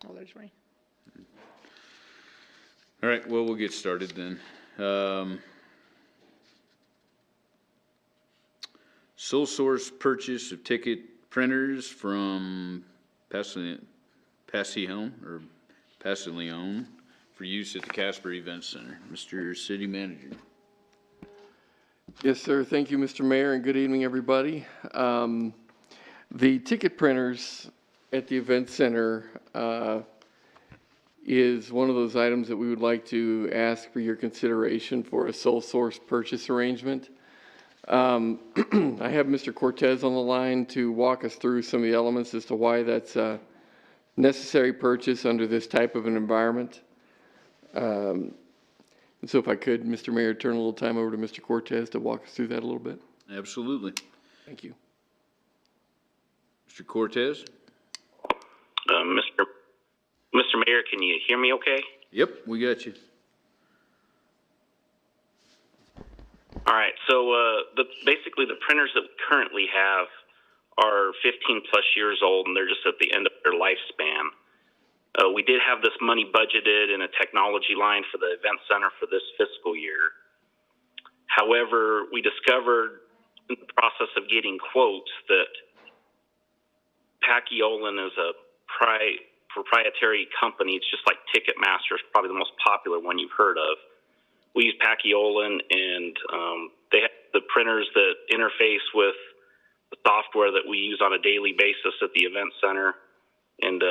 Oh, there's Ray. All right, well, we'll get started then. Sole source purchase of ticket printers from Passillon for use at the Casper Event Center. Mr. City Manager. Yes, sir. Thank you, Mr. Mayor, and good evening, everybody. The ticket printers at the event center is one of those items that we would like to ask for your consideration for a sole source purchase arrangement. I have Mr. Cortez on the line to walk us through some of the elements as to why that's a necessary purchase under this type of an environment. And so if I could, Mr. Mayor, turn a little time over to Mr. Cortez to walk us through that a little bit. Absolutely. Thank you. Mr. Cortez? Mr. Mayor, can you hear me okay? Yep, we got you. All right, so basically the printers that we currently have are 15 plus years old, and they're just at the end of their lifespan. We did have this money budgeted in a technology line for the event center for this fiscal year. However, we discovered in the process of getting quotes that Paciolan is a proprietary company. It's just like Ticketmaster is probably the most popular one you've heard of. We use Paciolan, and they have the printers that interface with the software that we use on a daily basis at the event center. And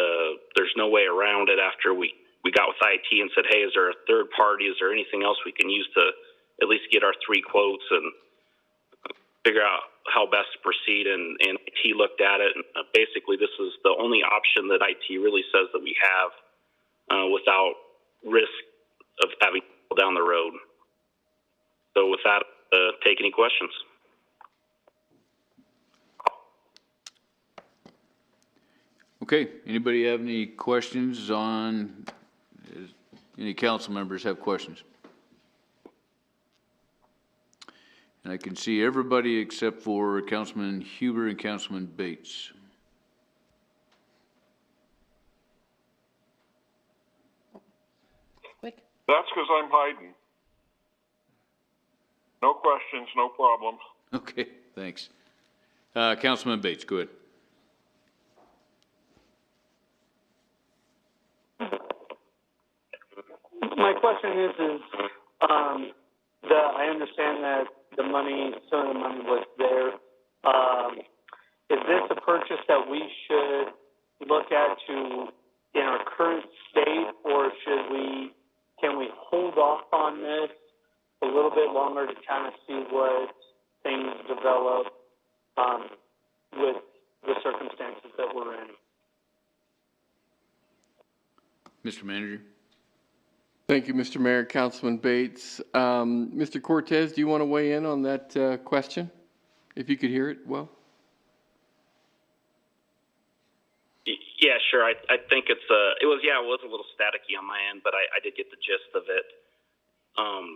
there's no way around it after we got with IT and said, hey, is there a third party? Is there anything else we can use to at least get our 3 quotes and figure out how best to proceed? And IT looked at it, and basically this is the only option that IT really says that we have without risk of having to go down the road. So with that, take any questions. Okay, anybody have any questions on, any council members have questions? And I can see everybody except for Councilman Huber and Councilman Bates. Quick. That's because I'm hiding. No questions, no problem. Okay, thanks. Councilman Bates, go ahead. My question is I understand that the money, some of the money was there. Is this a purchase that we should look at in our current state, or can we hold off on this a little bit longer to kind of see what things develop with the circumstances that we're in? Mr. Manager. Thank you, Mr. Mayor. Councilman Bates. Mr. Cortez, do you want to weigh in on that question? If you could hear it well. Yeah, sure. I think it was a little staticky on my end, but I did get the gist of it.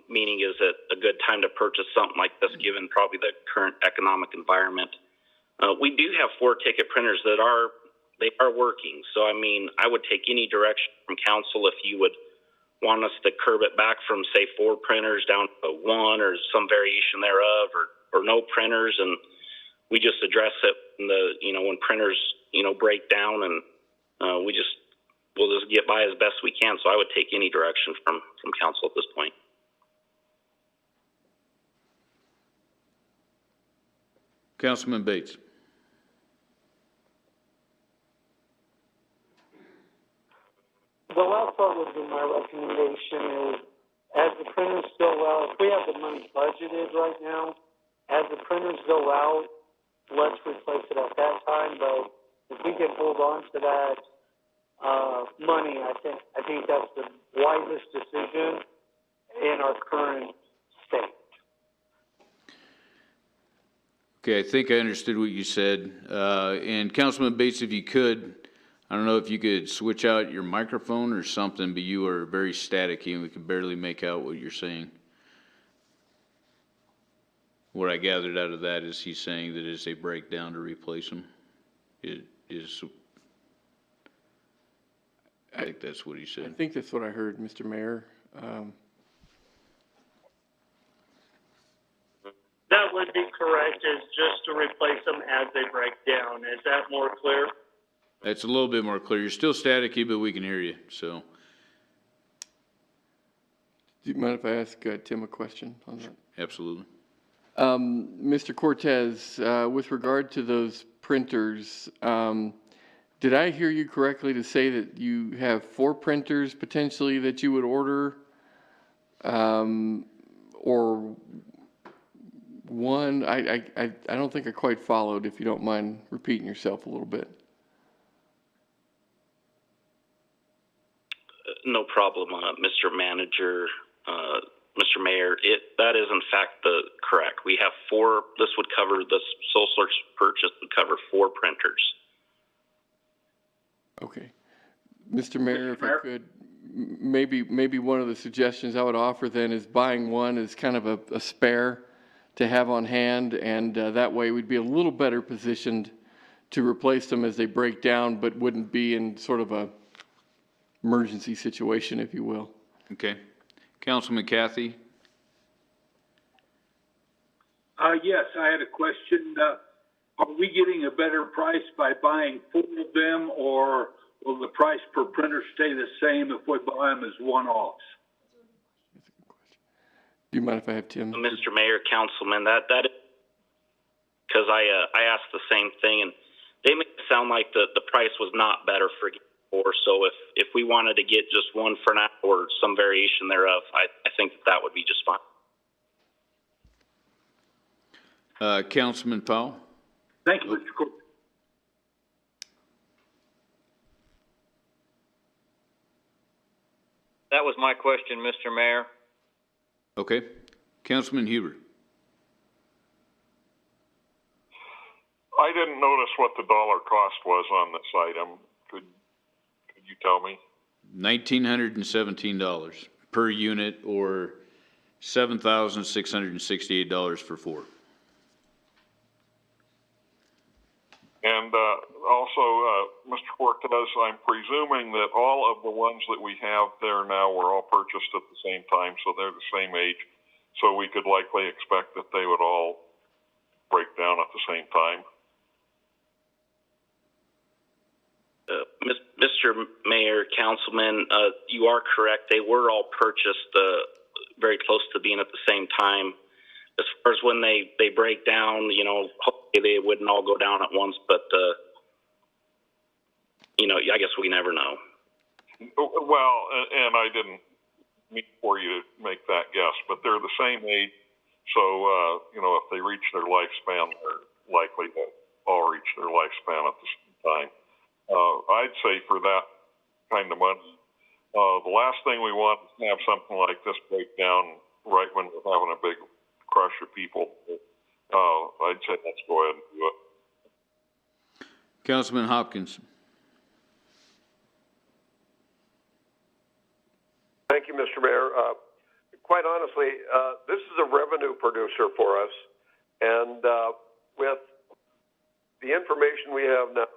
Meaning, is it a good time to purchase something like this given probably the current economic environment? We do have 4 ticket printers that are working. So, I mean, I would take any direction from council if you would want us to curb it back from, say, 4 printers down to 1 or some variation thereof, or no printers, and we just address it when printers break down, and we'll just get by as best we can. So I would take any direction from council at this point. Councilman Bates. Well, that's what would be my recommendation is, as the printers go out, if we have the money budgeted right now, as the printers go out, let's replace it at that time. But if we can hold on to that money, I think that's the wisest decision in our current state. Okay, I think I understood what you said. And Councilman Bates, if you could, I don't know if you could switch out your microphone or something, but you are very staticky and we can barely make out what you're saying. What I gathered out of that is he's saying that it's a breakdown to replace them. It is. I think that's what he I said. think that's what I heard, Mr. Mayor. That would be correct, is just to replace them as they break down. Is that more clear? That's a little bit more clear. You're still staticky, but we can hear you, so. Do you mind if I ask Tim a question on that? Absolutely. Mr. Cortez, with regard to those printers, did I hear you correctly to say that you have 4 printers potentially that you would order? Or one? I don't think I quite followed, if you don't mind repeating yourself a little bit. No problem, Mr. Manager, Mr. Mayor. That is in fact correct. We have 4. This would cover, the sole source purchase would cover 4 printers. Okay. Mr. Mayor, if I could, maybe one of the suggestions I would offer then is buying one as kind of a spare to have on hand, and that way we'd be a little better positioned to replace them as they break down, but wouldn't be in sort of a emergency situation, if you will. Okay. Councilman Cathy? Yes, I had a question. Are we getting a better price by buying 4 of them, or will the price per printer stay the same if we buy them as one-offs? Do you mind if I have Tim? Mr. Mayor, Councilman, that is, because I asked the same thing, and they made it sound like the price was not better for 4. So if we wanted to get just one for now or some variation thereof, I think that would be just fine. Councilman Powell? Thank you, Mr. Court. That was my question, Mr. Mayor. Okay. Councilman Huber? I didn't notice what the dollar cost was on this item. Could you tell me? $1,917 per unit, or $7,668 for 4. And also, Mr. Cortez, I'm presuming that all of the ones that we have there now were all purchased at the same time, so they're the same age. So we could likely expect that they would all break down at the same time. Mr. Mayor, Councilman, you are correct. They were all purchased very close to being at the same time. As far as when they break down, hopefully they wouldn't all go down at once, but, I guess we never know. Well, and I didn't mean for you to make that guess, but they're the same age. So, if they reach their lifespan, they're likely to all reach their lifespan at the same time. I'd say for that kind of money, the last thing we want is to have something like this break down right when we're having a big crush of people. I'd say let's go ahead and do it. Councilman Hopkins? Thank you, Mr. Mayor. Quite honestly, this is a revenue producer for us, and with the information we have now,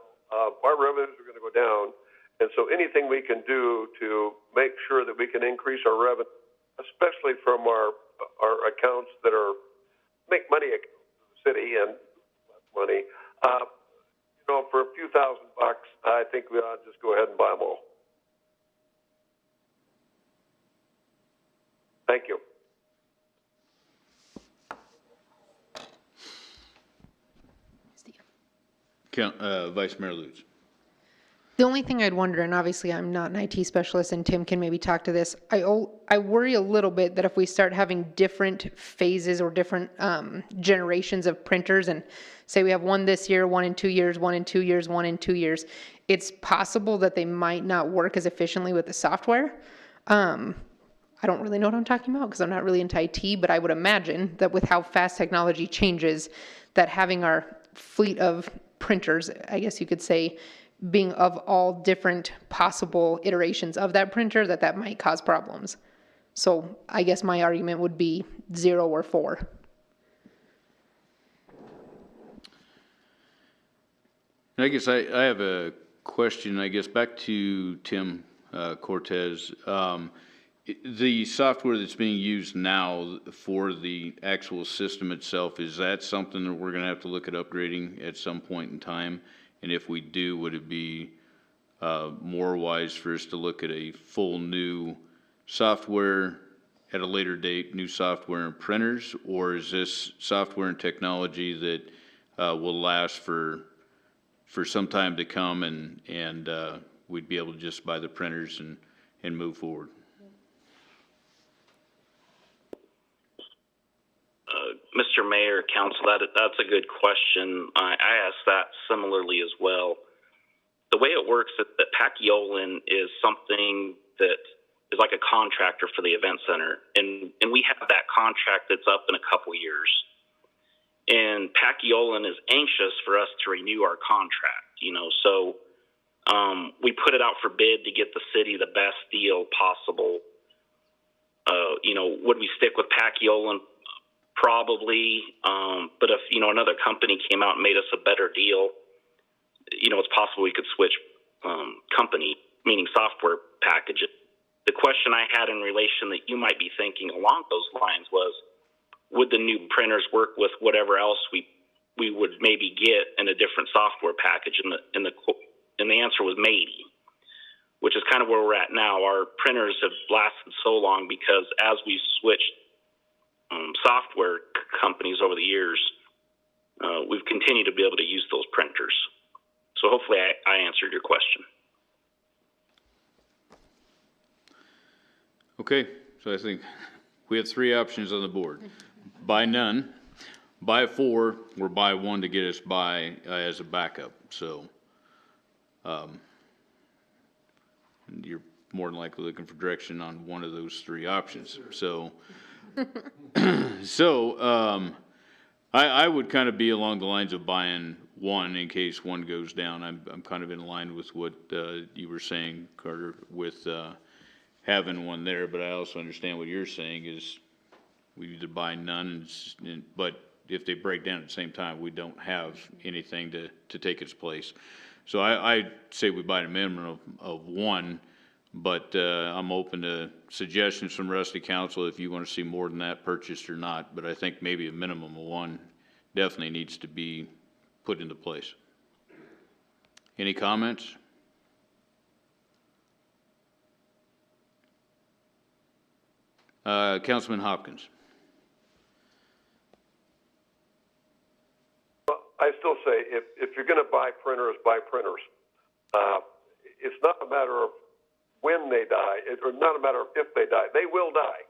our revenues are going to go down, and so anything we can do to make sure that we can increase our revenue, especially from our accounts that are make money accounts in the city and money, for a few $1,000, I think we ought to just go ahead and buy them all. Thank you. Vice Mayor Lutz? The only thing I'd wonder, and obviously I'm not an IT specialist, and Tim can maybe talk to this, I worry a little bit that if we start having different phases or different generations of printers, and say we have one this year, one in 2 years, one in 2 years, one in 2 years, it's possible that they might not work as efficiently with the software. I don't really know what I'm talking about because I'm not really into IT, but I would imagine that with how fast technology changes, that having our fleet of printers, I guess you could say, being of all different possible iterations of that printer, that might cause problems. So I guess my argument would be 0 or 4. I guess I have a question, I guess, back to Tim Cortez. The software that's being used now for the actual system itself, is that something that we're gonna have to look at upgrading at some point in time? And if we do, would it be more wise for us to look at a full new software at a later date, new software and printers? Or is this software and technology that will last for some time to come, and we'd be able to just buy the printers and move forward? Mr. Mayor, Council, that's a good question. I asked that similarly as well. The way it works at Pacquiolin is something that is like a contractor for the event center, and we have that contract that's up in a couple years. And Pacquiolin is anxious for us to renew our contract, so we put it out for bid to get the city the best deal possible. Would we stick with Pacquiolin? Probably, but if another company came out and made us a better deal, it's possible we could switch company, meaning software packages. The question I had in relation that you might be thinking along those lines was, would the new printers work with whatever else we would maybe get in a different software package? And the answer was maybe, which is kind of where we're at now. Our printers have lasted so long because as we switched software companies over the years, we've continued to be able to use those printers. So hopefully I answered your question. Okay, so I think we have three options on the board. Buy none, buy 4, or buy 1 to get us by as a backup. So you're more than likely looking for direction on one of those three options. So I would kind of be along the lines of buying 1 in case 1 goes down. I'm kind of in line with what you were saying, Carter, with having 1 there, but I also understand what you're saying is we either buy none, but if they break down at the same time, we don't have anything to take its place. So I say we buy a minimum of 1. But I'm open to suggestions from the rest of the council if you want to see more than that purchased or not. But I think maybe a minimum of 1 definitely needs to be put into place. Any comments? Councilman Hopkins. I still say if you're going to buy printers, buy printers. It's not a matter of when they die, or not a matter of if they die. They will die.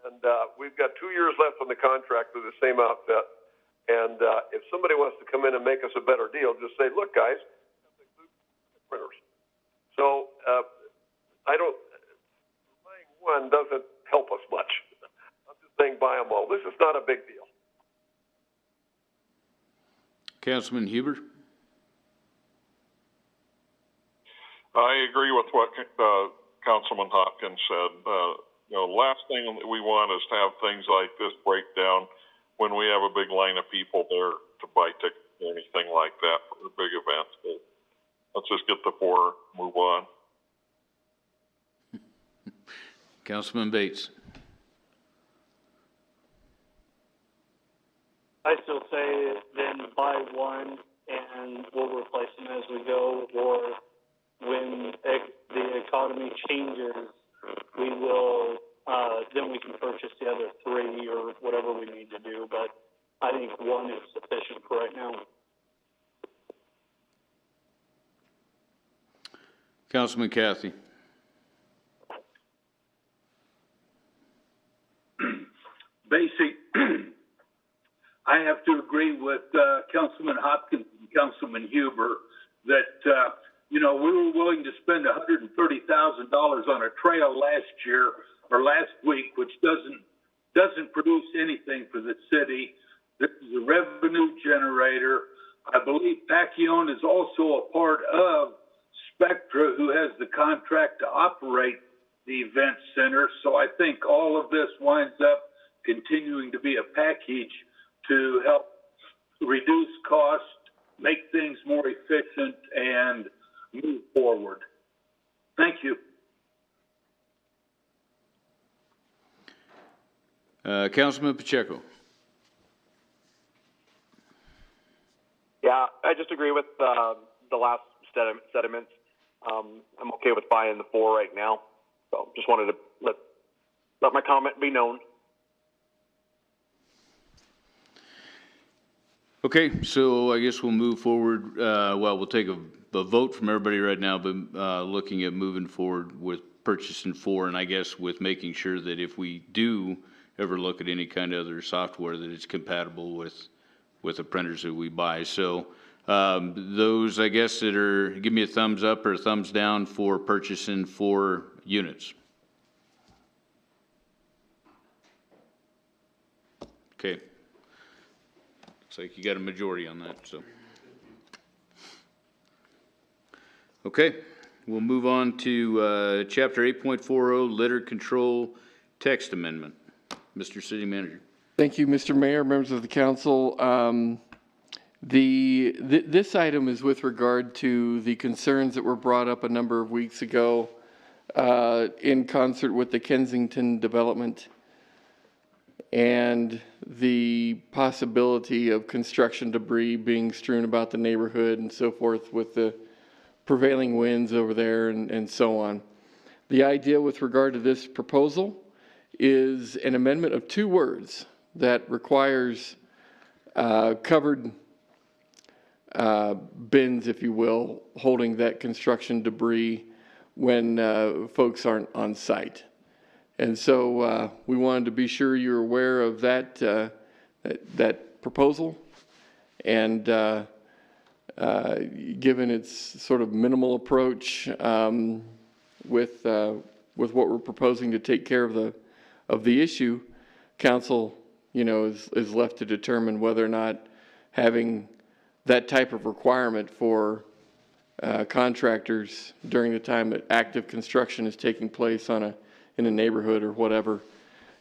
And we've got 2 years left on the contract with the same outfit. And if somebody wants to come in and make us a better deal, just say, look, guys, printers. So buying 1 doesn't help us much. I'm just saying buy them all. This is not a big deal. Councilman Huber? I agree with what Councilman Hopkins said. Last thing that we want is to have things like this break down when we have a big line of people there to buy tickets or anything like that for a big event. So let's just get the 4, move on. Councilman Bates. I still say then buy 1 and we'll replace them as we go, or when the economy changes, we will, then we can purchase the other 3 or whatever we need to do. But I think 1 is sufficient for right now. Councilman Cathy. I have to agree with Councilman Hopkins and Councilman Huber that we were willing to spend $130,000 on a trail last week, which doesn't produce anything for the city. This is a revenue generator. I believe Pacquiolin is also a part of Spectra, who has the contract to operate the event center. So I think all of this winds up continuing to be a package to help reduce cost, make things more efficient, and move forward. Thank you. Councilman Pacheco. Yeah, I just agree with the last sentiments. I'm okay with buying the 4 right now. So just wanted to let my comment be known. Okay, so I guess we'll move forward. Well, we'll take a vote from everybody right now, but looking at moving forward with purchasing 4, and I guess with making sure that if we do ever look at any kind of other software, that it's compatible with the printers that we buy. So those, I guess, that are, give me a thumbs up or a thumbs down for purchasing 4 units. Okay. Looks like you got a majority on that, so. Okay, we'll move on to Chapter 8.40, Litter Control Text Amendment. Mr. City Manager. Thank you, Mr. Mayor, members of the council. This item is with regard to the concerns that were brought up a number of weeks ago in concert with the Kensington development and the possibility of construction debris being strewn about the neighborhood and so forth with the prevailing winds over there and so on. The idea with regard to this proposal is an amendment of 2 words that requires covered bins, if you will, holding that construction debris when folks aren't on site. And so we wanted to be sure you're aware of that that proposal, and given its sort of minimal approach with what we're proposing to take care of the issue, council, is left to determine whether or not having that type of requirement for contractors during the time that active construction is taking place in a neighborhood or whatever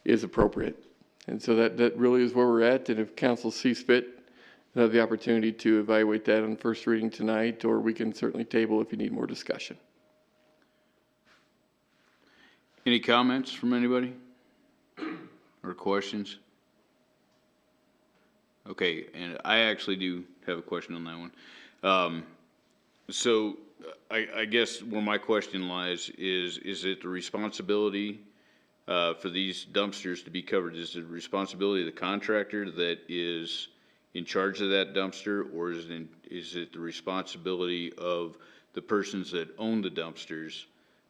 is appropriate. And so that really is where we're at. And if council sees fit, they'll have the opportunity to evaluate that on first reading tonight, or we can certainly table if you need more discussion. Any comments from anybody? Or questions? Okay, and I actually do have a question on that one. So I guess where my question lies is it the responsibility for these dumpsters to be covered? Is it the responsibility of the contractor that is in charge of that dumpster, or is it the responsibility of the persons that own the dumpsters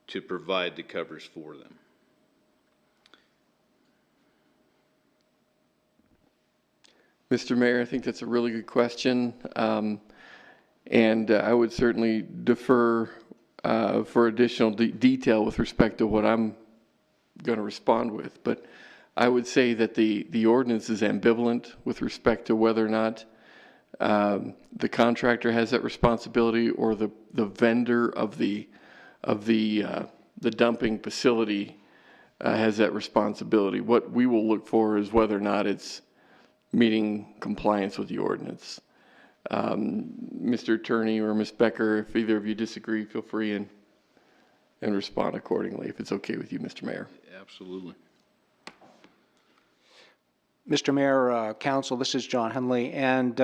to provide the covers for them? Mr. Mayor, I think that's a really good question. And I would certainly defer for additional detail with respect to what I'm going to respond with. But I would say that the ordinance is ambivalent with respect to whether or not the contractor has that responsibility or the vendor of the dumping facility has that responsibility. What we will look for is whether or not it's meeting compliance with the ordinance. Mr. Attorney or Ms. Becker, if either of you disagree, feel free and respond accordingly, if it's okay with you, Mr. Mayor. Absolutely. Mr. Mayor, Council, this is John Henley, and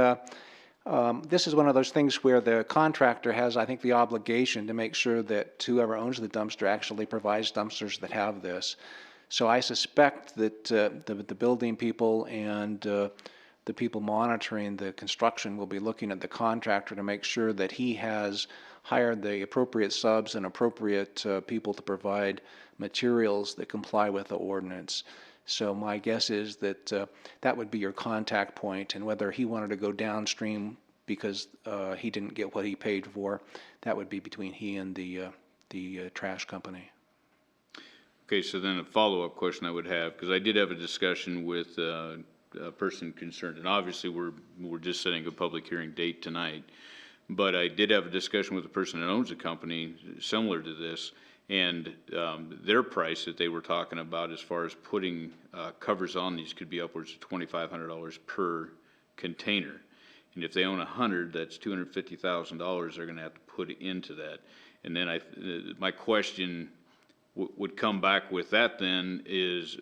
this is one of those things where the contractor has, I think, the obligation to make sure that whoever owns the dumpster actually provides dumpsters that have this. So I suspect that the building people and the people monitoring the construction will be looking at the contractor to make sure that he has hired the appropriate subs and appropriate people to provide materials that comply with the ordinance. So my guess is that that would be your contact point, and whether he wanted to go downstream because he didn't get what he paid for, that would be between he and the trash company. Okay, so then a follow-up question I would have, because I did have a discussion with a person concerned, and obviously we're just setting a public hearing date tonight, but I did have a discussion with the person that owns a company similar to this, and their price that they were talking about as far as putting covers on these could be upwards of $2,500 per container. And if they own 100, that's $250,000 they're gonna have to put into that. And then my question would come back with that then is,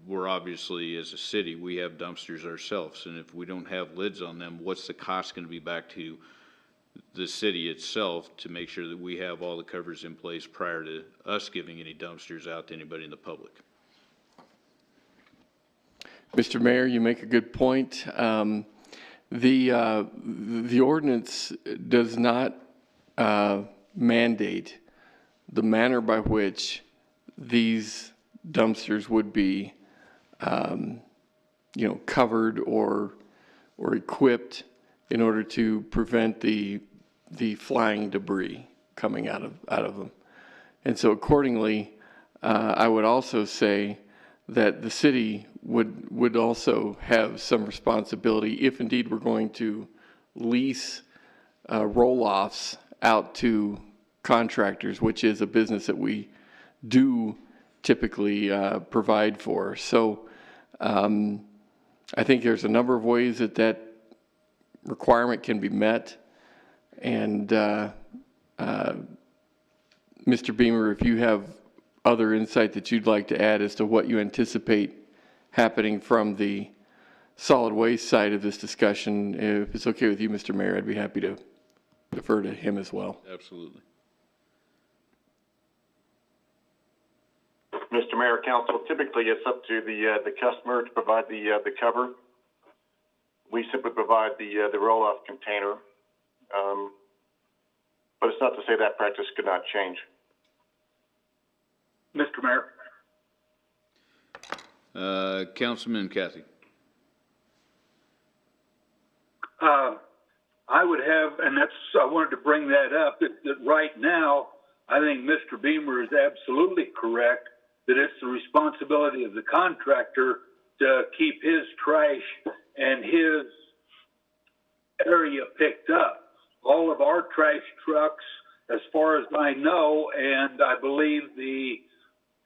we're obviously, as a city, we have dumpsters ourselves, and if we don't have lids on them, what's the cost gonna be back to the city itself to make sure that we have all the covers in place prior to us giving any dumpsters out to anybody in the public? Mr. Mayor, you make a good point. The ordinance does not mandate the manner by which these dumpsters would be, covered or equipped in order to prevent the flying debris coming out of them. And so accordingly, I would also say that the city would also have some responsibility if indeed we're going to lease roll-offs out to contractors, which is a business that we do typically provide for. So I think there's a number of ways that requirement can be met. And Mr. Beamer, if you have other insight that you'd like to add as to what you anticipate happening from the solid waste side of this discussion, if it's okay with you, Mr. Mayor, I'd be happy to defer to him as well. Absolutely. Mr. Mayor, Council, typically it's up to the customer to provide the cover. We simply provide the roll-off container, but it's not to say that practice could not change. Mr. Mayor. Councilman Kathy. I would have, and I wanted to bring that up, that right now, I think Mr. Beamer is absolutely correct that it's the responsibility of the contractor to keep his trash and his area picked up. All of our trash trucks, as far as I know, and I believe the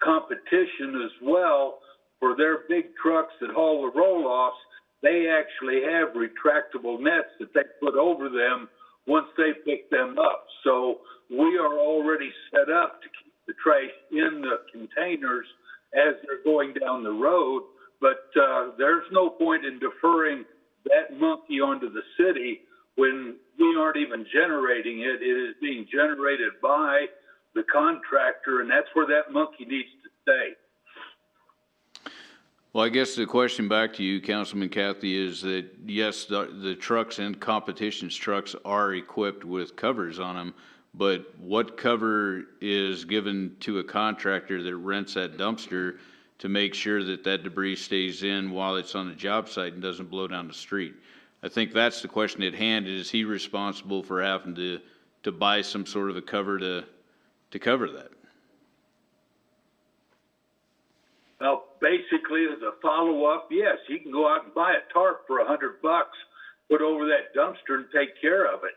competition as well, for their big trucks that haul the roll-offs, they actually have retractable nets that they put over them once they pick them up. So we are already set up to keep the trash in the containers as they're going down the road, but there's no point in deferring that monkey onto the city when we aren't even generating it. It is being generated by the contractor, and that's where that monkey needs to stay. Well, I guess the question back to you, Councilman Kathy, is that yes, the trucks and competition's trucks are equipped with covers on them, but what cover is given to a contractor that rents that dumpster to make sure that that debris stays in while it's on the job site and doesn't blow down the street? I think that's the question at hand. Is he responsible for having to buy some sort of a cover to cover that? Well, basically, as a follow-up, yes, you can go out and buy a tarp for $100, put over that dumpster and take care of it.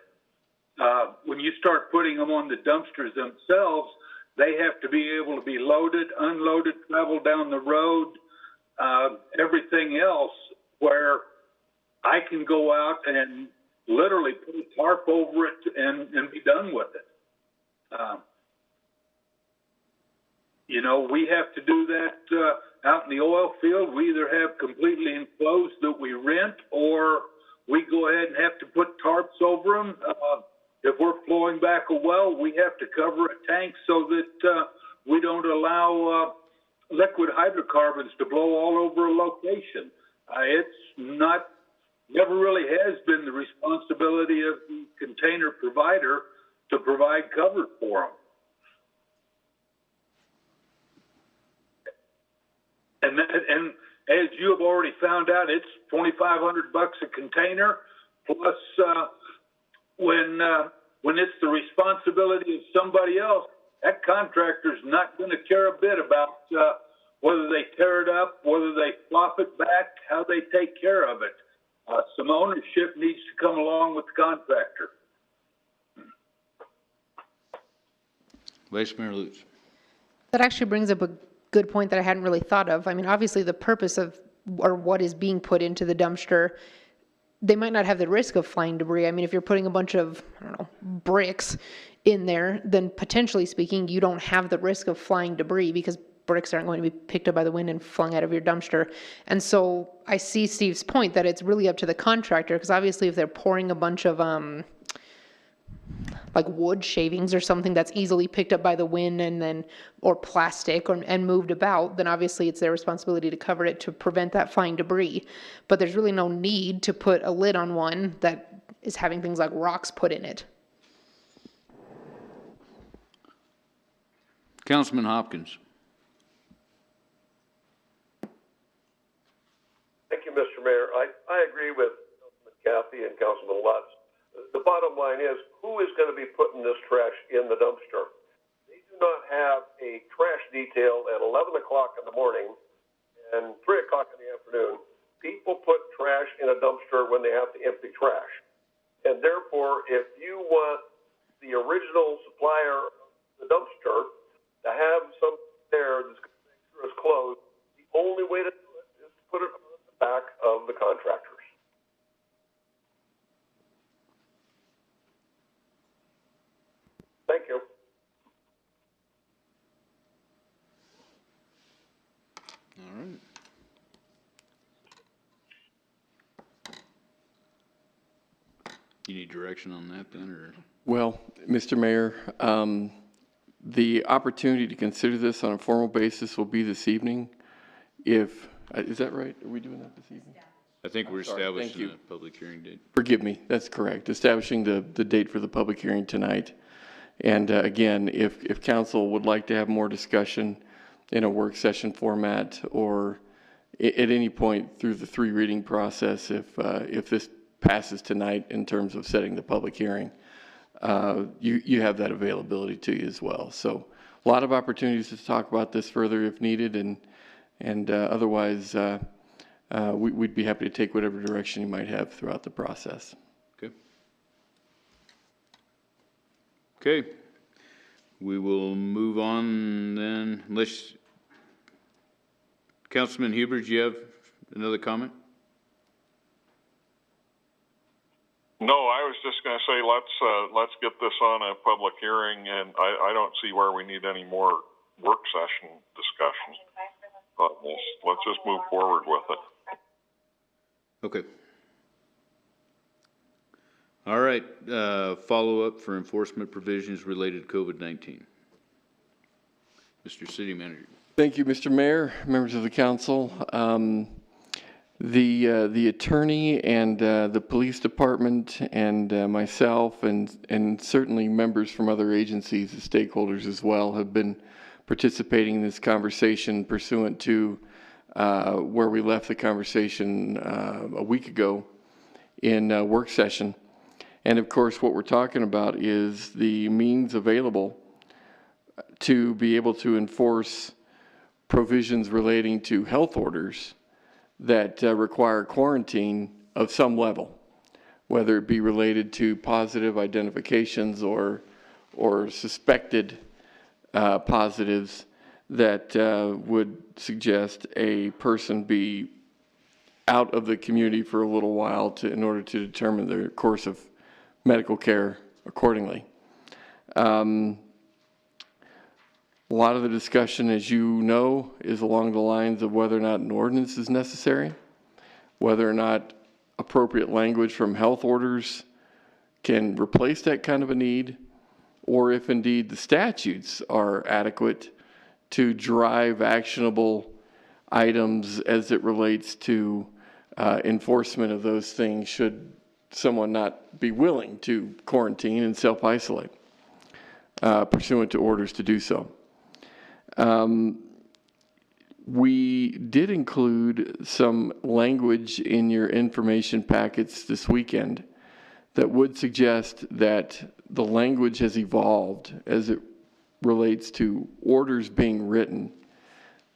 When you start putting them on the dumpsters themselves, they have to be able to be loaded, unloaded, travel down the road, everything else, where I can go out and literally put a tarp over it and be done with it. We have to do that out in the oil field. We either have completely enclosed that we rent, or we go ahead and have to put tarps over them. If we're flowing back a well, we have to cover a tank so that we don't allow liquid hydrocarbons to blow all over a location. It's never really has been the responsibility of the container provider to provide cover for them. And as you have already found out, it's $2,500 a container. Plus, when it's the responsibility of somebody else, that contractor's not going to care a bit about whether they tear it up, whether they flop it back, how they take care of it. Some ownership needs to come along with the contractor. Vice Mayor Lutz. That actually brings up a good point that I hadn't really thought of. I mean, obviously the purpose of, or what is being put into the dumpster, they might not have the risk of flying debris. I mean, if you're putting a bunch of, I don't know, bricks in there, then potentially speaking, you don't have the risk of flying debris because bricks aren't going to be picked up by the wind and flung out of your dumpster. And so I see Steve's point that it's really up to the contractor, because obviously if they're pouring a bunch of like wood shavings or something that's easily picked up by the wind and then, or plastic and moved about, then obviously it's their responsibility to cover it to prevent that flying debris. But there's really no need to put a lid on one that is having things like rocks put in it. Councilman Hopkins. Thank you, Mr. Mayor. I agree with Councilman Cathy and Councilman Lutz. The bottom line is, who is going to be putting this trash in the dumpster? They do not have a trash detail at 11 o'clock in the morning and 3 o'clock in the afternoon. People put trash in a dumpster when they have to empty trash. And therefore, if you want the original supplier of the dumpster to have something there that's going to make sure it's closed, the only way to do it is to put it on the back of the contractors. Thank you. All right. You need direction on that then, or? Well, Mr. Mayor, the opportunity to consider this on a formal basis will be this evening. If, is that right? Are we doing that this evening? I think we're establishing a public hearing date. Forgive me, that's correct. Establishing the date for the public hearing tonight. And again, if council would like to have more discussion in a work session format or at any point through the 3 reading process, if this passes tonight in terms of setting the public hearing, you have that availability to you as well. So a lot of opportunities to talk about this further if needed, and otherwise we'd be happy to take whatever direction you might have throughout the process. Okay, we will move on then, unless, Councilman Hubert, do you have another comment? No, I was just going to say let's get this on a public hearing, and I don't see where we need any more work session discussion on this. Let's just move forward with it. Okay. All right, follow-up for enforcement provisions related to COVID-19. Mr. City Manager. Thank you, Mr. Mayor, members of the council. The attorney and the police department and myself and certainly members from other agencies and stakeholders as well have been participating in this conversation pursuant to where we left the conversation a week ago in work session. And of course, what we're talking about is the means available to be able to enforce provisions relating to health orders that require quarantine of some level, whether it be related to positive identifications or suspected positives that would suggest a person be out of the community for a little while in order to determine their course of medical care accordingly. A lot of the discussion, as you know, is along the lines of whether or not an ordinance is necessary, whether or not appropriate language from health orders can replace that kind of a need, or if indeed the statutes are adequate to drive actionable items as it relates to enforcement of those things should someone not be willing to quarantine and self-isolate pursuant to orders to do so. We did include some language in your information packets this weekend that would suggest that the language has evolved as it relates to orders being written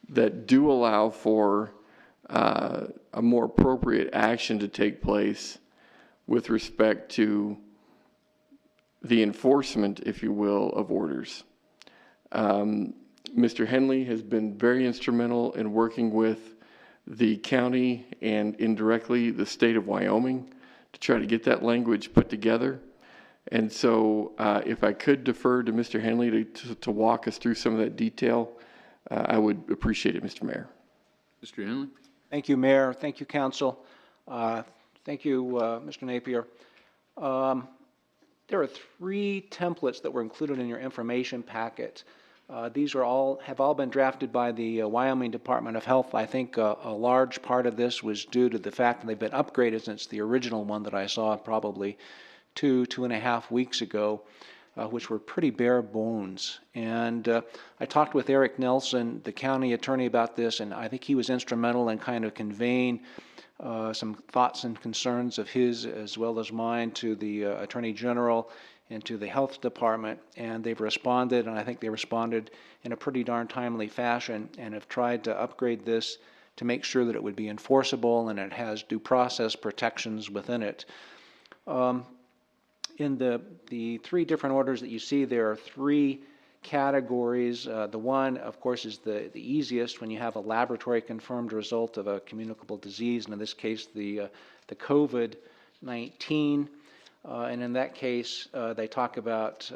that do allow for a more appropriate action to take place with respect to the enforcement, if you will, of orders. Mr. Henley has been very instrumental in working with the county and indirectly the state of Wyoming to try to get that language put together. And so if I could defer to Mr. Henley to walk us through some of that detail, I would appreciate it, Mr. Mayor. Mr. Henley? Thank you, Mayor. Thank you, Council. Thank you, Mr. Napier. There are 3 templates that were included in your information packet. These have all been drafted by the Wyoming Department of Health. I think a large part of this was due to the fact that they've been upgraded since the original one that I saw probably 2.5 weeks ago, which were pretty bare bones. And I talked with Eric Nelson, the county attorney, about this, and I think he was instrumental in kind of conveying some thoughts and concerns of his as well as mine to the Attorney General and to the Health Department, and they've responded, and I think they responded in a pretty darn timely fashion, and have tried to upgrade this to make sure that it would be enforceable and it has due process protections within it. In the 3 different orders that you see, there are 3 categories. The one, of course, is the easiest when you have a laboratory confirmed result of a communicable disease, and in this case, the COVID-19. And in that case, they talk about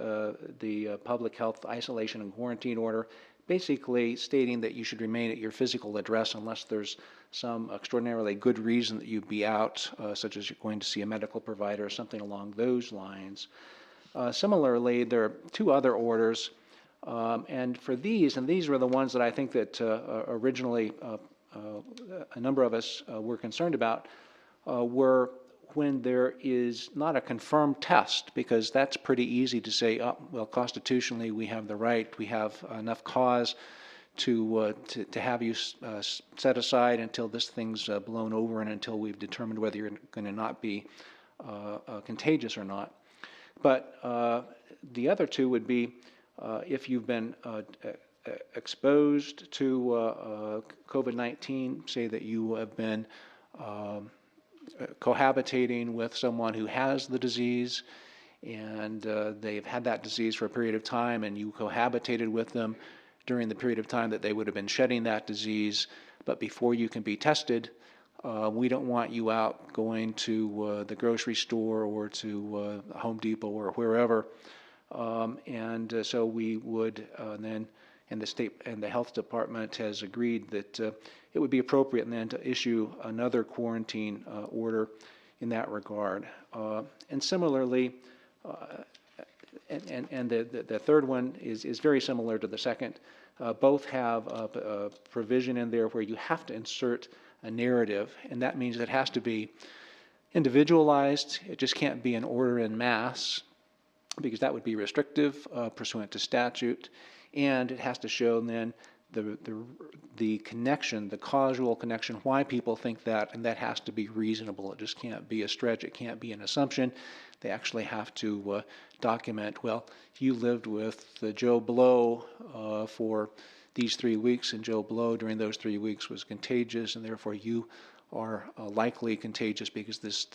the public health isolation and quarantine order, basically stating that you should remain at your physical address unless there's some extraordinarily good reason that you'd be out, such as you're going to see a medical provider or something along those lines. Similarly, there are 2 other orders, and for these were the ones that I think that originally a number of us were concerned about, were when there is not a confirmed test, because that's pretty easy to say, oh, well, constitutionally we have the right, we have enough cause to have you set aside until this thing's blown over and until we've determined whether you're going to not be contagious or not. But the other 2 would be if you've been exposed to COVID-19, say that you have been cohabitating with someone who has the disease, and they've had that disease for a period of time, and you cohabitated with them during the period of time that they would have been shedding that disease, but before you can be tested, we don't want you out going to the grocery store or to Home Depot or wherever, and so we would then, and the state and the health department has agreed that it would be appropriate then to issue another quarantine order in that regard. And similarly, and the third one is very similar to the second. Both have a provision in there where you have to insert a narrative, and that means it has to be individualized. It just can't be an order en masse, because that would be restrictive pursuant to statute, and it has to show then the connection, the causal connection, why people think that, and that has to be reasonable. It just can't be a stretch. It can't be an assumption. They actually have to document, well, you lived with Joe Blow for these 3 weeks, and Joe Blow during those 3 weeks was contagious, and therefore you are likely contagious because this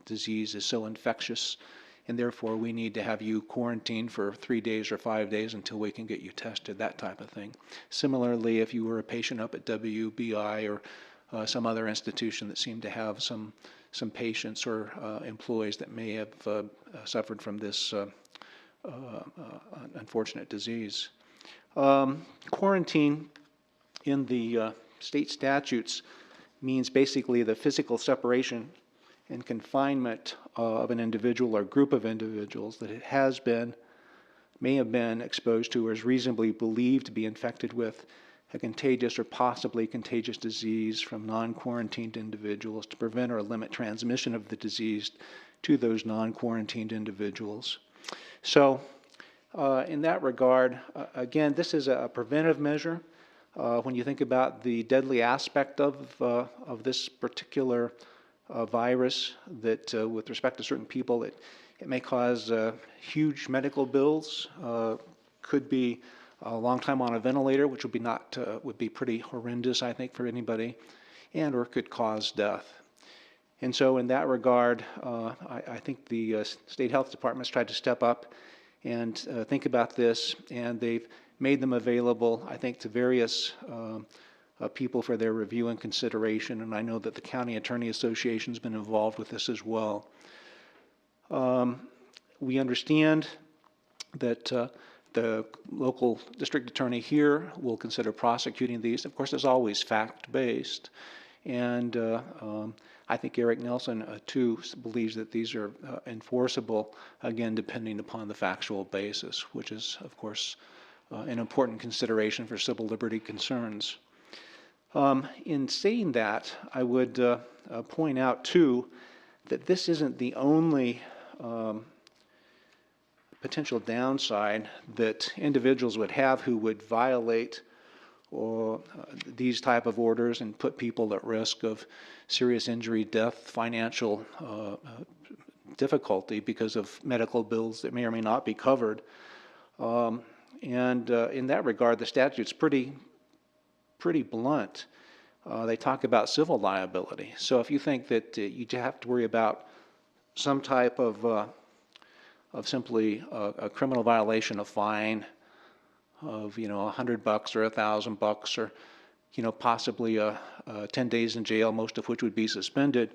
disease is so infectious, and therefore we need to have you quarantined for 3 days or 5 days until we can get you tested, that type of thing. Similarly, if you were a patient up at WBI or some other institution that seemed to have some patients or employees that may have suffered from this unfortunate disease. Quarantine in the state statutes means basically the physical separation and confinement of an individual or group of individuals that it has been, may have been exposed to, or is reasonably believed to be infected with a contagious or possibly contagious disease from non-quarantined individuals to prevent or limit transmission of the disease to those non-quarantined individuals. So in that regard, again, this is a preventive measure. When you think about the deadly aspect of this particular virus, that with respect to certain people, it may cause huge medical bills, could be a long time on a ventilator, which would be pretty horrendous, I think, for anybody, and or could cause death. And so in that regard, I think the state health department's tried to step up and think about this, and they've made them available, I think, to various people for their review and consideration, and I know that the County Attorney Association's been involved with this as well. We understand that the local district attorney here will consider prosecuting these. Of course, it's always fact-based, and I think Eric Nelson, too, believes that these are enforceable, again, depending upon the factual basis, which is, of course, an important consideration for civil liberty concerns. In saying that, I would point out, too, that this isn't the only potential downside that individuals would have who would violate these type of orders and put people at risk of serious injury, death, financial difficulty because of medical bills that may or may not be covered. In that regard, the statute's pretty blunt. They talk about civil liability. So if you think that you have to worry about some type of simply a criminal violation, a fine of, $100 or $1,000 or, possibly 10 days in jail, most of which would be suspended,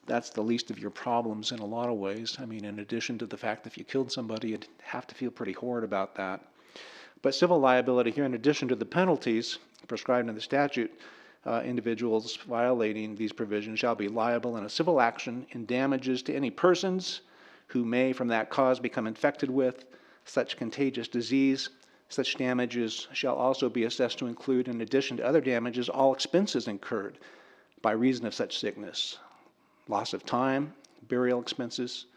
that's the least of your problems in a lot of ways. I mean, in addition to the fact that if you killed somebody, you'd have to feel pretty horrid about that. But civil liability here, in addition to the penalties prescribed in the statute, individuals violating these provisions shall be liable in a civil action in damages to any persons who may from that cause become infected with such contagious disease. Such damages shall also be assessed to include, in addition to other damages, all expenses incurred by reason of such sickness, loss of time, burial expenses,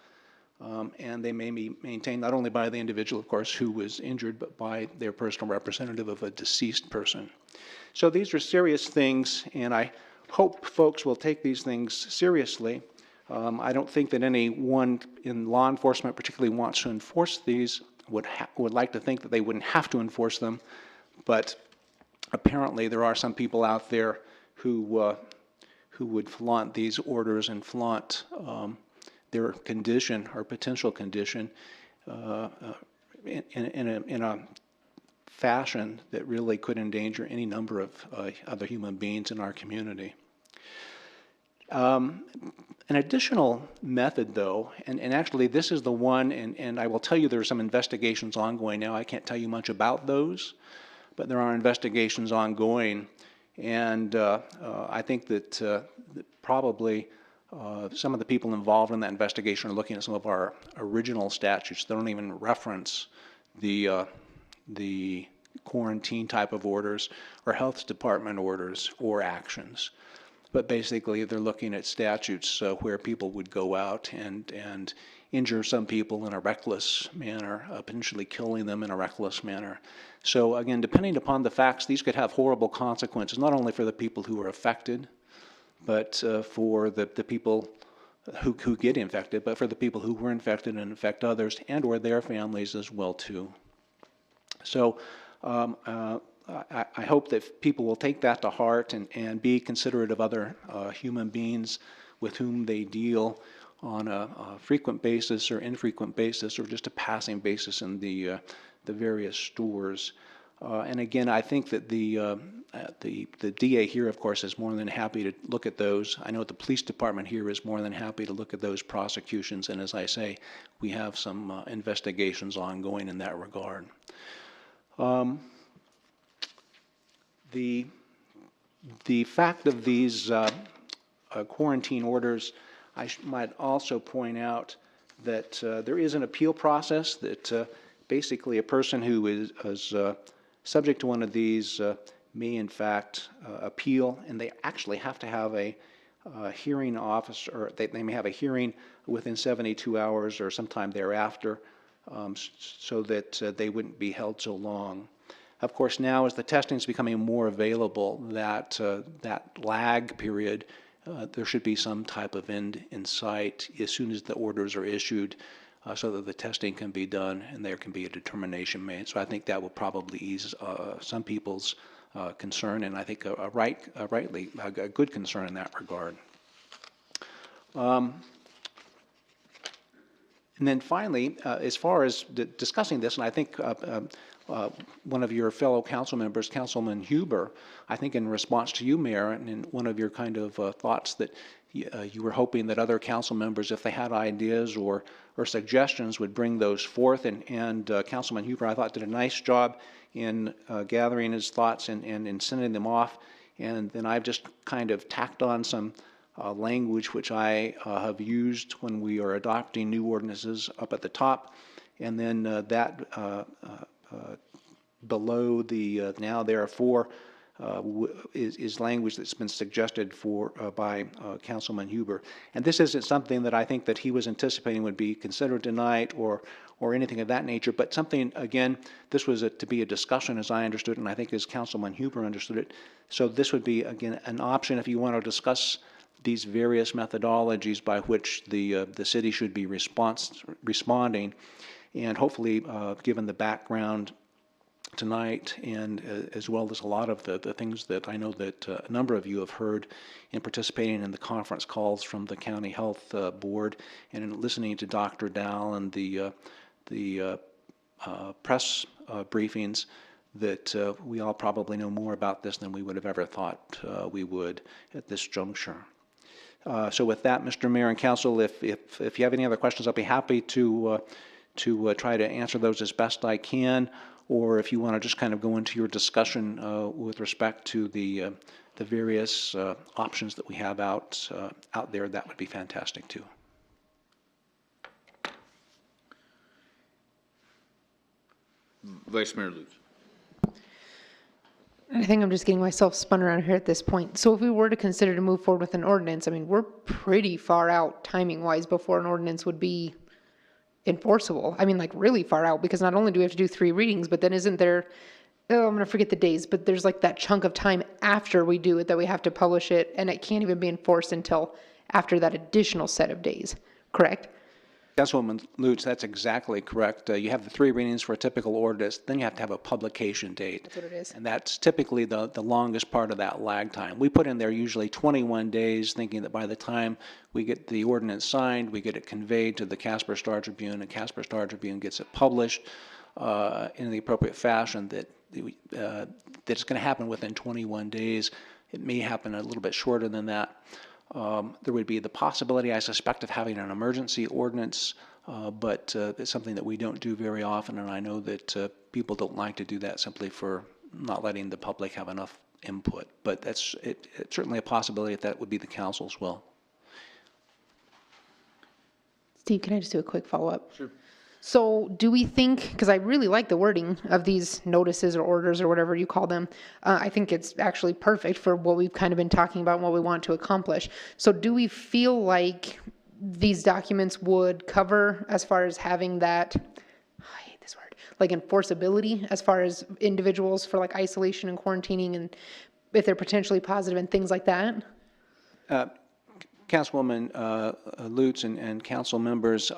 and they may be maintained not only by the individual, of course, who was injured, but by their personal representative of a deceased person. So these are serious things, and I hope folks will take these things seriously. I don't think that anyone in law enforcement particularly wants to enforce these, would like to think that they wouldn't have to enforce them, but apparently there are some people out there who would flaunt these orders and flaunt their condition or potential condition in a fashion that really could endanger any number of other human beings in our community. An additional method, though, and actually this is the one, and I will tell you there are some investigations ongoing now. I can't tell you much about those, but there are investigations ongoing, and I think that probably some of the people involved in that investigation are looking at some of our original statutes. They don't even reference the quarantine type of orders or health department orders or actions. But basically, they're looking at statutes where people would go out and injure some people in a reckless manner, potentially killing them in a reckless manner. So again, depending upon the facts, these could have horrible consequences, not only for the people who are affected, but for the people who get infected, but for the people who were infected and infect others and or their families as well, too. So I hope that people will take that to heart and be considerate of other human beings with whom they deal on a frequent basis or infrequent basis or just a passing basis in the various stores. And again, I think that the DA here, of course, is more than happy to look at those. I know the police department here is more than happy to look at those prosecutions. And as I say, we have some investigations ongoing in that regard. The fact of these quarantine orders, I might also point out that there is an appeal process that basically a person who is subject to one of these may in fact appeal, and they actually have to have a hearing officer, or they may have a hearing within 72 hours or sometime thereafter, so that they wouldn't be held so long. Of course, now as the testing is becoming more available, that lag period, there should be some type of end in sight as soon as the orders are issued, so that the testing can be done and there can be a determination made. So I think that will probably ease some people's concern, and I think rightly a good concern in that regard. And then finally, as far as discussing this, and I think one of your fellow council members, Councilman Huber, I think in response to you, Mayor, and in one of your kind of thoughts that you were hoping that other council members, if they had ideas or suggestions, would bring those forth. And Councilman Huber, I thought, did a nice job in gathering his thoughts and in sending them off. And then I've just kind of tacked on some language which I have used when we are adopting new ordinances up at the top. And then below the now therefore is language that's been suggested by Councilman Huber. And this isn't something that I think that he was anticipating would be considered tonight or anything of that nature, but something, again, this was to be a discussion as I understood it, and I think as Councilman Huber understood it. So this would be, again, an option if you want to discuss these various methodologies by which the city should be responding. And hopefully, given the background tonight, and as well as a lot of the things that I know that a number of you have heard in participating in the conference calls from the County Health Board, and in listening to Dr. Dow and the press briefings, that we all probably know more about this than we would have ever thought we would at this juncture. So with that, Mr. Mayor and Council, if you have any other questions, I'll be happy to try to answer those as best I can, or if you want to just kind of go into your discussion with respect to the various options that we have out there, that would be fantastic too. Vice Mayor Lutz. I think I'm just getting myself spun around here at this point. So if we were to consider to move forward with an ordinance, I mean, we're pretty far out timing-wise before an ordinance would be enforceable. I mean, like really far out, because not only do we have to do 3 readings, but then isn't there, oh, I'm going to forget the days, but there's like that chunk of time after we do it that we have to publish it, and it can't even be enforced until after that additional set of days, correct? Councilwoman Lutz, that's exactly correct. You have the 3 readings for a typical ordinance, then you have to have a publication date. That's what it is. And that's typically the longest part of that lag time. We put in there usually 21 days, thinking that by the time we get the ordinance signed, we get it conveyed to the Casper Star Tribune, and Casper Star Tribune gets it published in the appropriate fashion, that it's going to happen within 21 days. It may happen a little bit shorter than that. There would be the possibility, I suspect, of having an emergency ordinance, but it's something that we don't do very often, and I know that people don't like to do that simply for not letting the public have enough input. But it's certainly a possibility that would be the council's will. Steve, can I just do a quick follow-up? Sure. So do we think, because I really like the wording of these notices or orders or whatever you call them, I think it's actually perfect for what we've kind of been talking about and what we want to accomplish. So do we feel like these documents would cover as far as having that, I hate this word, like enforceability as far as individuals for like isolation and quarantining, and if they're potentially positive and things like that? Councilwoman Lutz and council members,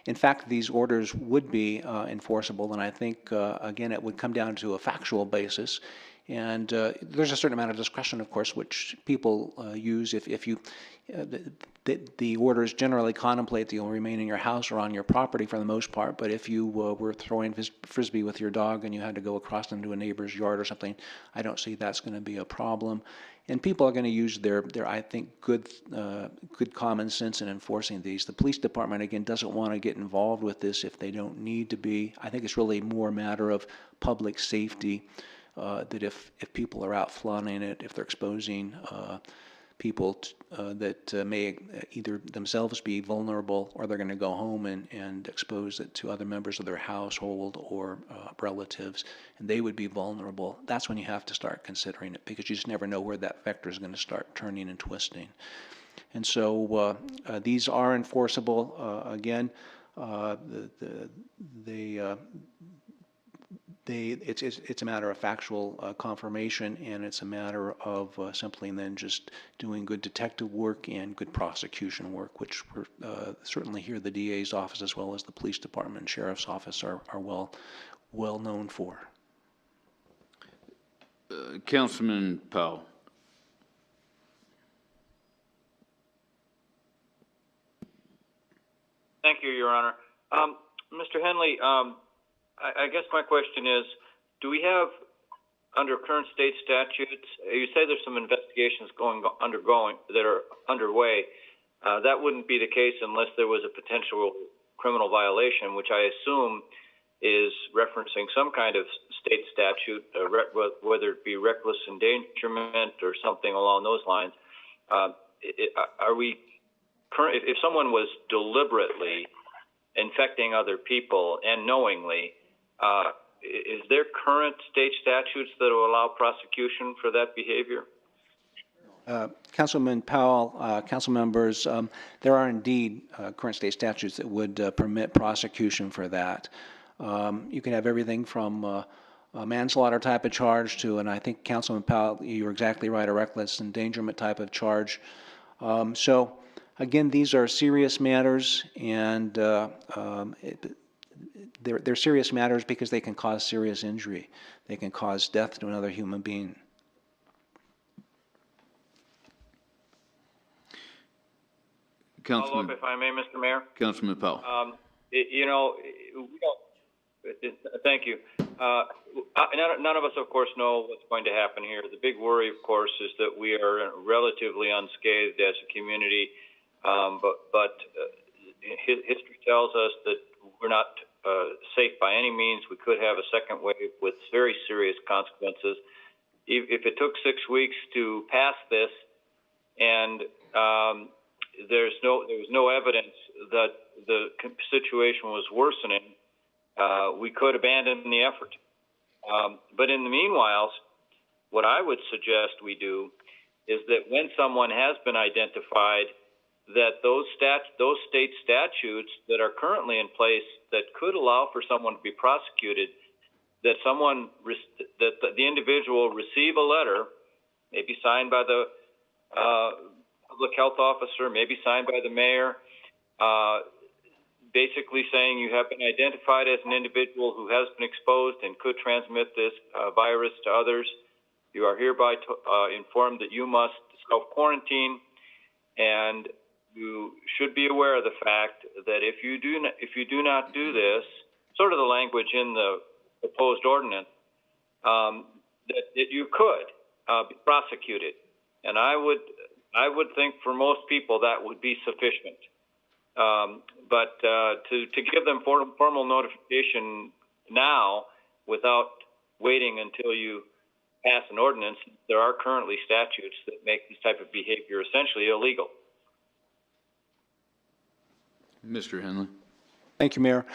in fact, these orders would be enforceable, and I think, again, it would come down to a factual basis. And there's a certain amount of discretion, of course, which people use. If you, the orders generally contemplate that you'll remain in your house or on your property for the most part, but if you were throwing frisbee with your dog and you had to go across into a neighbor's yard or something, I don't see that's going to be a problem. And people are going to use their I think, good common sense in enforcing these. The police department, again, doesn't want to get involved with this if they don't need to be. I think it's really more a matter of public safety, that if people are out flaunting it, if they're exposing people that may either themselves be vulnerable, or they're going to go home and expose it to other members of their household or relatives, and they would be vulnerable, that's when you have to start considering it, because you just never know where that vector is going to start turning and twisting. And so these are enforceable. Again, it's a matter of factual confirmation, and it's a matter of simply then just doing good detective work and good prosecution work, which we're certainly here the DA's office as well as the police department and sheriff's office are well known for. Councilman Powell. Thank you, Your Honor. Mr. Henley, I guess my question is, do we have, under current state statutes, you say there's some investigations that are underway. That wouldn't be the case unless there was a potential criminal violation, which I assume is referencing some kind of state statute, whether it be reckless endangerment or something along those lines. If someone was deliberately infecting other people and knowingly, is there current state statutes that will allow prosecution for that behavior? Councilman Powell, council members, there are indeed current state statutes that would permit prosecution for that. You can have everything from a manslaughter type of charge to, and I think Councilman Powell, you're exactly right, a reckless endangerment type of charge. So again, these are serious matters, and they're serious matters because they can cause serious injury. They can cause death to another human being. Councilman, Follow up, if I may, Mr. Mayor. Councilman Powell. We don't. Thank you. None of us, of course, know what's going to happen here. The big worry, of course, is that we are relatively unscathed as a community, but history tells us that we're not safe by any means. We could have a second wave with very serious consequences. If it took 6 weeks to pass this, and there was no evidence that the situation was worsening, we could abandon the effort. But in the meanwhile, what I would suggest we do is that when someone has been identified, that those state statutes that are currently in place that could allow for someone to be prosecuted, that the individual receive a letter, maybe signed by the public health officer, maybe signed by the mayor, basically saying you have been identified as an individual who has been exposed and could transmit this virus to others. You are hereby informed that you must self-quarantine, and you should be aware of the fact that if you do not do this, sort of the language in the proposed ordinance, that you could be prosecuted. And I would think for most people that would be sufficient. But to give them formal notification now without waiting until you pass an ordinance, there are currently statutes that make this type of behavior essentially illegal. Mr. Henley. Thank you, Mayor.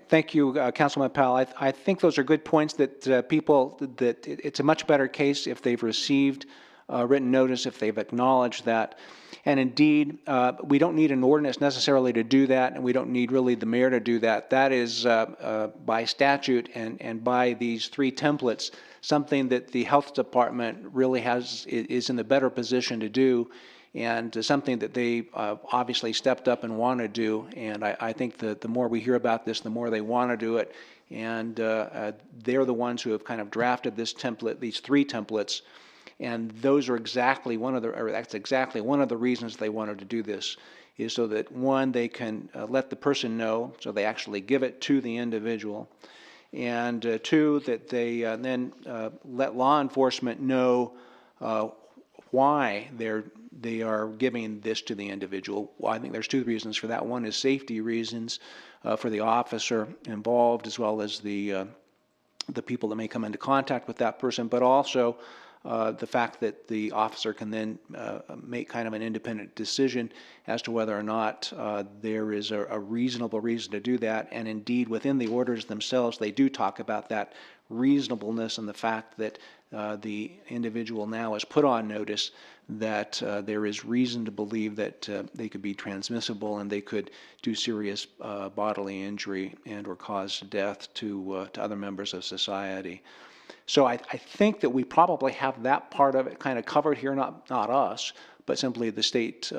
Thank you, Councilman Powell. I think those are good points that it's a much better case if they've received written notice, if they've acknowledged that. And indeed, we don't need an ordinance necessarily to do that, and we don't need really the mayor to do that. That is by statute and by these 3 templates, something that the health department really is in a better position to do, and something that they obviously stepped up and want to do. And I think that the more we hear about this, the more they want to do it. And they're the ones who have kind of drafted this template, these 3 templates. And those are exactly that's exactly one of the reasons they wanted to do this, is so that, one, they can let the person know, so they actually give it to the individual, and 2, that they then let law enforcement know why they are giving this to the individual. Well, I think there's 2 reasons for that. One is safety reasons for the officer involved, as well as the people that may come into contact with that person, but also the fact that the officer can then make kind of an independent decision as to whether or not there is a reasonable reason to do that. And indeed, within the orders themselves, they do talk about that reasonableness and the fact that the individual now is put on notice that there is reason to believe that they could be transmissible and they could do serious bodily injury and or cause death to other members of society. So I think that we probably have that part of it kind of covered here, not us, but simply the state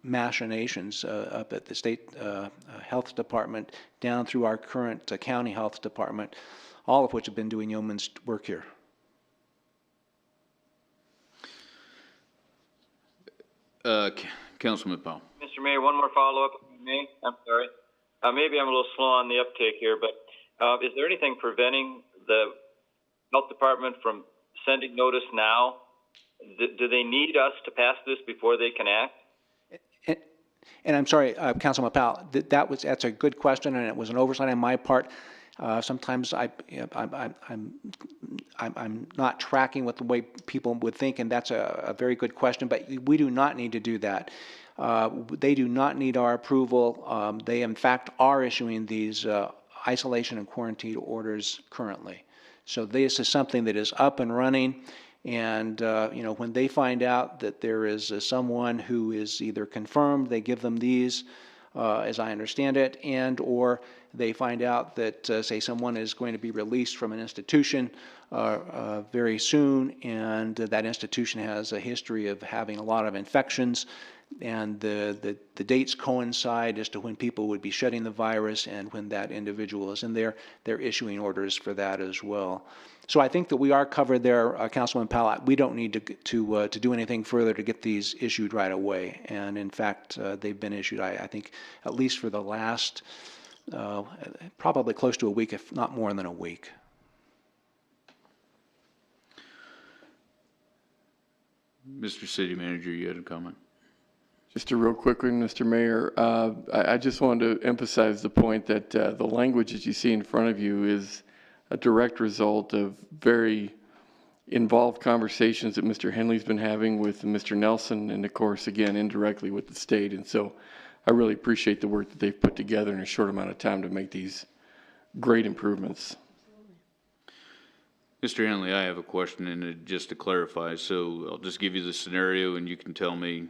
machinations up at the state health department down through our current county health department, all of which have been doing yeoman's work here. Councilman Powell. Mr. Mayor, one more follow-up, if I may. I'm sorry. Maybe I'm a little slow on the uptake here, but is there anything preventing the health department from sending notice now? Do they need us to pass this before they can act? And I'm sorry, Councilman Powell, that's a good question, and it was an oversight on my part. Sometimes I'm not tracking with the way people would think, and that's a very good question, but we do not need to do that. They do not need our approval. They, in fact, are issuing these isolation and quarantine orders currently. So this is something that is up and running. And, when they find out that there is someone who is either confirmed, they give them these, as I understand it, and or they find out that, say, someone is going to be released from an institution very soon, and that institution has a history of having a lot of infections, and the dates coincide as to when people would be shedding the virus and when that individual is in there. They're issuing orders for that as well. So I think that we are covered there, Councilman Powell. We don't need to do anything further to get these issued right away. And in fact, they've been issued, I think, at least for the last probably close to a week, if not more than a week. Mr. City Manager, you had a comment? Just a real quick one, Mr. Mayor. I just wanted to emphasize the point that the language that you see in front of you is a direct result of very involved conversations that Mr. Henley's been having with Mr. Nelson, and of course, again, indirectly with the state. And so I really appreciate the work that they've put together in a short amount of time to make these great improvements. Mr. Henley, I have a question, and just to clarify, so I'll just give you the scenario and you can tell me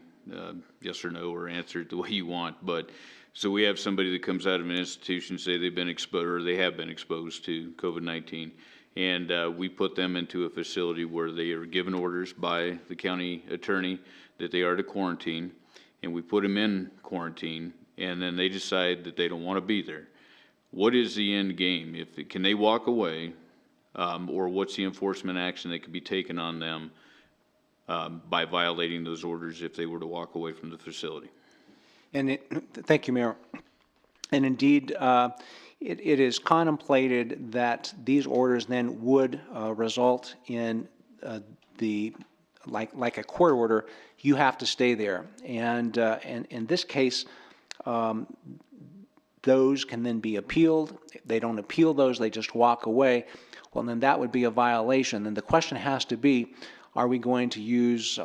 yes or no, or answer it the way you want. But so we have somebody that comes out of an institution, say they've been exposed, or they have been exposed to COVID-19, and we put them into a facility where they are given orders by the county attorney that they are to quarantine, and we put them in quarantine, and then they decide that they don't want to be there. What is the end game? Can they walk away, or what's the enforcement action that could be taken on them by violating those orders if they were to walk away from the facility? And thank you, Mayor. And indeed, it is contemplated that these orders then would result in like a court order. You have to stay there, and in this case, those can then be appealed. If they don't appeal those, they just walk away. Well, then that would be a violation. And the question has to be, are we going to use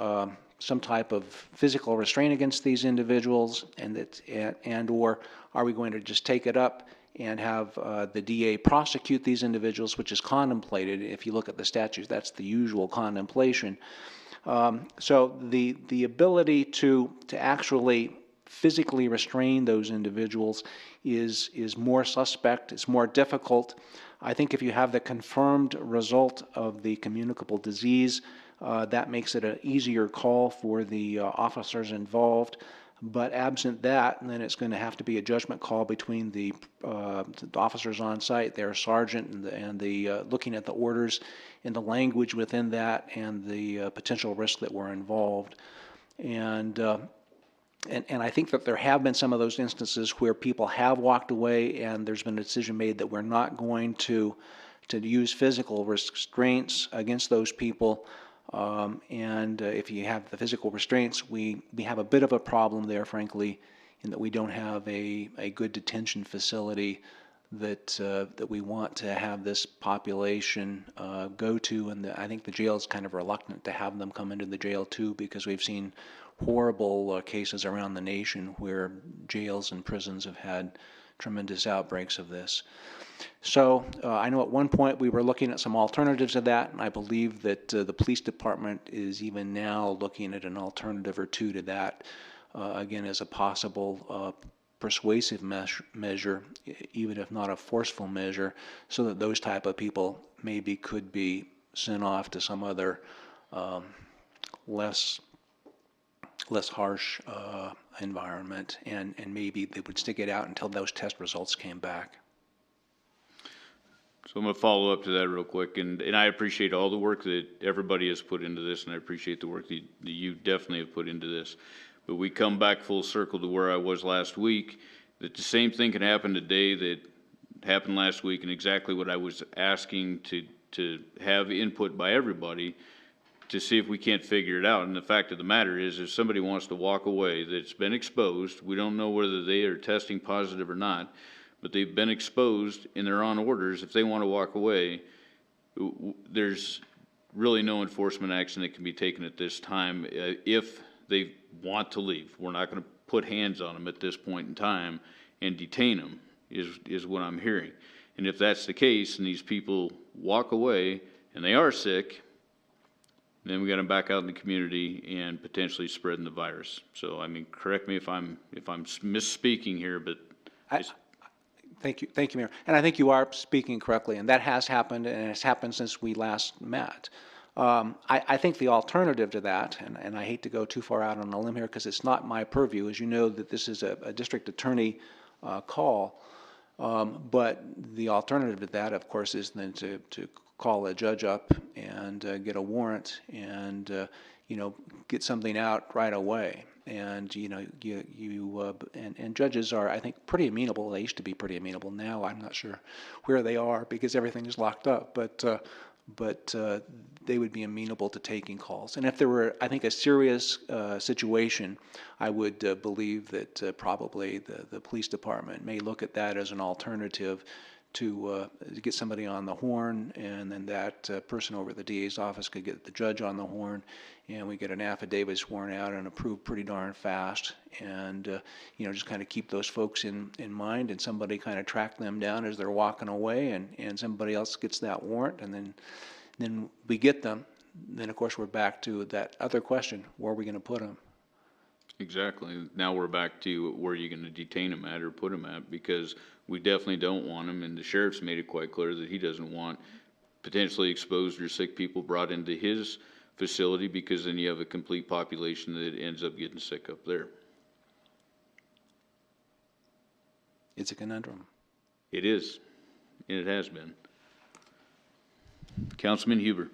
some type of physical restraint against these individuals, and or are we going to just take it up and have the DA prosecute these individuals, which is contemplated. If you look at the statutes, that's the usual contemplation. So the ability to actually physically restrain those individuals is more suspect, it's more difficult. I think if you have the confirmed result of the communicable disease, that makes it an easier call for the officers involved. But absent that, then it's going to have to be a judgment call between the officers on site, their sergeant, and the looking at the orders and the language within that, and the potential risk that were involved. And I think that there have been some of those instances where people have walked away, and there's been a decision made that we're not going to use physical restraints against those people. If you have the physical restraints, we have a bit of a problem there, frankly, in that we don't have a good detention facility that we want to have this population go to. And I think the jail is kind of reluctant to have them come into the jail too, because we've seen horrible cases around the nation where jails and prisons have had tremendous outbreaks of this. So I know at one point we were looking at some alternatives to that, and I believe that the police department is even now looking at an alternative or two to that, again, as a possible persuasive measure, even if not a forceful measure, so that those type of people maybe could be sent off to some other less harsh environment, and maybe they would stick it out until those test results came back. So I'm going to follow up to that real quick, and I appreciate all the work that everybody has put into this, and I appreciate the work that you definitely have put into this. but we come back full circle to where I was last week, that the same thing can happen today that happened last week, and exactly what I was asking to have input by everybody to see if we can't figure it out. And the fact of the matter is, if somebody wants to walk away that's been exposed, we don't know whether they are testing positive or not, but they've been exposed and they're on orders. If they want to walk away, there's really no enforcement action that can be taken at this time. If they want to leave, we're not going to put hands on them at this point in time and detain them, is what I'm hearing. And if that's the case and these people walk away and they are sick, then we got them back out in the community and potentially spreading the virus. So, I mean, correct me if I'm misspeaking here, but Thank you, Mayor. And I think you are speaking correctly, and that has happened, and it's happened since we last met. I think the alternative to that, and I hate to go too far out on a limb here because it's not my purview, as you know, that this is a district attorney call, but the alternative to that, of course, is then to call a judge up and get a warrant and get something out right away. And and judges are, I think, pretty amenable. They used to be pretty amenable. Now I'm not sure where they are because everything is locked up. But they would be amenable to taking calls. And if there were, I think, a serious situation, I would believe that probably the police department may look at that as an alternative to get somebody on the horn, and then that person over at the DA's office could get the judge on the horn, and we get an affidavit sworn out and approved pretty darn fast, and just kind of keep those folks in mind, and somebody kind of track them down as they're walking away, and somebody else gets that warrant, and then we get them. Then of course we're back to that other question: where are we going to put them? exactly. Now we're back to where you're going to detain them at or put them at, because we definitely don't want them, and the sheriff's made it quite clear that he doesn't want potentially exposed or sick people brought into his facility, because then you have a complete population that ends up getting sick up there. It's a conundrum. It is, and it has been. Councilman Huber.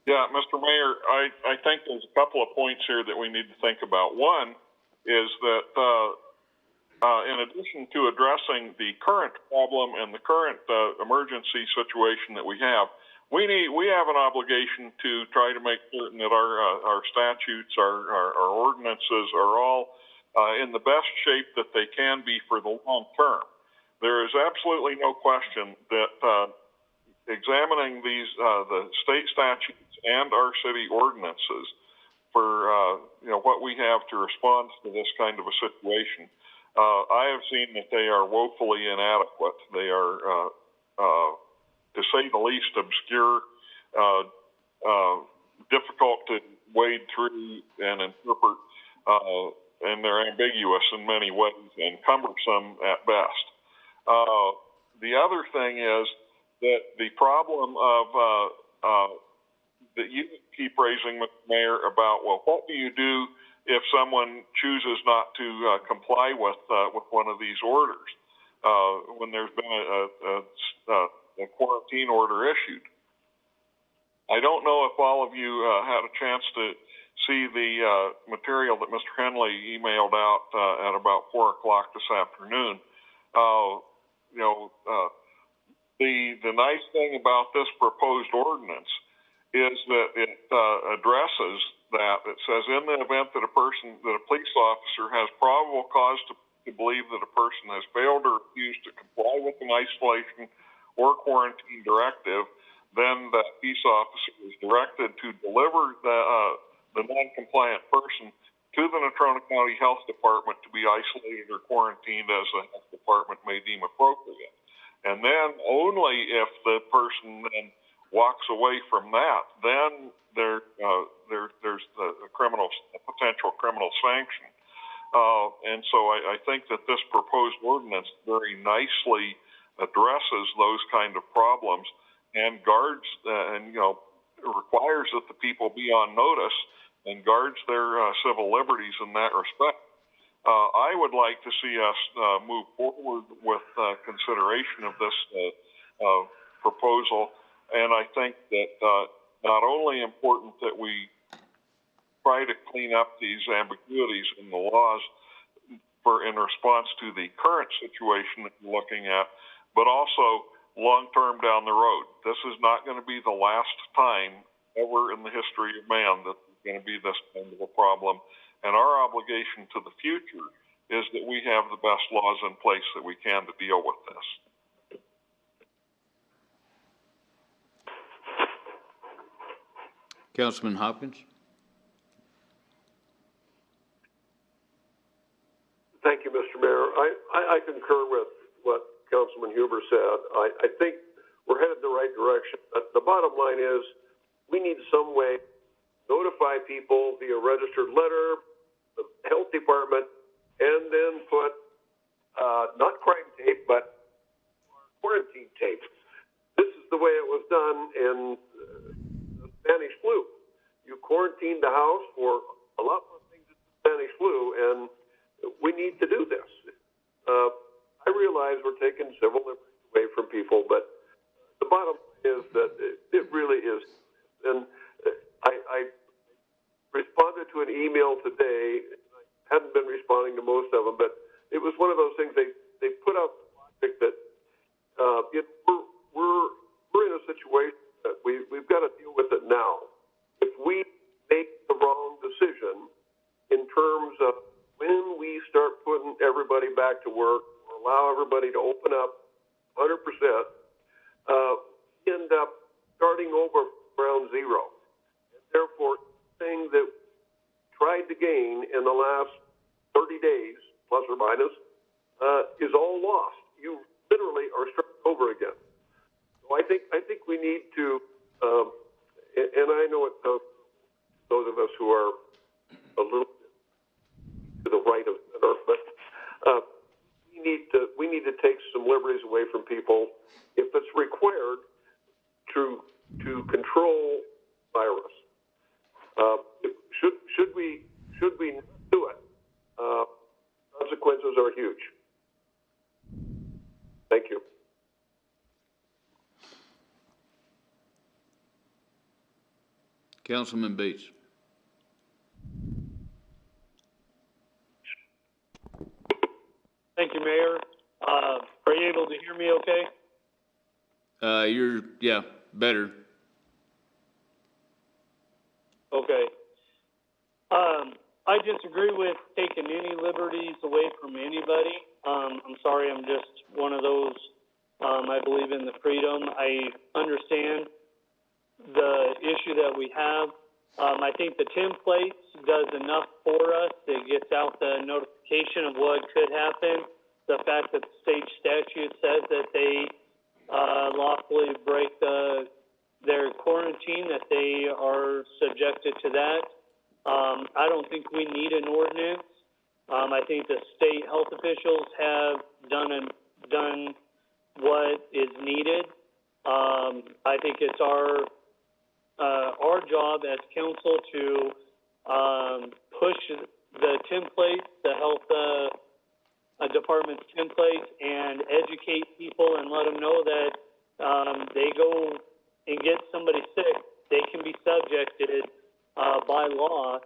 Yeah, Mr. Mayor, I think there's a couple of points here that we need to think about. One is that in addition to addressing the current problem and the current emergency situation that we have an obligation to try to make certain that our statutes, our ordinances are all in the best shape that they can be for the long term. There is absolutely no question that examining these the state statutes and our city ordinances for what we have to respond to this kind of a situation, I have seen that they are woefully inadequate. They are, to say the least, obscure, difficult to wade through and interpret, and they're ambiguous in many ways and cumbersome at best. The other thing is that the problem of that you keep raising, Mr. Mayor, about, well, what do you do if someone chooses not to comply with one of these orders when there's been a quarantine order issued? I don't know if all of you had a chance to see the material that Mr. Henley emailed out at about 4 o'clock this afternoon. The nice thing about this proposed ordinance is that it addresses that. It says, in the event that a police officer has probable cause to believe that a person has failed or refused to comply with an isolation or quarantine directive, then that peace officer is directed to deliver the non-compliant person to the Natrona County Health Department to be isolated or quarantined as the health department may deem appropriate. And then only if the person then walks away from that, then there's a potential criminal sanction. And so I think that this proposed ordinance very nicely addresses those kind of problems and guards requires that the people be on notice and guards their civil liberties in that respect. I would like to see us move forward with consideration of this proposal. And I think that not only important that we try to clean up these ambiguities in the laws in response to the current situation that we're looking at, but also long-term down the road. This is not going to be the last time ever in the history of man that there's going to be this kind of a problem. And our obligation to the future is that we have the best laws in place that we can to deal with this. Councilman Hopkins? Thank you, Mr. Mayor. I concur with what Councilman Huber said. I think we're headed in the right direction. But the bottom line is we need some way to notify people via registered letter, the health department, and then put not crime tape, but quarantine tape. This is the way it was done in the Spanish flu. You quarantined the house for a lot more things than the Spanish flu, and we need to do this. I realize we're taking civil liberties away from people, but the bottom line is that it really is. And I responded to an email today. I hadn't been responding to most of them, but it was one of those things they put out the logic that we're in a situation that we've got to deal with it now. If we make the wrong decision in terms of when we start putting everybody back to work or allow everybody to open up 100%, we end up starting over ground zero. And therefore, thing that we tried to gain in the last 30 days, plus or minus, is all lost. You literally are starting over again. So I think we need to, and I know it, those of us who are a little to the right of center, but we need to take some liberties away from people if it's required to control virus. Should we do it? Consequences are huge. Thank you. Councilman Bates. Thank you, Mayor. Are you able to hear me okay? Yeah, better. Okay. I disagree with taking any liberties away from anybody. I'm sorry, I'm just one of those. I believe in the freedom. I understand the issue that we have. I think the templates does enough for us. It gets out the notification of what could happen. The fact that the state statute says that they lawfully break their quarantine, that they are subjected to that. I don't think we need an ordinance. I think the state health officials have done what is needed. I think it's our job as council to push the templates, the health department's templates, and educate people and let them know that they go and get somebody sick, they can be subjected by law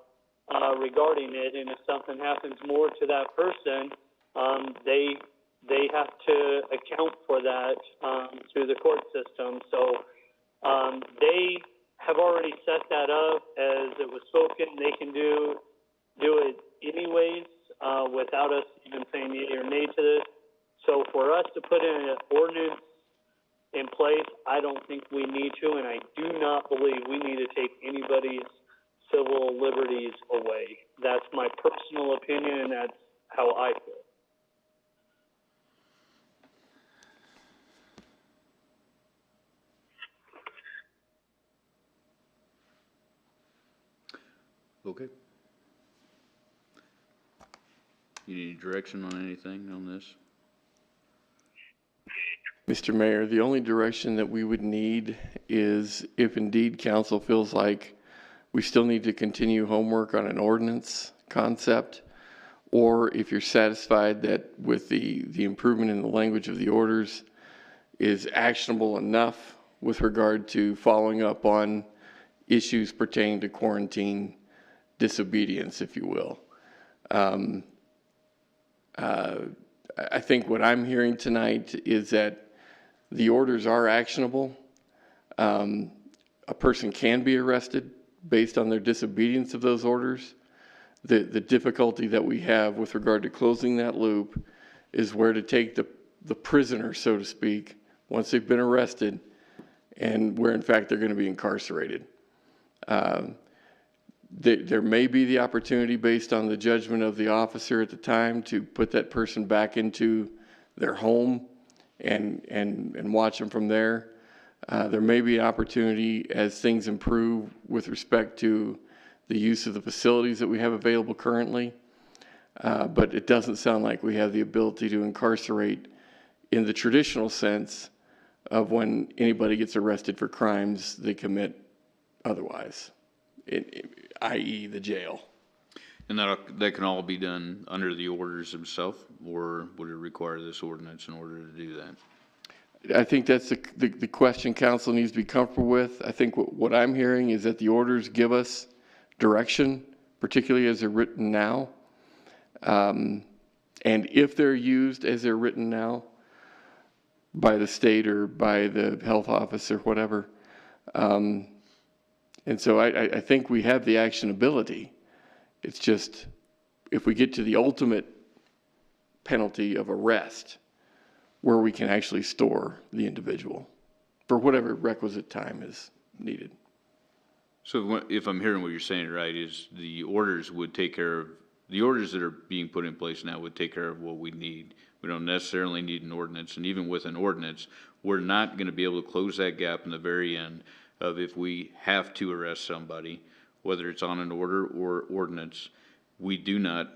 regarding it, and if something happens more to that person, they have to account for that through the court system. So they have already set that up as it was spoken. They can do it anyways without us even saying yea or nay to this. So for us to put in an ordinance in place, I don't think we need to, and I do not believe we need to take anybody's civil liberties away. That's my personal opinion, and that's how I feel. Okay. You need direction on anything on this? Mr. Mayor, the only direction that we would need is if indeed council feels like we still need to continue homework on an ordinance concept, or if you're satisfied that with the improvement in the language of the orders is actionable enough with regard to following up on issues pertaining to quarantine disobedience, if you will. I think what I'm hearing tonight is that the orders are actionable. A person can be arrested based on their disobedience of those orders. The difficulty that we have with regard to closing that loop is where to take the prisoner, so to speak, once they've been arrested, and where in fact they're going to be incarcerated. There may be the opportunity based on the judgment of the officer at the time to put that person back into their home and watch them from there. There may be an opportunity as things improve with respect to the use of the facilities that we have available currently. But it doesn't sound like we have the ability to incarcerate in the traditional sense of when anybody gets arrested for crimes they commit otherwise, i.e. the jail. And that can all be done under the orders themselves, or would it require this ordinance in order to do that? I think that's the question council needs to be comfortable with. I think what I'm hearing is that the orders give us direction, particularly as they're written now. And if they're used as they're written now by the state or by the health office or whatever. And so I think we have the actionability. It's just, if we get to the ultimate penalty of arrest, where we can actually store the individual for whatever requisite time is needed. So if I'm hearing what you're saying right, is the orders would take care of, the orders that are being put in place now would take care of what we need. We don't necessarily need an ordinance, and even with an ordinance, we're not going to be able to close that gap in the very end of if we have to arrest somebody, whether it's on an order or ordinance. We do not,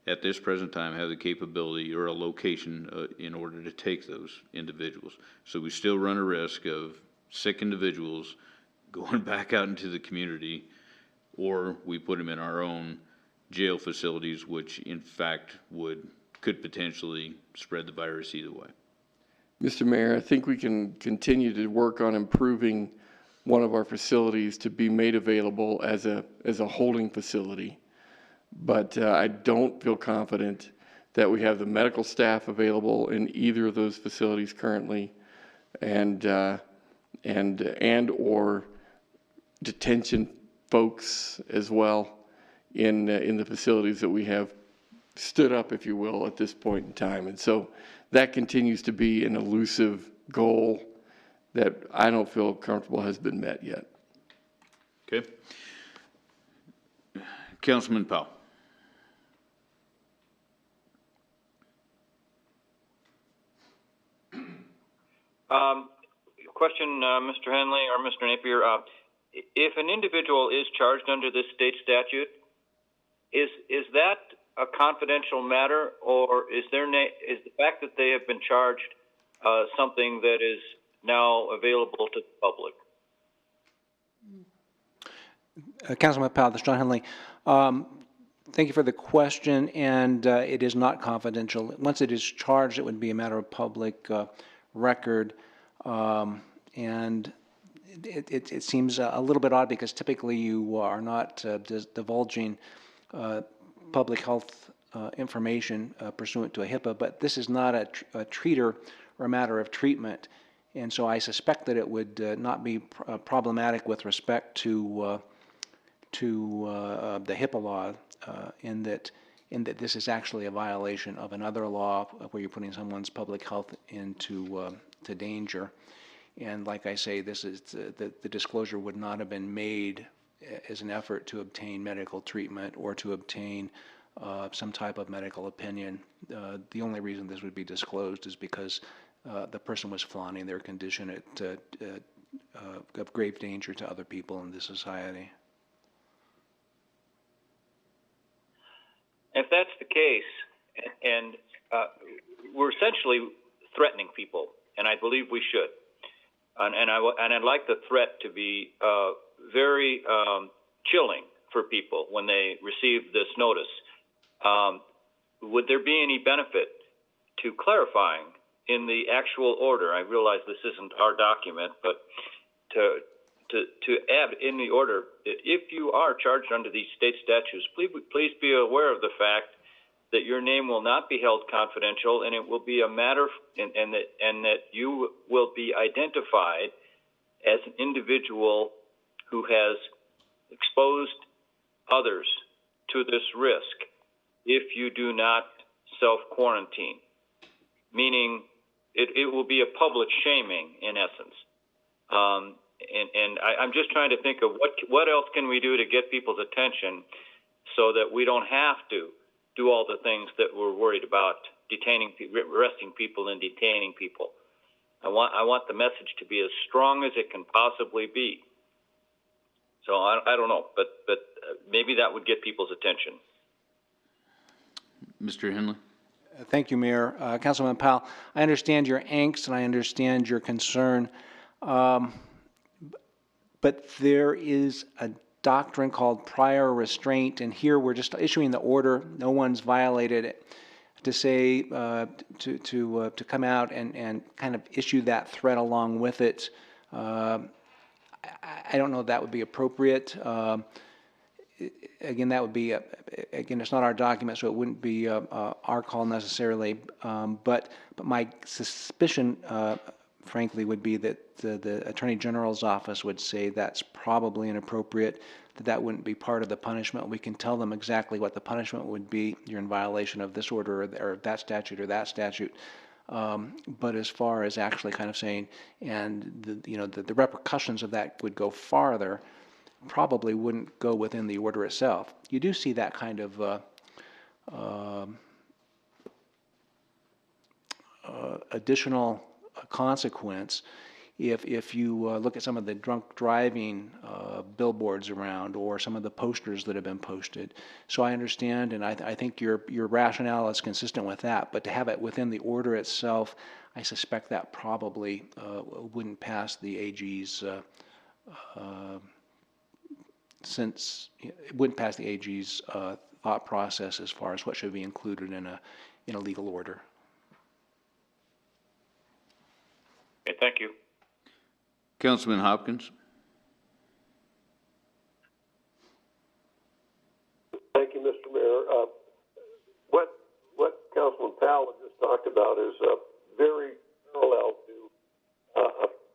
at this present time, have the capability or a location in order to take those individuals. So we still run a risk of sick individuals going back out into the community, or we put them in our own jail facilities, which in fact could potentially spread the virus either way. Mr. Mayor, I think we can continue to work on improving one of our facilities to be made available as a holding facility. But I don't feel confident that we have the medical staff available in either of those facilities currently, and or detention folks as well in the facilities that we have stood up, if you will, at this point in time. And so that continues to be an elusive goal that I don't feel comfortable has been met yet. Okay. Councilman Powell. Question, Mr. Henley or Mr. Napier. If an individual is charged under this state statute, is that a confidential matter, or is is the fact that they have been charged something that is now available to the public? Councilman Powell, this is John Henley. Thank you for the question, and it is not confidential. Once it is charged, it would be a matter of public record, and it seems a little bit odd because typically you are not divulging public health information pursuant to a HIPAA, but this is not a treater or a matter of treatment, and so I suspect that it would not be problematic with respect to the HIPAA law, in that this is actually a violation of another law where you're putting someone's public health into to danger. And like I say, this is the disclosure would not have been made as an effort to obtain medical treatment or to obtain some type of medical opinion. The only reason this would be disclosed is because the person was flaunting their condition of grave danger to other people in the society. If that's the case, and we're essentially threatening people, and I believe we should, and I'd like the threat to be very chilling for people when they receive this notice. Would there be any benefit to clarifying in the actual order? I realize this isn't our document, but to add in the order, if you are charged under these state statutes, please be aware of the fact that your name will not be held confidential, and it will be a matter, and that you will be identified as an individual who has exposed others to this risk if you do not self-quarantine, meaning it will be a public shaming in essence. And I'm just trying to think of what else can we do to get people's attention so that we don't have to do all the things that we're worried about, arresting people and detaining people. I want the message to be as strong as it can possibly be. So I don't know, but maybe that would get people's attention. Mr. Henley? Thank you, Mayor. Councilman Powell, I understand your angst and I understand your concern, but there is a doctrine called prior restraint, and here we're just issuing the order. No one's violated it. To say to come out and kind of issue that threat along with it, I don't know if that would be appropriate. Again, that would be again, it's not our document, so it wouldn't be our call necessarily. But my suspicion, frankly, would be that the Attorney General's office would say that's probably inappropriate, that wouldn't be part of the punishment. We can tell them exactly what the punishment would be. You're in violation of this order or that statute or that statute. But as far as actually kind of saying, and the repercussions of that would go farther, probably wouldn't go within the order itself. You do see that kind of additional consequence if you look at some of the drunk driving billboards around or some of the posters that have been posted. So I understand, and I think your rationale is consistent with that, but to have it within the order itself, I suspect that probably wouldn't pass the AG's it wouldn't pass the AG's thought process as far as what should be included in a legal order. Okay, thank you. Councilman Hopkins? Thank you, Mr. Mayor. What Councilman Powell just talked about is very parallel to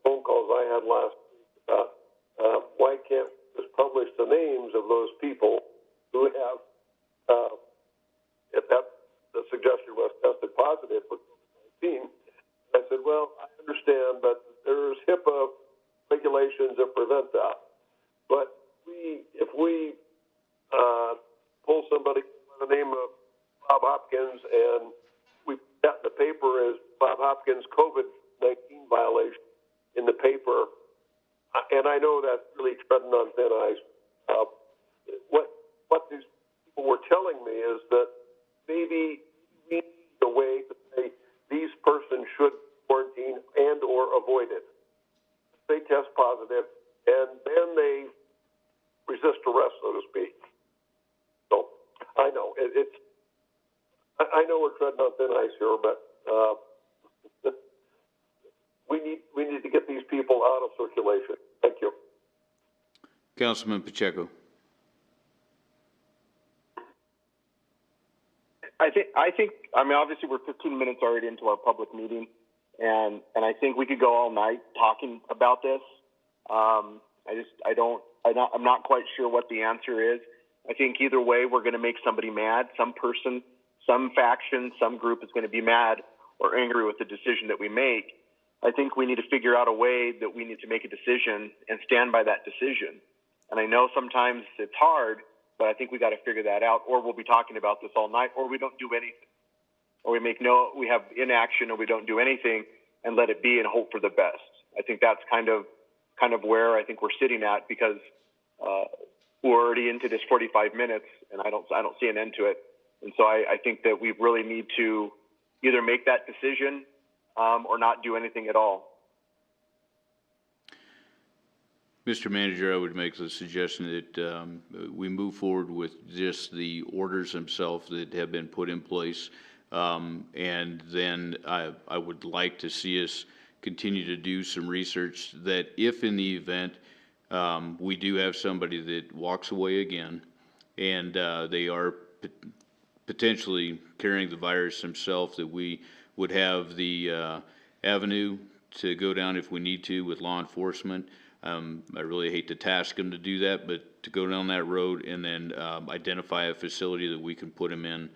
phone calls I had last week about why can't we just publish the names of those people who have, if that the suggestion was tested positive for COVID-19. I said, well, I understand, but there's HIPAA regulations that prevent that. But if we pull somebody by the name of Bob Hopkins and we put that in the paper as Bob Hopkins COVID-19 violation in the paper, and I know that's really treading on thin ice. What these people were telling me is that maybe we need a way to say these persons should quarantine and or avoid it. They test positive, and then they resist arrest, so to speak. So I know I know we're treading on thin ice here, but we need to get these people out of circulation. Thank you. Councilman Pacheco. I mean, obviously we're 15 minutes already into our public meeting, and I think we could go all night talking about this. I'm not quite sure what the answer is. I think either way, we're going to make somebody mad. Some person, some faction, some group is going to be mad or angry with the decision that we make. I think we need to figure out a way that we need to make a decision and stand by that decision. And I know sometimes it's hard, but I think we got to figure that out, or we'll be talking about this all night, or we don't do anything, or we have inaction, or we don't do anything and let it be and hope for the best. I think that's kind of where I think we're sitting at, because we're already into this 45 minutes, and I don't see an end to it. And so I think that we really need to either make that decision or not do anything at all. Mr. Manager, I would make the suggestion that we move forward with just the orders themselves that have been put in place. And then I would like to see us continue to do some research that if in the event We do have somebody that walks away again, and they are potentially carrying the virus themselves, that we would have the avenue to go down if we need to with law enforcement. I really hate to task them to do that, but to go down that road and then identify a facility that we can put them in,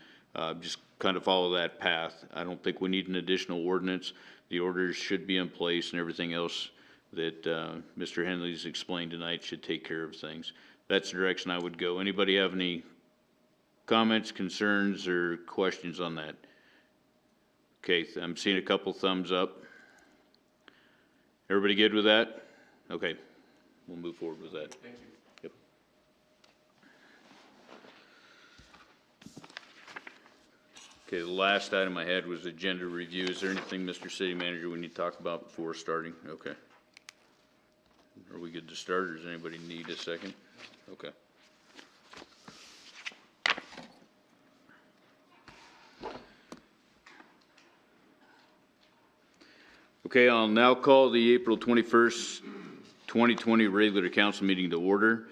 just kind of follow that path. I don't think we need an additional ordinance. The orders should be in place, and everything else that Mr. Henley's explained tonight should take care of things. That's the direction I would go. Anybody have any comments, concerns, or questions on that? Okay, I'm seeing a couple thumbs up. Everybody good with that? Okay, we'll move forward with that. Thank you. Yep. Okay, the last item I had was agenda review. Is there anything, Mr. City Manager, we need to talk about before starting? Okay. Are we good to start, or does anybody need a second? Okay. Okay, I'll now call the April 21st, 2020 regular council meeting to order.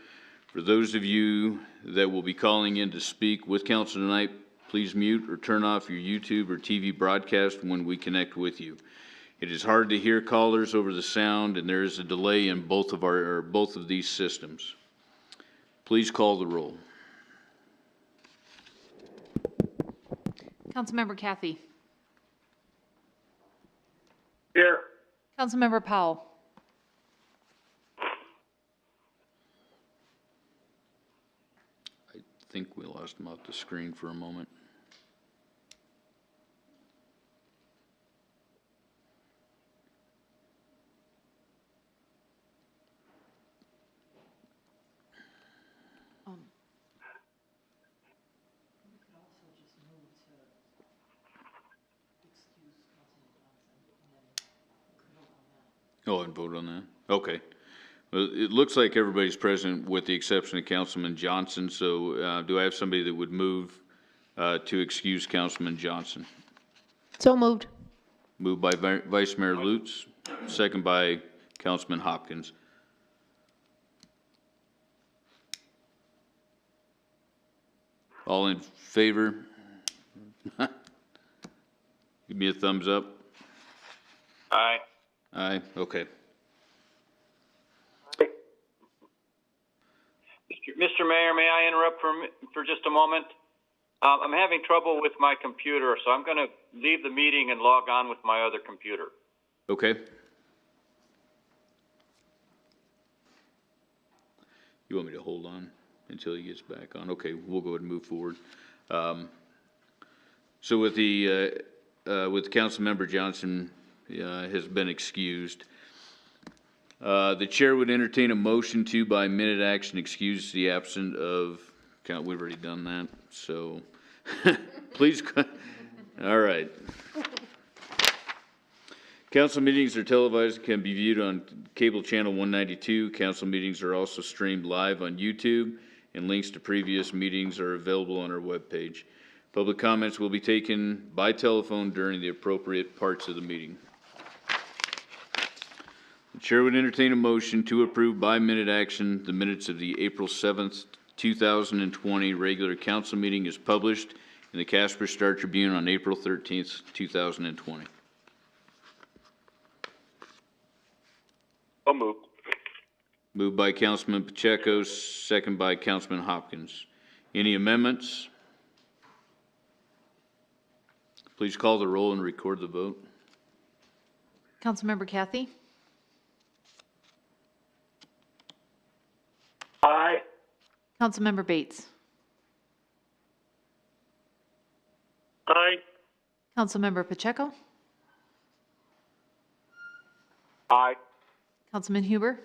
For those of you that will be calling in to speak with council tonight, please mute or turn off your YouTube or TV broadcast when we connect with you. It is hard to hear callers over the sound, and there is a delay in both of these systems. Please call the roll. Councilmember Kathy. Here. Councilmember Powell. I think we lost him off the screen for a moment. Oh, and vote on that? Okay. Well, it looks like everybody's present with the exception of Councilman Johnson, so do I have somebody that would move to excuse Councilman Johnson? So moved. Moved by Vice Mayor Lutz, second by Councilman Hopkins. All in favor? Give me a thumbs up. Aye. Aye, okay. Mr. Mayor, may I interrupt for just a moment? I'm having trouble with my computer, so I'm going to leave the meeting and log on with my other computer. Okay. You want me to hold on until he gets back on? Okay, we'll go ahead and move forward. So with Councilmember Johnson has been excused, the chair would entertain a motion to, by minute action, excuse the absent of, we've already done that, so please, all right. Council meetings are televised and can be viewed on cable channel 192. Council meetings are also streamed live on YouTube, and links to previous meetings are available on our webpage. Public comments will be taken by telephone during the appropriate parts of the meeting. The chair would entertain a motion to approve by minute action the minutes of the April 7th, 2020 regular council meeting as published in the Casper Star Tribune on April 13th, 2020. So moved. Moved by Councilman Pacheco, second by Councilman Hopkins. Any amendments? Please call the roll and record the vote. Councilmember Kathy. Aye. Councilmember Bates. Aye. Councilmember Pacheco. Aye. Councilman Huber.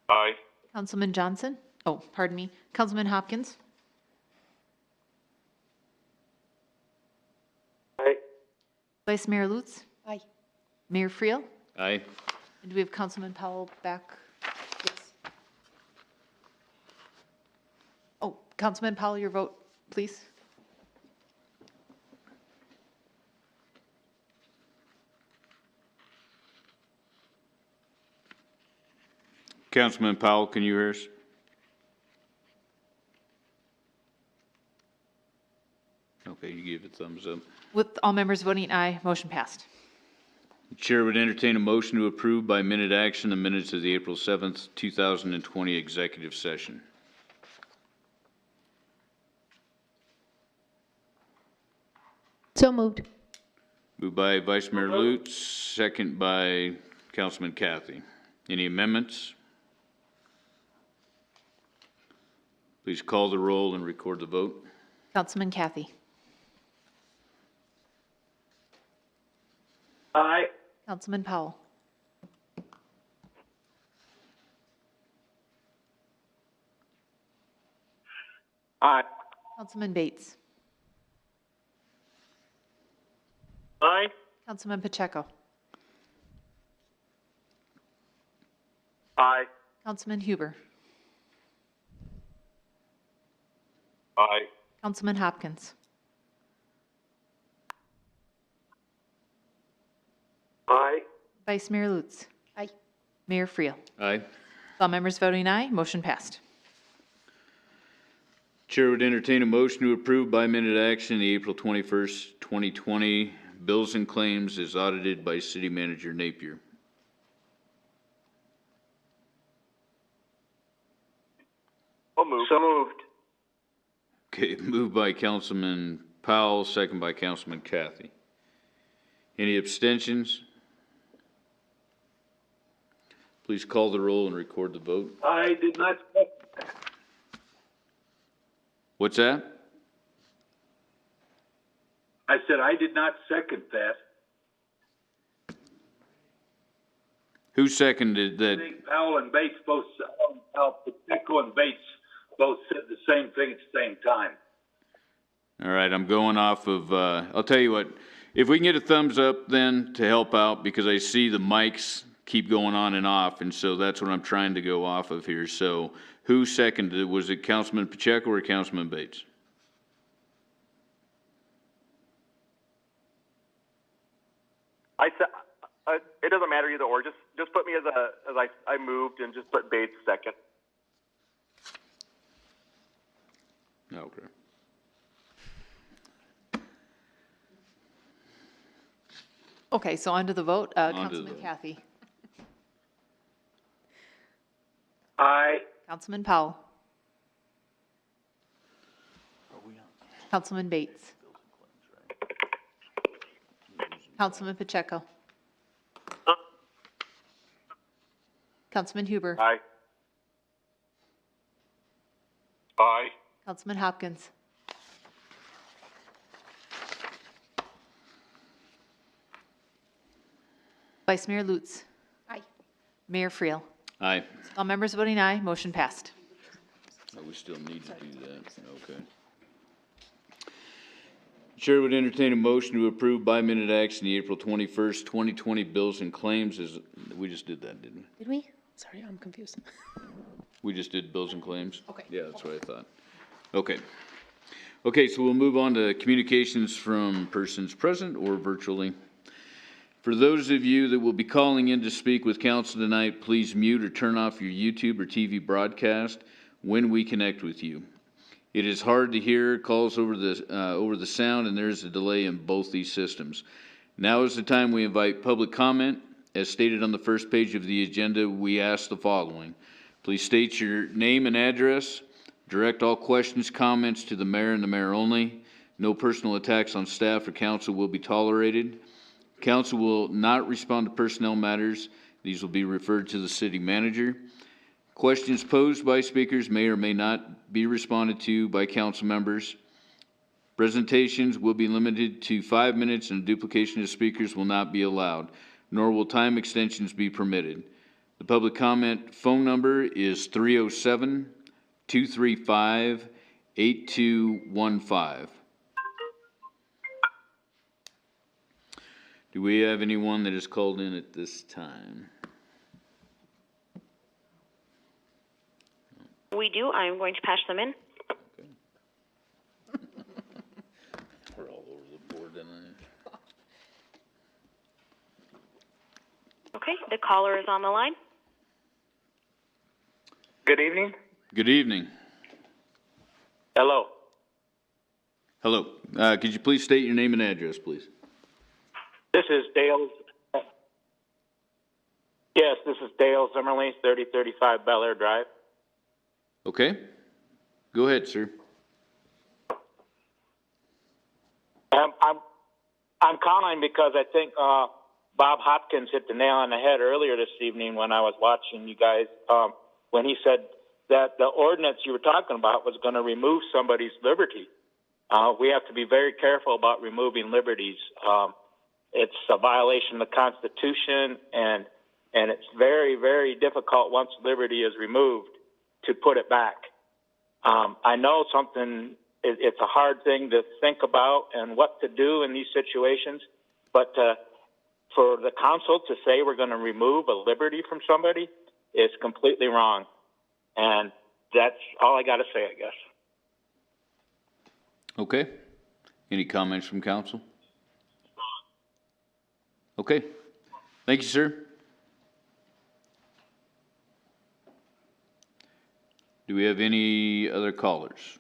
Aye. Councilman Johnson. Oh, pardon me. Councilman Hopkins. Aye. Vice Mayor Lutz. Aye. Mayor Friel. Aye. And do we have Councilman Powell back? Yes. Oh, Councilman Powell, your vote, please. Councilman Powell, can you hear us? Okay, you gave a thumbs up. With all members voting aye, motion passed. The chair would entertain a motion to approve by minute action the minutes of the April 7th, 2020 executive session. So moved. Moved by Vice Mayor Lutz, second by Councilman Cathy. Any amendments? Please call the roll and record the vote. Councilman Cathy. Aye. Councilman Powell. Aye. Councilman Bates. Aye. Councilman Pacheco. Aye. Councilman Huber. Aye. Councilman Hopkins. Aye. Vice Mayor Lutz. Aye. Mayor Friel. Aye. With all members voting aye, motion passed. Chair would entertain a motion to approve by minute action the April 21st, 2020 bills and claims as audited by City Manager Napier. So moved. Okay, moved by Councilman Powell, second by Councilman Cathy. Any abstentions? Please call the roll and record the vote. I did not second that. What's that? I said I did not second that. Who seconded I that? think Powell and Bates both, Pacheco and Bates both said the same thing at the same time. All right, I'm going off of, I'll tell you what, if we can get a thumbs up then to help out, because I see the mics keep going on and off, and so that's what I'm trying to go off of here. So who seconded it? Was it Councilman Pacheco or Councilman Bates? I said, it doesn't matter either or. Just put me as I moved and just put Bates second. Okay. Okay, so on to the vote. to the Councilman vote. Cathy. Aye. Councilman Powell. Councilman Bates. Councilman Pacheco. Councilman Huber. Aye. Aye. Councilman Hopkins. Vice Mayor Lutz. Aye. Mayor Friel. Aye. All members voting aye, motion passed. Oh, we still need to do that, okay. Chair would entertain a motion to approve by minute action the April 21st, 2020 bills and claims as, we just did that, didn't we? Did we? Sorry, I'm confused. We just did bills and claims? Okay. Yeah, that's what I thought. Okay. Okay, so we'll move on to communications from persons present or virtually. For those of you that will be calling in to speak with council tonight, please mute or turn off your YouTube or TV broadcast when we connect with you. It is hard to hear calls over the sound, and there's a delay in both these systems. Now is the time we invite public comment. As stated on the first page of the agenda, we ask the following. Please state your name and address. Direct all questions, comments to the mayor and the mayor only. No personal attacks on staff or council will be tolerated. Council will not respond to personnel matters. These will be referred to the city manager. Questions posed by speakers may or may not be responded to by council members. Presentations will be limited to 5 minutes, and duplication of speakers will not be allowed, nor will time extensions be permitted. The public comment phone number is 307-235-8215. Do we have anyone that is called in at this time? We do. I'm going to patch them in. Okay. We're all over the board tonight. Okay, the caller is on the line. Good evening. Good evening. Hello. Hello. Could you please state your name and address, please? This is Dale. Yes, this is Dale Zimmerly, 3035 Bel Air Drive. Okay. Go ahead, sir. I'm calling because I think Bob Hopkins hit the nail on the head earlier this evening when I was watching you guys, when he said that the ordinance you were talking about was going to remove somebody's liberty. We have to be very careful about removing liberties. It's a violation of the Constitution, and it's very, very difficult once liberty is removed to put it back. I know it's a hard thing to think about and what to do in these situations, but for the council to say we're going to remove a liberty from somebody is completely wrong. And that's all I got to say, I guess. Okay. Any comments from council? Okay. Thank you, sir. Do we have any other callers?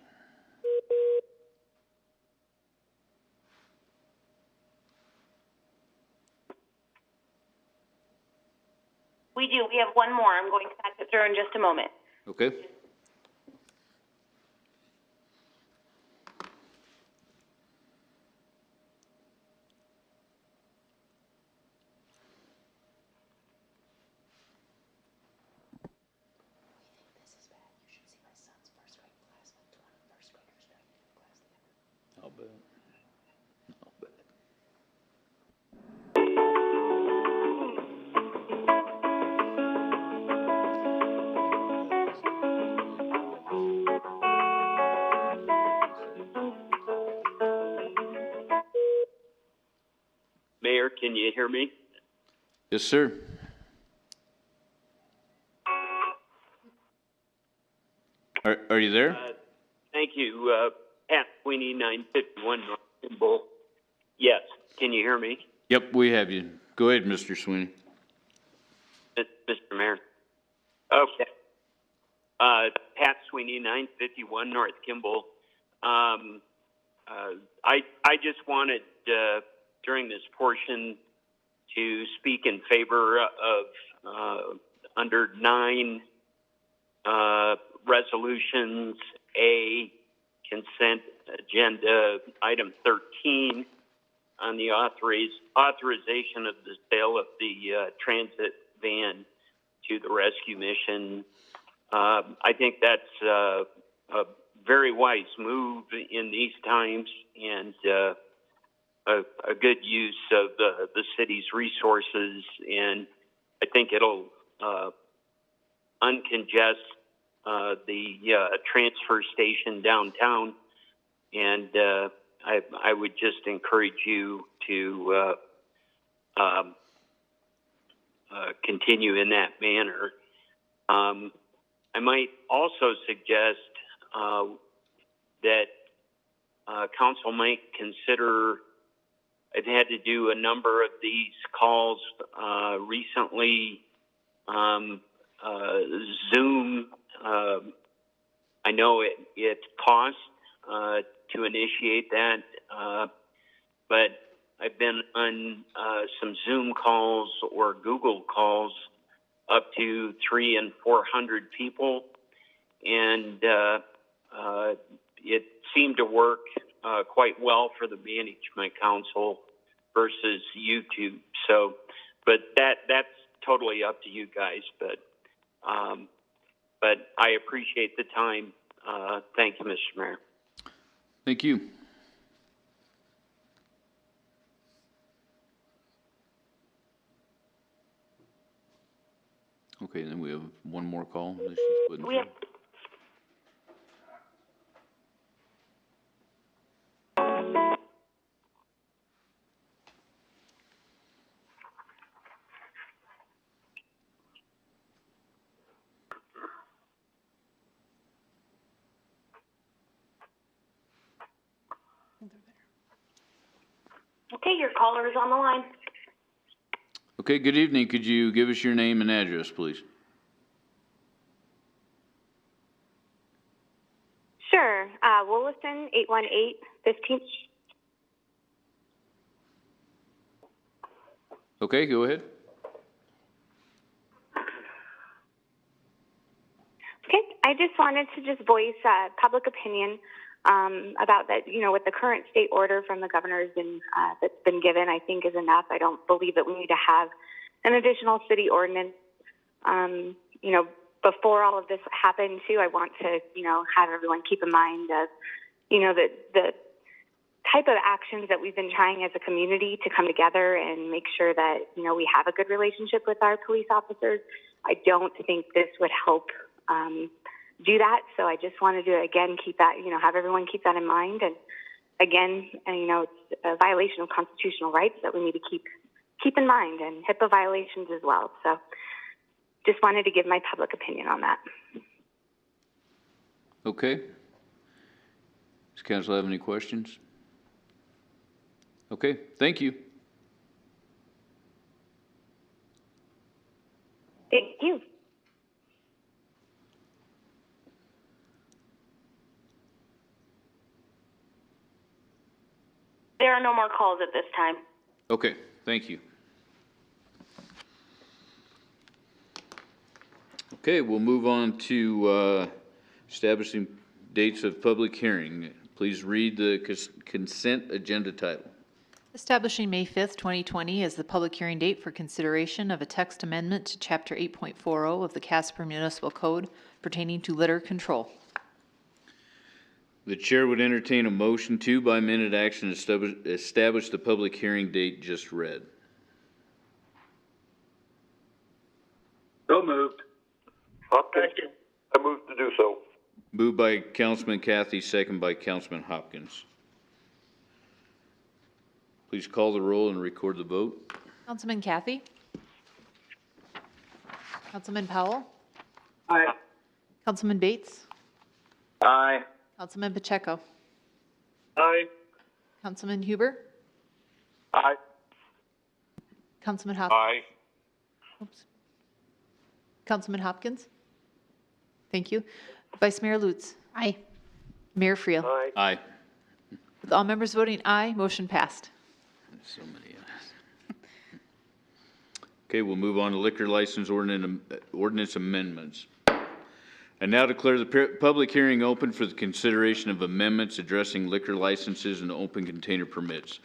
We do. We have one more. I'm going to patch it through in just a moment. Okay. I'll bet. Mayor, can you hear me? Yes, sir. Are you there? Thank you. Pat Sweeney, 951 North Kimball. Yes, can you hear me? Yep, we have you. Go ahead, Mr. Sweeney. Mr. Mayor. Okay. Pat Sweeney, 951 North Kimball. I just wanted, during this portion, to speak in favor of under 9 resolutions, A, consent agenda item 13 on the authorization of the sale of the transit van to the rescue mission. I think that's a very wise move in these times, and a good use of the city's resources, and I think it'll uncongest the transfer station downtown, and I would just encourage you to continue in that manner. I might also suggest that council might consider. I've had to do a number of these calls recently. Zoom, I know it costs to initiate that, but I've been on some Zoom calls or Google calls up to 300 and 400 people, and it seemed to work quite well for the management council versus YouTube. So, but that's totally up to you guys. But I appreciate the time. Thank you, Mr. Mayor. Thank you. Okay, then we have one more call. We have Okay, your caller is on the line. Okay, good evening. Could you give us your name and address, please? Wollaston, 818-15. Okay, go ahead. Okay, I just wanted to just voice public opinion about that. You know, with the current state order from the governor that's been given, I think is enough. I don't believe that we need to have an additional city ordinance. You know, before all of this happened too, I want to, you know, have everyone keep in mind of, you know, the type of actions that we've been trying as a community to come together and make sure that, you know, we have a good relationship with our police officers. I don't think this would help do that. So I just wanted to, again, keep that, you know, have everyone keep that in mind. And again, you know, it's a violation of constitutional rights that we need to keep in mind, and HIPAA violations as well. So just wanted to give my public opinion on that. Okay. Does council have any questions? Okay, thank you. Thank you. There are no more calls at this time. Okay, thank you. Okay, we'll move on to establishing dates of public hearing. Please read the consent agenda title. Establishing May 5th, 2020 as the public hearing date for consideration of a text amendment to Chapter 8.40 of the Casper Municipal Code pertaining to litter control. The chair would entertain a motion to, by minute action, establish the public hearing date just read. So moved. Hopkins, I move to do so. Moved by Councilman Cathy, second by Councilman Hopkins. Please call the roll and record the vote. Councilman Cathy? Councilman Powell? Aye. Councilman Bates? Aye. Councilman Pacheco? Aye. Councilman Huber? Aye. Councilman Hopkins? Aye. Oops. Councilman Hopkins? Thank you. Vice Mayor Lutz? Aye. Mayor Friel? Aye. Aye. With all members voting aye, motion passed. So many ayes. Okay, we'll move on to liquor license ordinance amendments. I now declare the public hearing open for the consideration of amendments addressing liquor licenses and open container permits.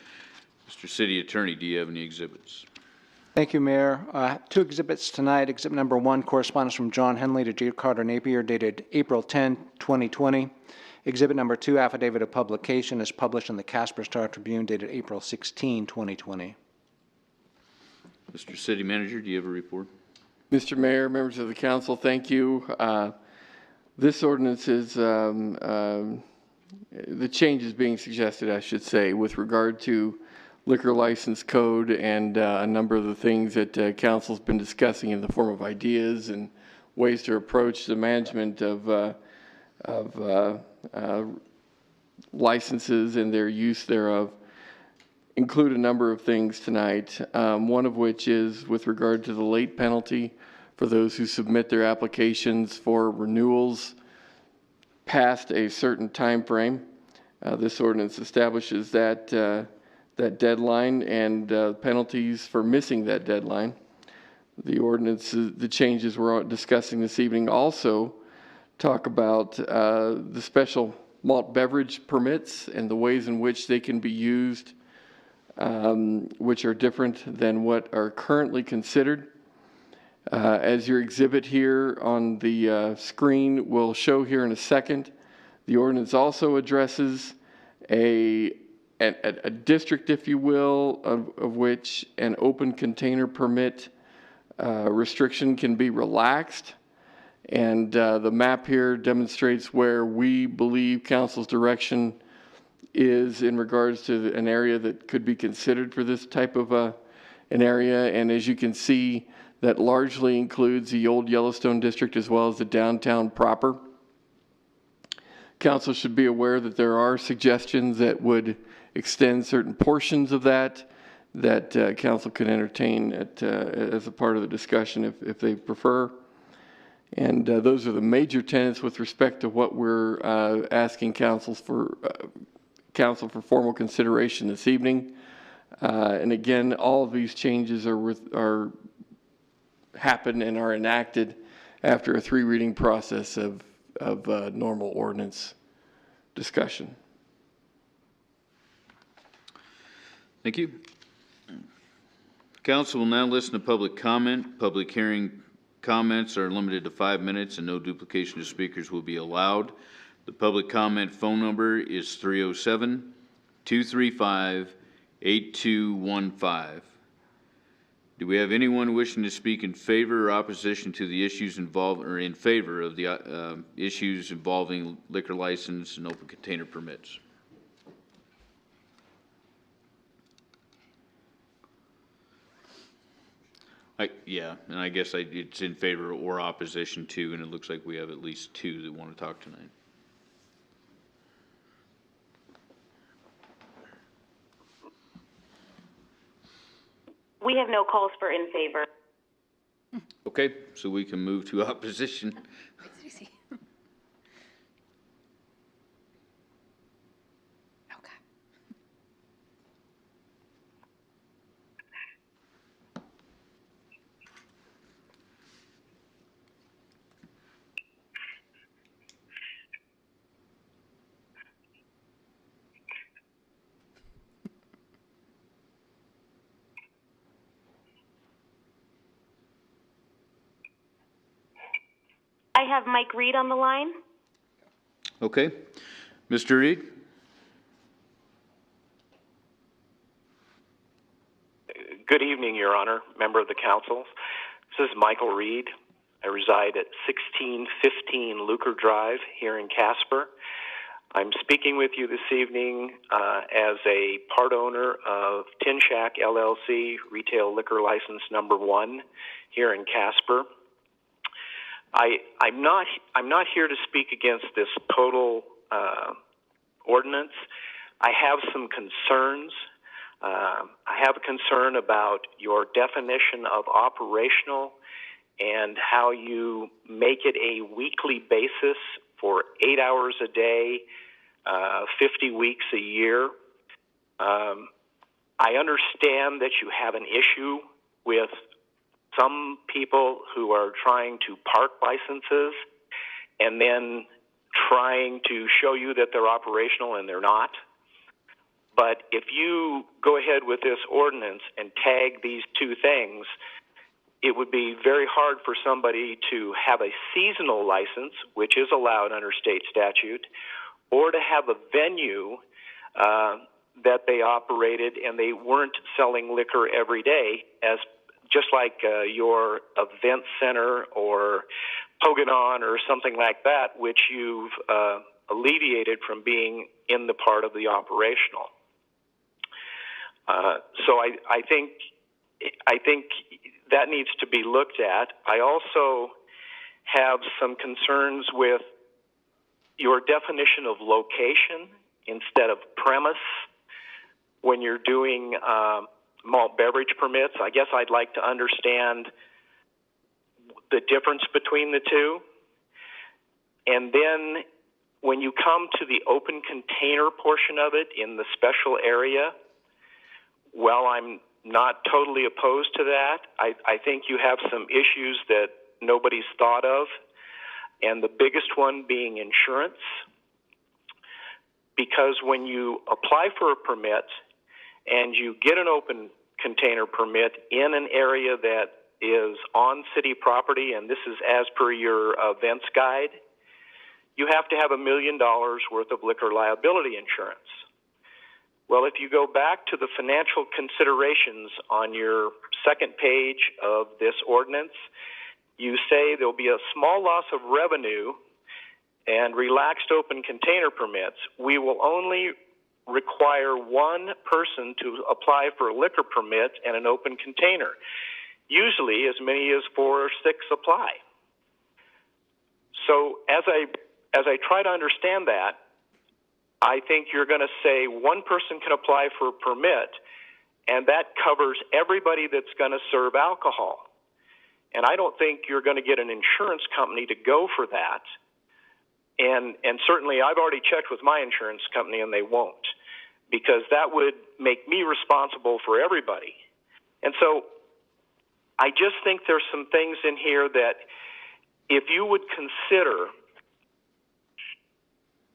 Mr. City Attorney, do you have any exhibits? Thank you, Mayor. Two exhibits tonight. Exhibit number 1, correspondence from John Henley to J. Carter Napier, dated April 10, 2020. Exhibit number 2, affidavit of publication, is published in the Casper Star Tribune, dated April 16, 2020. Mr. City Manager, do you have a report? Mr. Mayor, members of the council, thank you. This ordinance is, the changes being suggested, I should say, with regard to liquor license code and a number of the things that council's been discussing in the form of ideas and ways to approach the management of licenses and their use thereof, include a number of things tonight, one of which is with regard to the late penalty for those who submit their applications for renewals past a certain time frame. This ordinance establishes that deadline and penalties for missing that deadline. The ordinance, the changes we're discussing this evening also talk about the special malt beverage permits and the ways in which they can be used, which are different than what are currently considered. As your exhibit here on the screen will show here in a second, the ordinance also addresses a district, if you will, of which an open container permit restriction can be relaxed. And the map here demonstrates where we believe council's direction is in regards to an area that could be considered for this type of an area. And as you can see, that largely includes the old Yellowstone district as well as the downtown proper. Council should be aware that there are suggestions that would extend certain portions of that council could entertain as a part of the discussion if they prefer. And those are the major tenets with respect to what we're asking council for formal consideration this evening. And again, all of these changes are happen and are enacted after a 3-reading process of normal ordinance discussion. Thank you. Council will now listen to public comment. Public hearing comments are limited to 5 minutes and no duplication of speakers will be allowed. The public comment phone number is 307-235-8215. Do we have anyone wishing to speak in favor or opposition to the issues involved, or in favor of the issues involving liquor license and open container permits? Yeah, and I guess it's in favor or opposition too, and it looks like we have at least 2 that want to talk tonight. We have no calls for in favor. Okay, so we can move to opposition. Makes it easy. Okay. I have Mike Reed on the line. Okay, Mr. Reed? Good evening, Your Honor, member of the council. This is Michael Reed. I reside at 1615 Luker Drive here in Casper. I'm speaking with you this evening as a part owner of Tin Shack LLC, retail liquor license number 1 here in Casper. I'm not here to speak against this total ordinance. I have some concerns. I have a concern about your definition of operational and how you make it a weekly basis for 8 hours a day, 50 weeks a year. I understand that you have an issue with some people who are trying to park licenses and then trying to show you that they're operational and they're not. But if you go ahead with this ordinance and tag these 2 things, it would be very hard for somebody to have a seasonal license, which is allowed under state statute, or to have a venue that they operated and they weren't selling liquor every day, as just like your event center or Pogonon or something like that, which you've alleviated from being in the part of the operational. So I think that needs to be looked at. I also have some concerns with your definition of location instead of premise when you're doing malt beverage permits. I guess I'd like to understand the difference between the 2. And then when you come to the open container portion of it in the special area, well, I'm not totally opposed to that. I think you have some issues that nobody's thought of, and the biggest one being insurance. Because when you apply for a permit and you get an open container permit in an area that is on city property, and this is as per your events guide, you have to have $1 million worth of liquor liability insurance. Well, if you go back to the financial considerations on your second page of this ordinance, you say there'll be a small loss of revenue and relaxed open container permits. We will only require 1 person to apply for a liquor permit and an open container. Usually as many as 4 or 6 apply. So as I try to understand that, I think you're going to say 1 person can apply for a permit, and that covers everybody that's going to serve alcohol. And I don't think you're going to get an insurance company to go for that. And certainly I've already checked with my insurance company and they won't, because that would make me responsible for everybody. And so I just think there's some things in here that if you would consider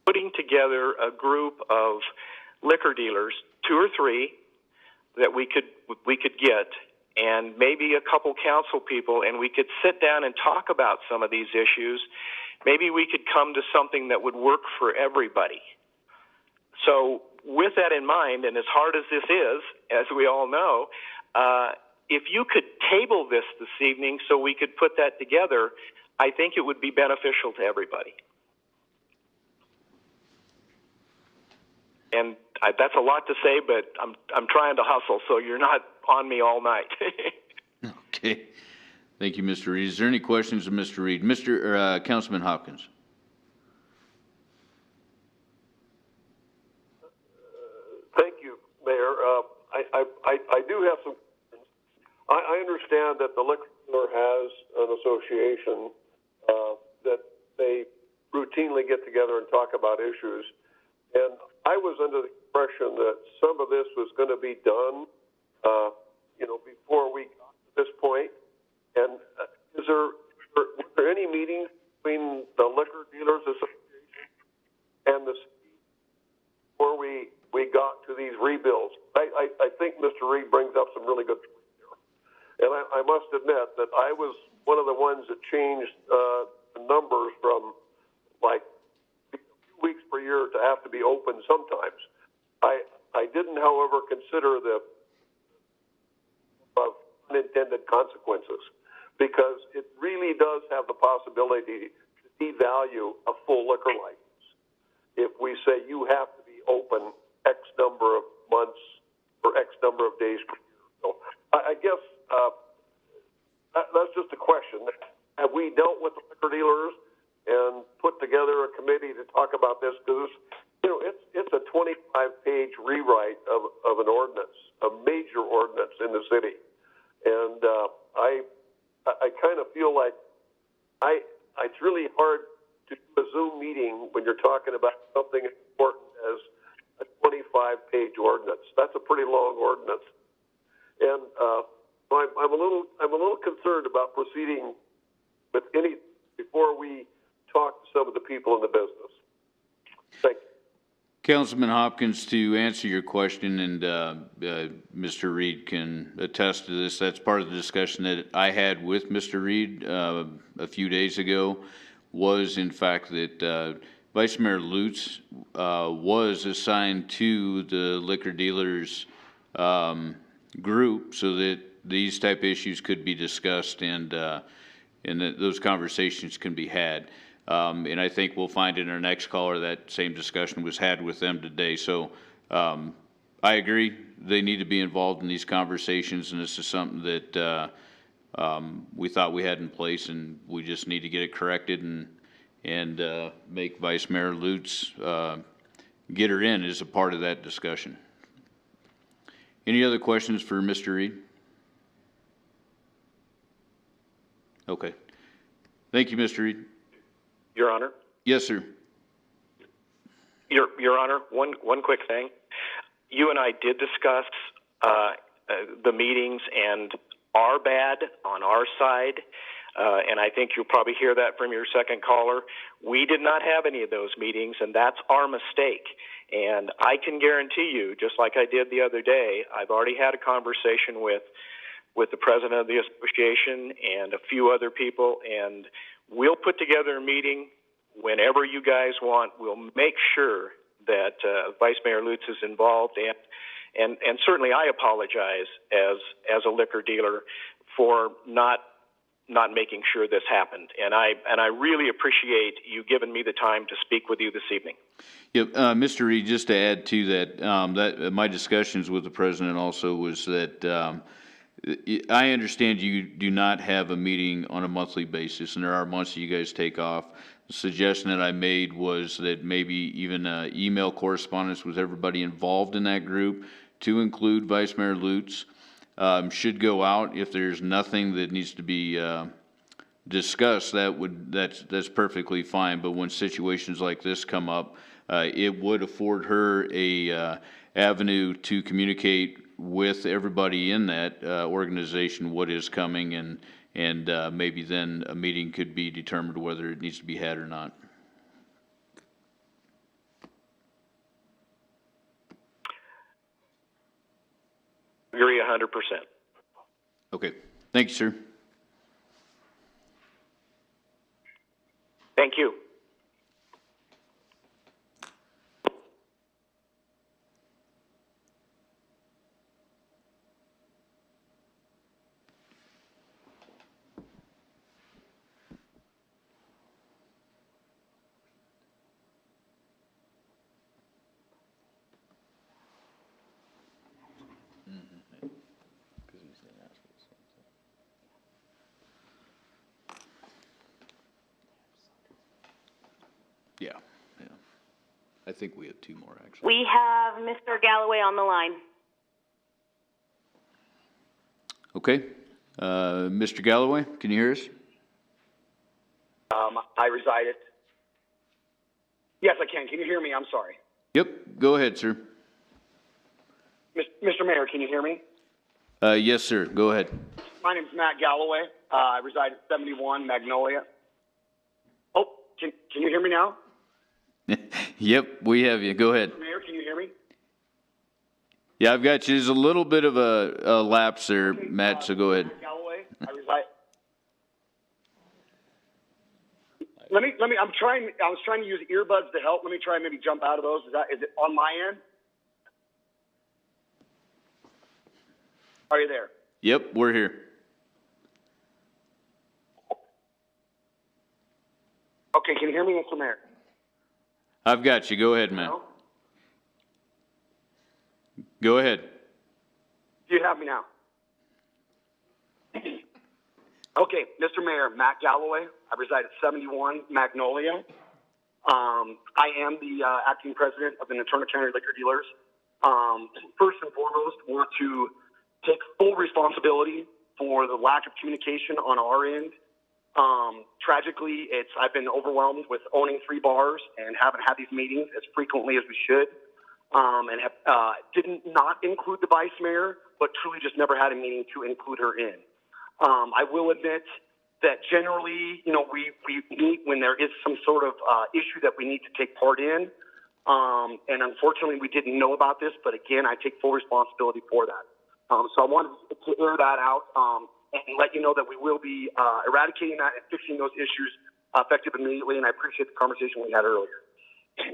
putting together a group of liquor dealers, 2 or 3, that we could get, and maybe a couple council people, and we could sit down and talk about some of these issues, maybe we could come to something that would work for everybody. So with that in mind, and as hard as this is, as we all know, if you could table this evening so we could put that together, I think it would be beneficial to everybody. And that's a lot to say, but I'm trying to hustle, so you're not on me all night. Okay. Thank you, Mr. Reed. Is there any questions of Mr. Reed? Councilman Hopkins. Thank you, Mayor. I do have some questions. I understand that the liquor store has an association that they routinely get together and talk about issues. And I was under the impression that some of this was going to be done, before we got to this point. And were there any meetings between the Liquor Dealers Association and the city before we got to these rebuilds? I think Mr. Reed brings up some really good points here. And I must admit that I was one of the ones that changed the numbers from like weeks per year to have to be open sometimes. I didn't, however, consider the unintended consequences, because it really does have the possibility to devalue a full liquor license if we say you have to be open X number of months or X number of days per year. So I guess that's just a question. Have we dealt with the liquor dealers and put together a committee to talk about this? Because it's a 25-page rewrite of an ordinance, a major ordinance in the city, and I kind of feel like it's really hard to do a Zoom meeting when you're talking about something as important as a 25-page ordinance. That's a pretty long ordinance, and I'm a little concerned about proceeding with any before we talk to some of the people in the business. Thank you. Councilman Hopkins, to answer your question, and Mr. Reed can attest to this, that's part of the discussion that I had with Mr. Reed a few days ago, was in fact that Vice Mayor Lutz was assigned to the liquor dealers group so that these type of issues could be discussed and that those conversations can be had. And I think we'll find in our next caller that same discussion was had with them today. So I agree, they need to be involved in these conversations, and this is something that we thought we had in place, and we just need to get it corrected and make Vice Mayor Lutz get her in as a part of that discussion. Any other questions for Mr. Reed? Okay. Thank you, Mr. Reed. Your Honor? Yes, sir. Your Honor, one quick thing. You and I did discuss the meetings and our bad on our side, and I think you'll probably hear that from your second caller. We did not have any of those meetings, and that's our mistake. And I can guarantee you, just like I did the other day, I've already had a conversation with the president of the association and a few other people, and we'll put together a meeting whenever you guys want. We'll make sure that Vice Mayor Lutz is involved, and certainly I apologize as a liquor dealer for not making sure this happened. And I really appreciate you giving me the time to speak with you this evening. Yep, Mr. Reed, just to add to that, that my discussions with the president also was that I understand you do not have a meeting on a monthly basis, and there are months that you guys take off. The suggestion that I made was that maybe even email correspondence with everybody involved in that group to include Vice Mayor Lutz, should go out. If there's nothing that needs to be discussed, that's perfectly fine. But when situations like this come up, it would afford her a avenue to communicate with everybody in that organization what is coming, and maybe then a meeting could be determined whether it needs to be had or not. Agree 100%. Okay. Thank you, sir. Thank you. Yeah. I think we have two more, actually. We have Mr. Galloway on the line. Okay. Mr. Galloway, can you hear us? I reside at. Yes, I can. Can you hear me? I'm sorry. Yep. Go ahead, sir. Mr. Mayor, can you hear me? Yes, sir. Go ahead. My name's Matt Galloway. I reside at 71 Magnolia. Oh, can you hear me now? Yep, we have you. Go ahead. Mr. Mayor, can you hear me? Yeah, I've got you. There's a little bit of a lapse there, Matt, so go ahead. Matt Galloway, I reside. Let me, I was trying to use earbuds to help. Let me try and maybe jump out of those. Is it on my end? Are you there? Yep, we're here. Okay, can you hear me, Mr. Mayor? I've got you. Go ahead, Matt. No? Go ahead. Do you have me now? Okay, Mr. Mayor, Matt Galloway. I reside at 71 Magnolia. I am the acting president of the Natrona County Liquor Dealers. First and foremost, want to take full responsibility for the lack of communication on our end. Tragically, I've been overwhelmed with owning 3 bars and haven't had these meetings as frequently as we should, and have didn't not include the vice mayor, but truly just never had a meeting to include her in. I will admit that generally, we meet when there is some sort of issue that we need to take part in, and unfortunately, we didn't know about this. But again, I take full responsibility for that. So I wanted to air that out. And let you know that we will be eradicating that and fixing those issues effective immediately, and I appreciate the conversation we had earlier.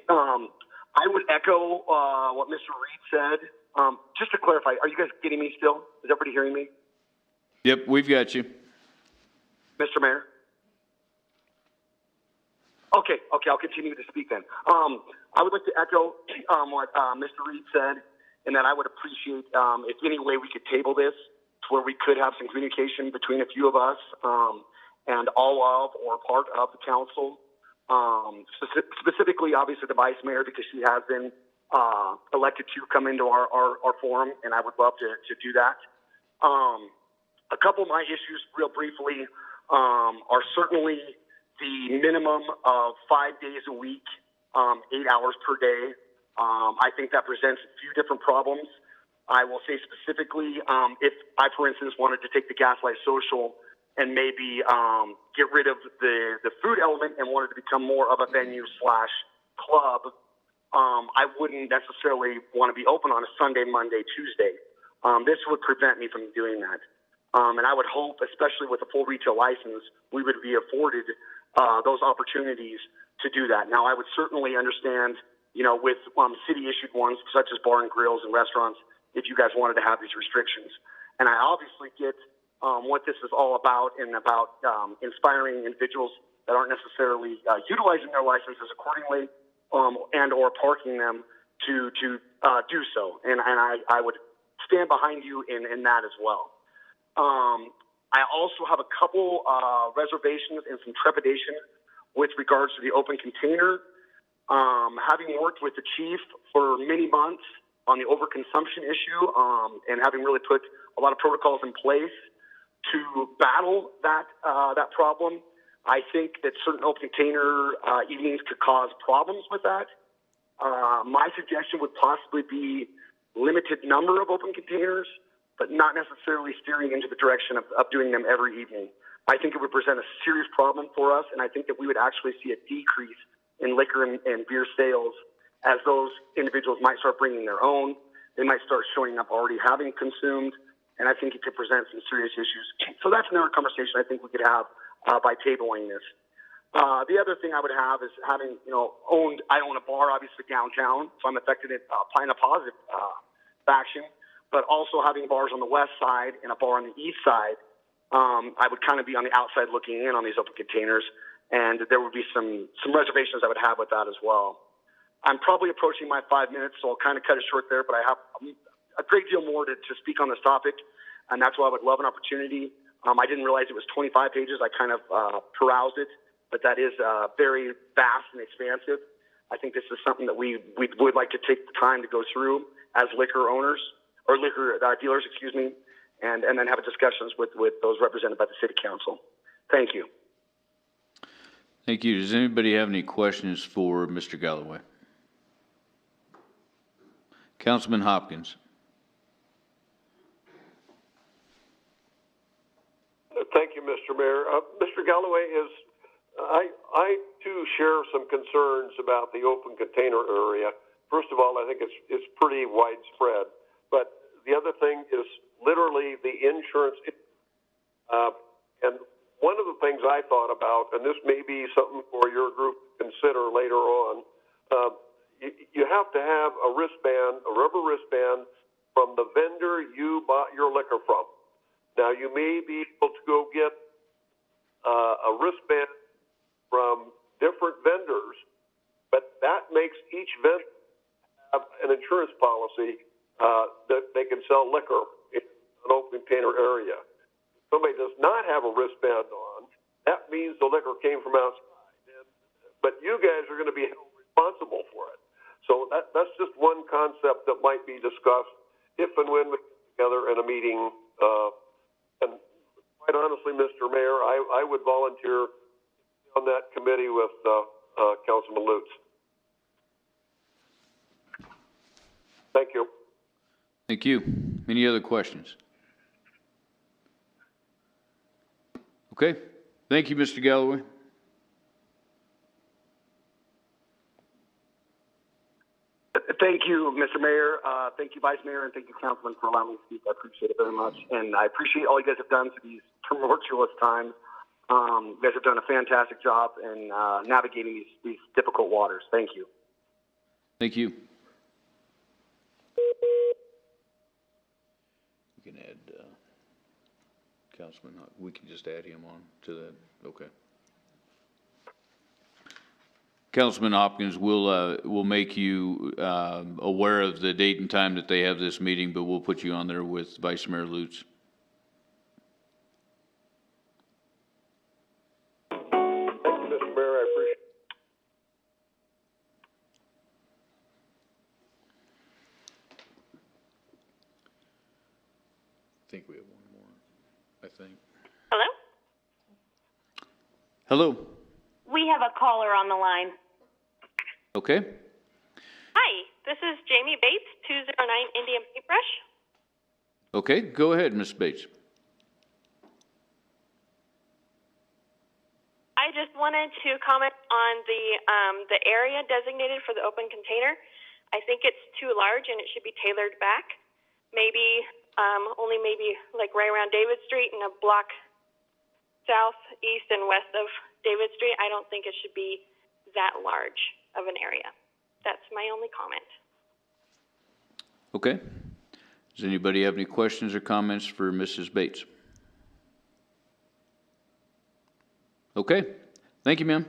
I would echo what Mr. Reed said. Just to clarify, are you guys getting me still? Is everybody hearing me? Yep, we've got you. Mr. Mayor? Okay, I'll continue to speak then. I would like to echo what Mr. Reed said, and that I would appreciate if any way we could table this where we could have some communication between a few of us and all of or part of the council. Specifically, obviously, the vice mayor, because she has been elected to come into our forum, and I would love to do that. A couple of my issues, real briefly, are certainly the minimum of 5 days a week, 8 hours per day. I think that presents a few different problems. I will say specifically, if I, for instance, wanted to take the Gaslight Social and maybe get rid of the food element and wanted to become more of a venue/club, I wouldn't necessarily want to be open on a Sunday, Monday, Tuesday. This would prevent me from doing that. And I would hope, especially with a full retail license, we would be afforded those opportunities to do that. Now, I would certainly understand, with city-issued ones, such as bar and grills and restaurants, if you guys wanted to have these restrictions. And I obviously get what this is all about, and about inspiring individuals that aren't necessarily utilizing their licenses accordingly and or parking them to do so. And I would stand behind you in that as well. I also have a couple reservations and some trepidation with regards to the open container. Having worked with the chief for many months on the overconsumption issue, and having really put a lot of protocols in place to battle that problem. I think that certain open container evenings could cause problems with that. My suggestion would possibly be limited number of open containers, but not necessarily steering into the direction of doing them every evening. I think it would present a serious problem for us, and I think that we would actually see a decrease in liquor and beer sales as those individuals might start bringing their own. They might start showing up already having consumed, and I think it could present some serious issues. So that's another conversation I think we could have by tabling this. The other thing I would have is having, I own a bar obviously downtown, so I'm affected in a positive fashion, but also having bars on the west side and a bar on the east side, I would kind of be on the outside looking in on these open containers, and there would be some reservations I would have with that as well. I'm probably approaching my 5 minutes, so I'll kind of cut it short there, but I have a great deal more to speak on this topic, and that's why I would love an opportunity. I didn't realize it was 25 pages. I kind of perused it, but that is very vast and expansive. I think this is something that we would like to take the time to go through as liquor owners, or liquor dealers, excuse me, and then have discussions with those represented by the City Council. Thank you. Thank you. Does anybody have any questions for Mr. Galloway? Councilman Hopkins. Thank you, Mr. Mayor. Mr. Galloway, I too share some concerns about the open container area. First of all, I think it's pretty widespread. But the other thing is literally the insurance. And one of the things I thought about, and this may be something for your group to consider later on, you have to have a wristband, a rubber wristband from the vendor you bought your liquor from. Now, you may be able to go get a wristband from different vendors, but that makes each vendor have an insurance policy that they can sell liquor in an open container area. If somebody does not have a wristband on, that means the liquor came from outside. But you guys are going to be held responsible for it. So that's just one concept that might be discussed if and when we get together in a meeting. And quite honestly, Mr. Mayor, I would volunteer on that committee with Councilman Lutz. Thank you. Thank you. Any other questions? Okay. Thank you, Mr. Galloway. Thank you, Mr. Mayor. Thank you, Vice Mayor, and thank you, Councilman, for allowing me to speak. I appreciate it very much. And I appreciate all you guys have done through these tumultuous times. You guys have done a fantastic job in navigating these difficult waters. Thank you. Thank you. We can add Councilman, we can just add him on to that. Okay. Councilman Hopkins, we'll make you aware of the date and time that they have this meeting, but we'll put you on there with Vice Mayor Lutz. Thank you, Mr. Mayor. I appreciate it. I think we have one more, I think. Hello? Hello. We have a caller on the line. Okay. Hi, this is Jamie Bates, 209 Indian Paintbrush. Okay, go ahead, Ms. Bates. I just wanted to comment on the area designated for the open container. I think it's too large and it should be tailored back. Maybe only like right around David Street and a block south, east, and west of David Street. I don't think it should be that large of an area. That's my only comment. Okay. Does anybody have any questions or comments for Mrs. Bates? Okay. Thank you, ma'am.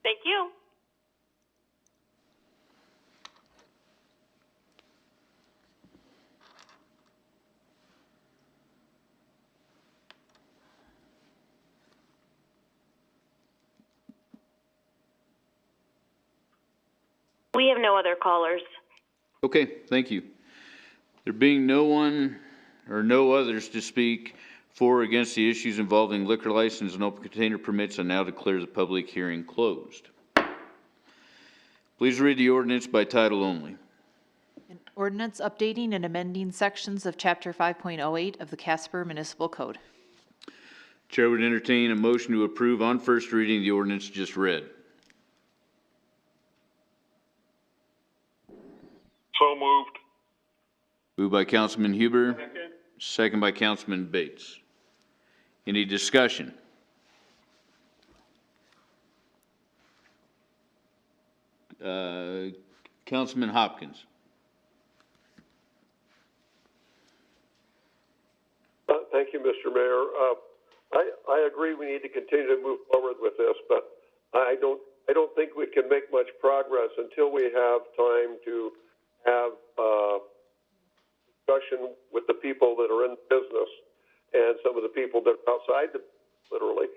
Thank you. We have no other callers. Okay, thank you. There being no one or no others to speak for or against the issues involving liquor license and open container permits, I now declare the public hearing closed. Please read the ordinance by title only. An ordinance updating and amending sections of Chapter 5.08 of the Casper Municipal Code. Chair would entertain a motion to approve on first reading the ordinance just read. So moved. Moved by Councilman Huber, second by Councilman Bates. Any discussion? Councilman Hopkins. Thank you, Mr. Mayor. I agree we need to continue to move forward with this, but I don't think we can make much progress until we have time to have discussion with the people that are in business and some of the people that are outside, literally,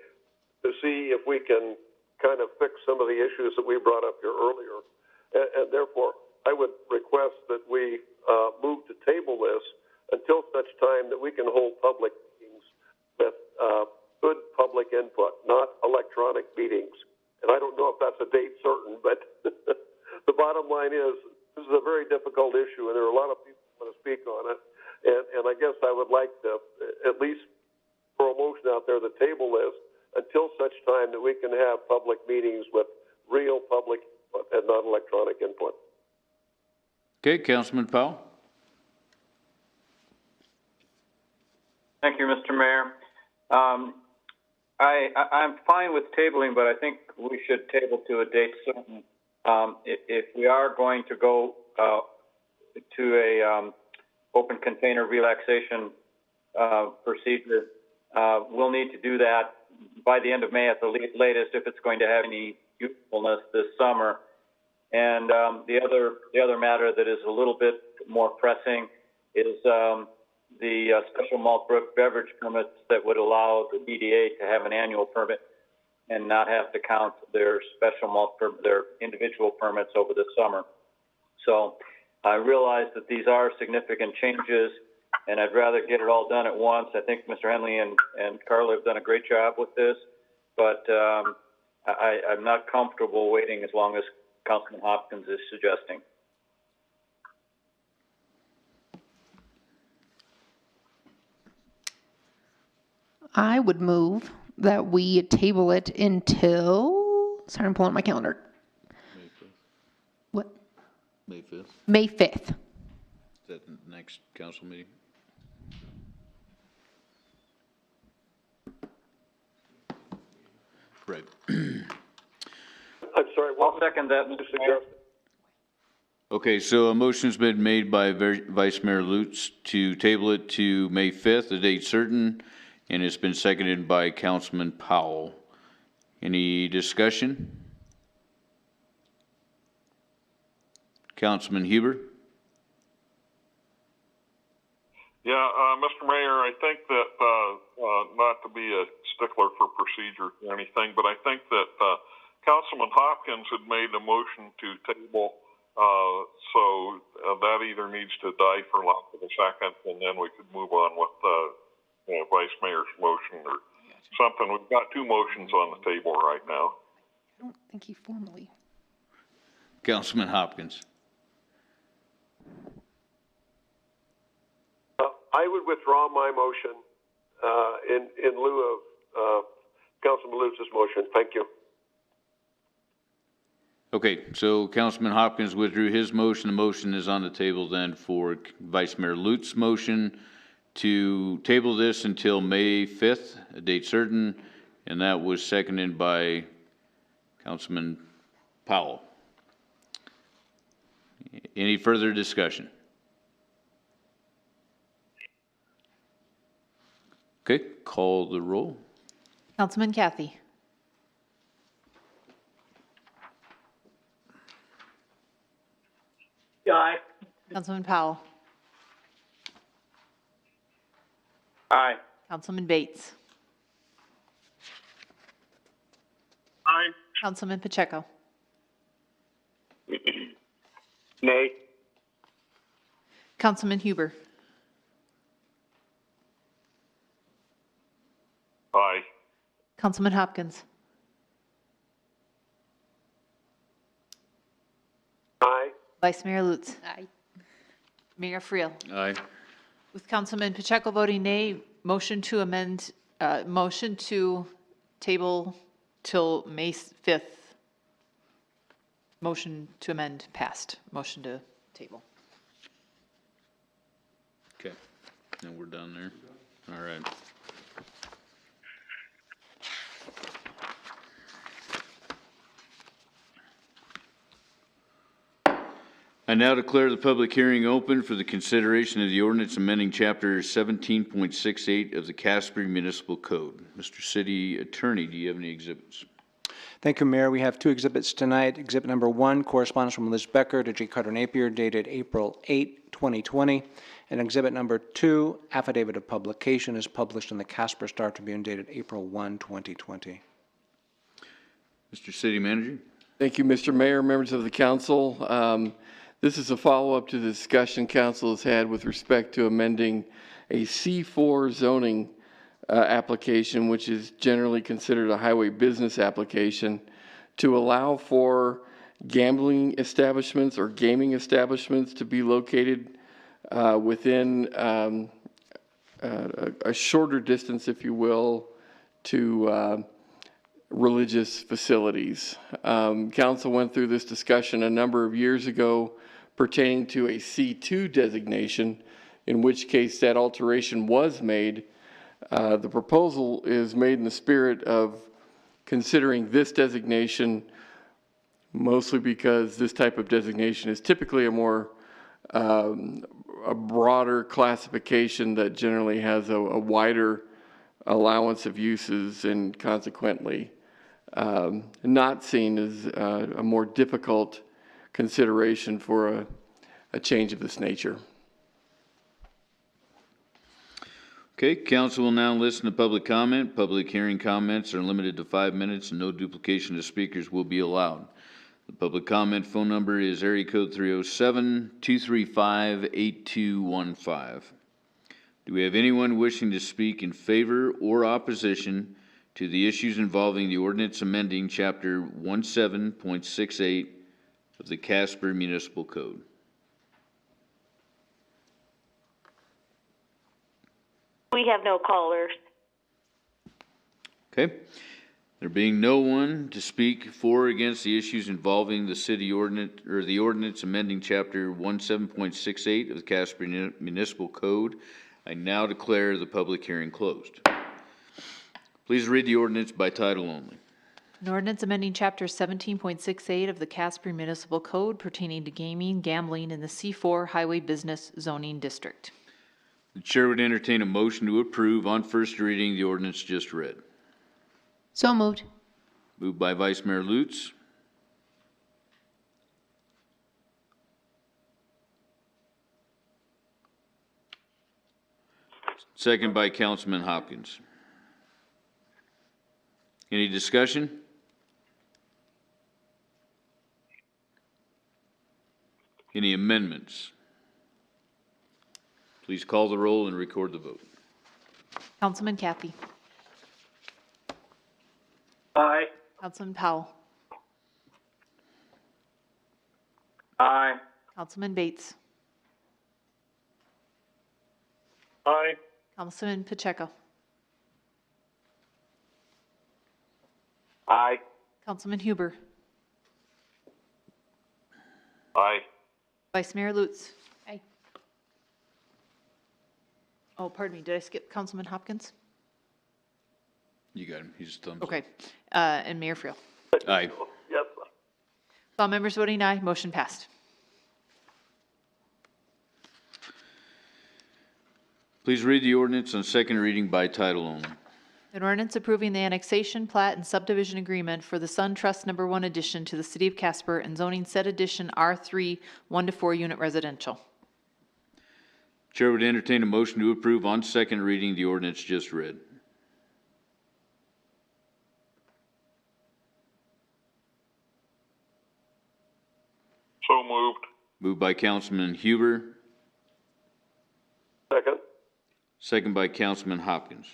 to see if we can kind of fix some of the issues that we brought up here earlier. And therefore, I would request that we move to table this until such time that we can hold public meetings with good public input, not electronic meetings. And I don't know if that's a date certain, but the bottom line is this is a very difficult issue, and there are a lot of people who want to speak on it. And I guess I would like to at least throw a motion out there to table this until such time that we can have public meetings with real public input and not electronic input. Okay, Councilman Powell. Thank you, Mr. Mayor. I'm fine with tabling, but I think we should table to a date certain. If we are going to go to a open container relaxation procedure, we'll need to do that by the end of May at the latest if it's going to have any usefulness this summer. And the other matter that is a little bit more pressing is the special malt beverage permits that would allow the DDA to have an annual permit and not have to count their special malt, their individual permits over the summer. So I realize that these are significant changes, and I'd rather get it all done at once. I think Mr. Henley and Carla have done a great job with this, but I'm not comfortable waiting as long as Councilman Hopkins is suggesting. I would move that we table it until, sorry, I'm pulling up my calendar. May 5th. What? May 5th. May 5th. Is that the next council meeting? Right. I'm sorry. I'll second that, Mr. Mayor. Okay, so a motion's been made by Vice Mayor Lutz to table it to May 5th, a date certain, and it's been seconded by Councilman Powell. Any discussion? Councilman Huber? Yeah, Mr. Mayor, I think that, not to be a stickler for procedure or anything, but I think that Councilman Hopkins had made a motion to table, so that either needs to die for lack of a second, and then we could move on with Vice Mayor's motion or something. We've got two motions on the table right now. I don't think he formally. Councilman Hopkins. I would withdraw my motion in lieu of Councilman Lutz's motion. Thank you. Okay, so Councilman Hopkins withdrew his motion. The motion is on the table then for Vice Mayor Lutz's motion to table this until May 5th, a date certain, and that was seconded by Councilman Powell. Any further discussion? Okay, call the roll. Councilman Kathy. Aye. Councilman Powell. Aye. Councilman Bates. Aye. Councilman Pacheco. Nay. Councilman Huber. Aye. Councilman Hopkins. Aye. Vice Mayor Lutz. Aye. Mayor Friel. Aye. With Councilman Pacheco voting nay, motion to amend, motion to table till May 5th. Motion to amend passed. Motion to table. Okay, now we're done there. All right. I now declare the public hearing open for the consideration of the ordinance amending Chapter 17.68 of the Casper Municipal Code. Mr. City Attorney, do you have any exhibits? Thank you, Mayor. We have two exhibits tonight. Exhibit number 1, correspondence from Liz Becker to J. Carter Napier, dated April 8, 2020. And exhibit number 2, affidavit of publication, is published in the Casper Star Tribune, dated April 1, 2020. Mr. City Manager? Thank you, Mr. Mayor, members of the council. This is a follow-up to the discussion council has had with respect to amending a C4 zoning application, which is generally considered a highway business application, to allow for gambling establishments or gaming establishments to be located within a shorter distance, if you will, to religious facilities. Council went through this discussion a number of years ago pertaining to a C2 designation, in which case that alteration was made. The proposal is made in the spirit of considering this designation, mostly because this type of designation is typically a more a broader classification that generally has a wider allowance of uses, and consequently not seen as a more difficult consideration for a change of this nature. Okay, council will now listen to public comment. Public hearing comments are limited to 5 minutes and no duplication of speakers will be allowed. The public comment phone number is area code 307-235-8215. Do we have anyone wishing to speak in favor or opposition to the issues involving the ordinance amending Chapter 17.68 of the Casper Municipal Code? We have no callers. Okay. There being no one to speak for or against the issues involving the city ordinance or the ordinance amending Chapter 17.68 of the Casper Municipal Code, I now declare the public hearing closed. Please read the ordinance by title only. An ordinance amending Chapter 17.68 of the Casper Municipal Code pertaining to gaming, gambling in the C4 Highway Business Zoning District. The chair would entertain a motion to approve on first reading the ordinance just read. So moved. Moved by Vice Mayor Lutz. Second by Councilman Hopkins. Any discussion? Any amendments? Please call the roll and record the vote. Councilman Kathy. Aye. Councilman Powell. Aye. Councilman Bates. Aye. Councilman Pacheco. Aye. Councilman Huber. Aye. Vice Mayor Lutz. Aye. Oh, pardon me, did I skip Councilman Hopkins? You got him. He's thumbs Okay, and Mayor Friel. up. Aye. Yep. All members voting aye, motion passed. Please read the ordinance on second reading by title only. An ordinance approving the annexation, plat, and subdivision agreement for the Sun Trust Number 1 addition to the City of Casper and zoning said addition R3 1 to 4 unit residential. Chair would entertain a motion to approve on second reading the ordinance just read. So moved. Moved by Councilman Huber. Second. Second by Councilman Hopkins.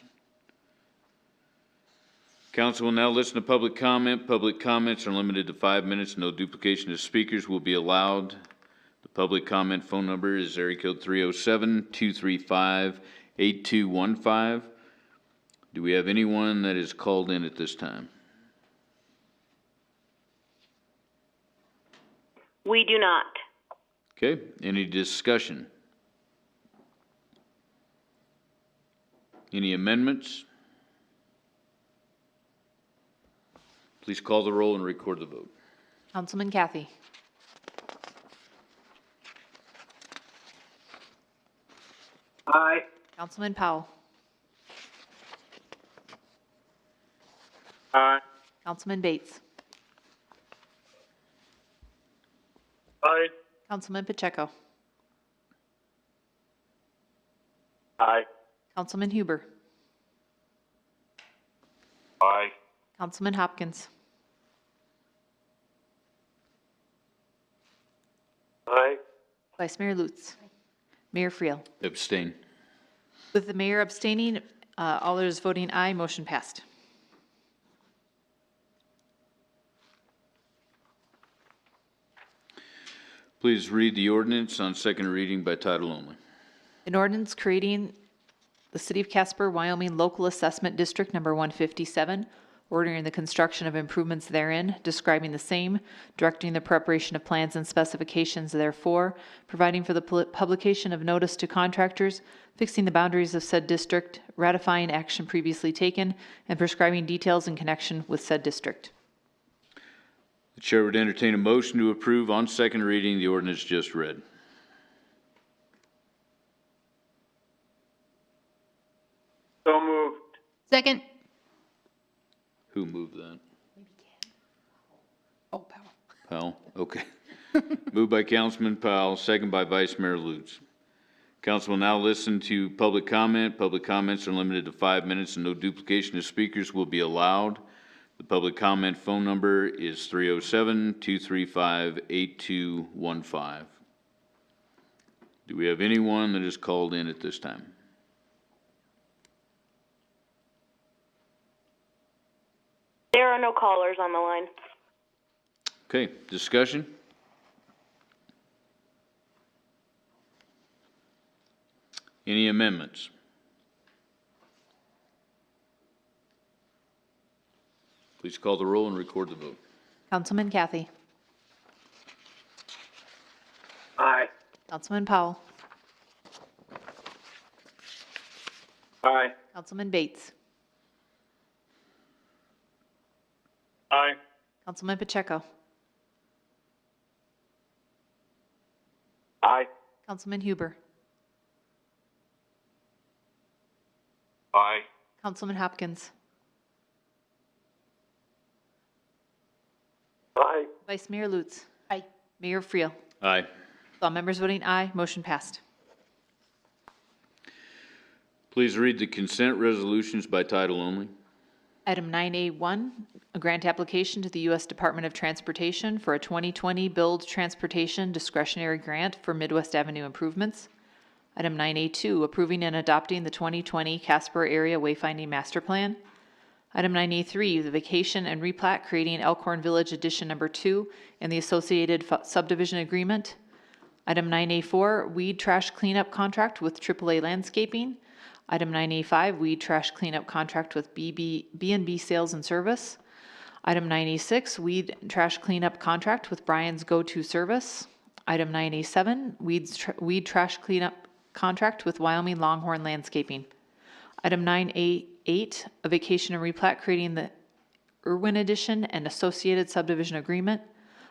Council will now listen to public comment. Public comments are limited to 5 minutes. No duplication of speakers will be allowed. The public comment phone number is area code 307-235-8215. Do we have anyone that is called in at this time? We do not. Okay, any discussion? Any amendments? Please call the roll and record the vote. Councilman Kathy. Aye. Councilman Powell. Aye. Councilman Bates. Aye. Councilman Pacheco. Aye. Councilman Huber. Aye. Councilman Hopkins. Aye. Vice Mayor Lutz. Mayor Friel. Abstain. With the mayor abstaining, all those voting aye, motion passed. Please read the ordinance on second reading by title only. An ordinance creating the City of Casper, Wyoming Local Assessment District Number 157, ordering the construction of improvements therein, describing the same, directing the preparation of plans and specifications therefore, providing for the publication of notice to contractors, fixing the boundaries of said district, ratifying action previously taken, and prescribing details in connection with said district. The chair would entertain a motion to approve on second reading the ordinance just read. So moved. Second. Who moved that? Oh, Powell. Powell, okay. Moved by Councilman Powell, second by Vice Mayor Lutz. Council will now listen to public comment. Public comments are limited to 5 minutes and no duplication of speakers will be allowed. The public comment phone number is 307-235-8215. Do we have anyone that is called in at this time? There are no callers on the line. Okay, discussion? Any amendments? Please call the roll and record the vote. Councilman Kathy. Aye. Councilman Powell. Aye. Councilman Bates. Aye. Councilman Pacheco. Aye. Councilman Huber. Aye. Councilman Hopkins. Aye. Vice Mayor Lutz. Aye. Mayor Friel. Aye. All members voting aye, motion passed. Please read the consent resolutions by title only. Item 9A1, a grant application to the U.S. Department of Transportation for a 2020 Build Transportation Discretionary Grant for Midwest Avenue improvements. Item 9A2, approving and adopting the 2020 Casper Area Wayfinding Master Plan. Item 9A3, the vacation and replat creating Elkhorn Village Addition Number 2 and the associated subdivision agreement. Item 9A4, weed trash cleanup contract with AAA Landscaping. Item 9A5, weed trash cleanup contract with B&B Sales and Service. Item 9A6, weed trash cleanup contract with Brian's Go-To Service. Item 9A7, weed trash cleanup contract with Wyoming Longhorn Landscaping. Item 9A8, a vacation and replat creating the Irwin Addition and associated subdivision agreement.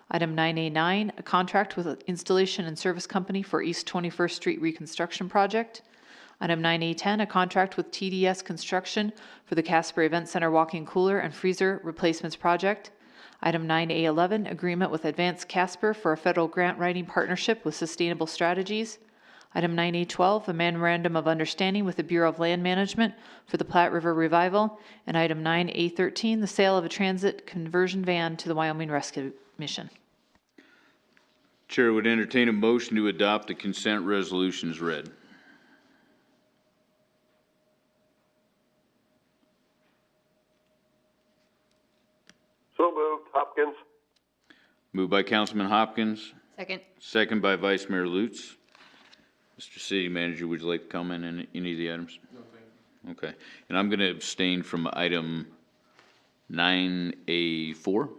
Item 9A9, a contract with an installation and service company for East 21st Street reconstruction project. Item 9A10, a contract with TDS Construction for the Casper Event Center walk-in cooler and freezer replacements project. Item 9A11, agreement with Advanced Casper for a federal grant writing partnership with Sustainable Strategies. Item 9A12, a memorandum of understanding with the Bureau of Land Management for the Platte River Revival. And item 9A13, the sale of a transit conversion van to the Wyoming Rescue Mission. Chair would entertain a motion to adopt the consent resolutions read. moved, Hopkins. Moved by Councilman Hopkins, Second. second by Vice Mayor Lutz. Mr. City Manager, would you like to comment on any of the items? No, thank you. Okay, and I'm going to abstain from item 9A4.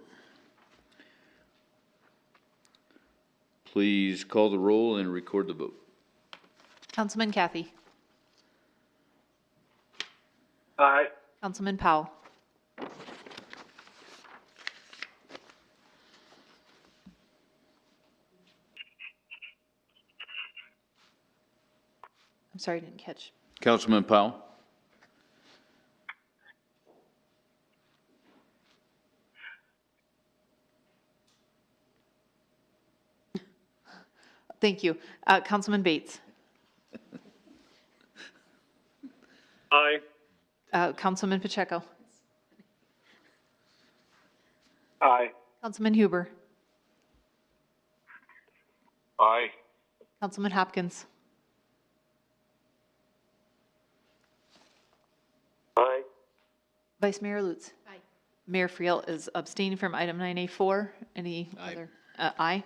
Please call the roll and record the vote. Councilman Kathy. Aye. Councilman Powell. I'm sorry, I didn't catch. Councilman Powell? Thank you. Councilman Bates. Aye. Councilman Pacheco. Aye. Councilman Huber. Aye. Councilman Hopkins. Aye. Vice Mayor Lutz. Aye. Mayor Friel is abstaining from item 9A4. Any Aye. other? Aye.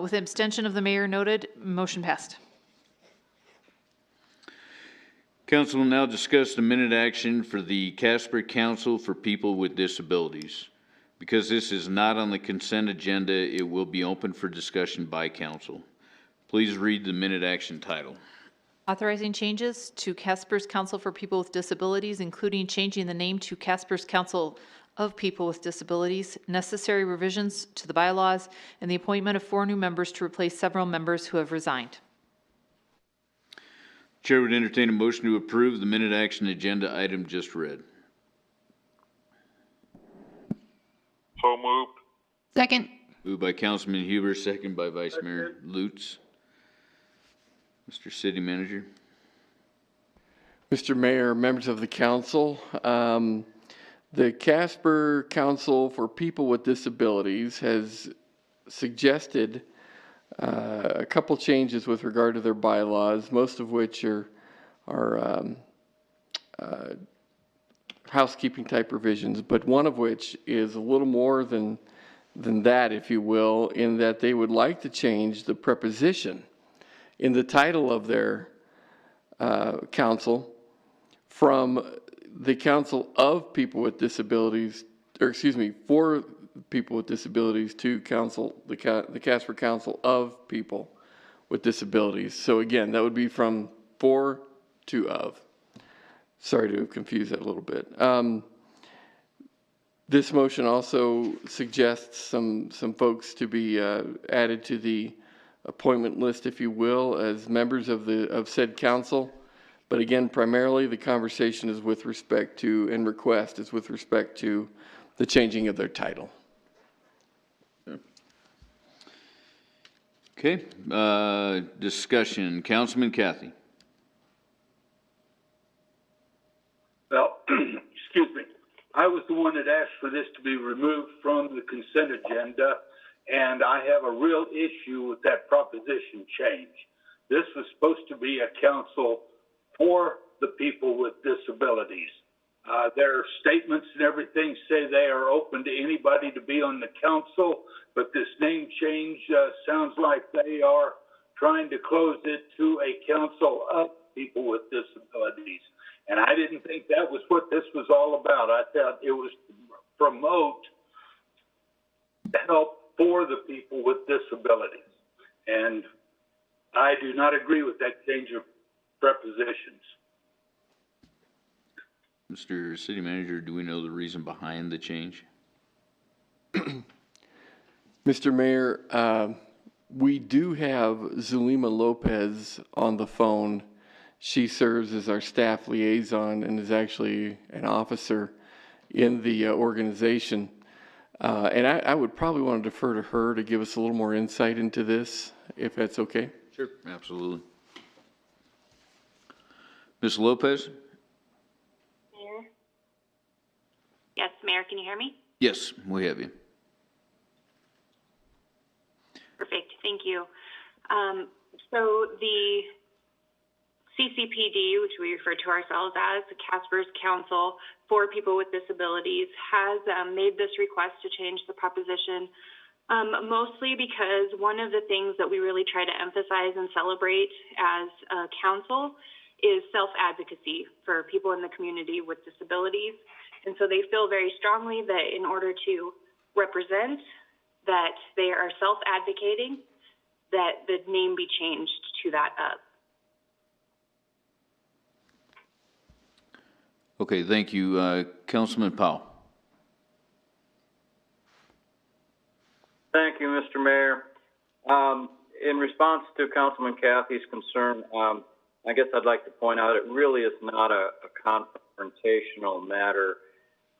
With abstention of the mayor noted, motion passed. Council will now discuss the minute action for the Casper Council for People with Disabilities. Because this is not on the consent agenda, it will be open for discussion by council. Please read the minute action title. Authorizing changes to Casper's Council for People with Disabilities, including changing the name to Casper's Council of People with Disabilities, necessary revisions to the bylaws, and the appointment of 4 new members to replace several members who have resigned. Chair would entertain a motion to approve the minute action agenda item just read. So moved. Second. Moved by Councilman Huber, second by Vice Mayor Lutz. Mr. City Manager. Mr. Mayor, members of the council, the Casper Council for People with Disabilities has suggested a couple changes with regard to their bylaws, most of which are housekeeping type revisions, but one of which is a little more than that, if you will, in that they would like to change the preposition in the title of their council from the Council of People with Disabilities, or excuse me, for people with disabilities to council, the Casper Council of People with Disabilities. So again, that would be from for to of. Sorry to confuse that a little bit. This motion also suggests some folks to be added to the appointment list, if you will, as members of said council. But again, primarily the conversation is with respect to, and request is with respect to the changing of their title. Okay, discussion. Councilman Kathy. Well, excuse me. I was the one that asked for this to be removed from the consent agenda, and I have a real issue with that proposition change. This was supposed to be a council for the people with disabilities. Their statements and everything say they are open to anybody to be on the council, but this name change sounds like they are trying to close it to a council of people with disabilities. And I didn't think that was what this was all about. I thought it was to promote help for the people with disabilities. And I do not agree with that change of prepositions. Mr. City Manager, do we know the reason behind the change? Mr. Mayor, we do have Zulima Lopez on the phone. She serves as our staff liaison and is actually an officer in the organization. And I would probably want to defer to her to give us a little more insight into this, if that's okay. Sure, absolutely. Ms. Lopez? Mayor? Yes, Mayor, can you hear me? Yes, we have you. Perfect, thank you. So CCPD, which we refer to ourselves as the Casper's Council for People with Disabilities, has made this request to change the proposition, mostly because one of the things that we really try to emphasize and celebrate as a council is self-advocacy for people in the community with disabilities. And so they feel very strongly that in order to represent that they are self-advocating, that the name be changed to that up. Okay, thank you. Councilman Powell. Thank you, Mr. Mayor. In response to Councilman Cathy's concern, I guess I'd like to point out it really is not a confrontational matter.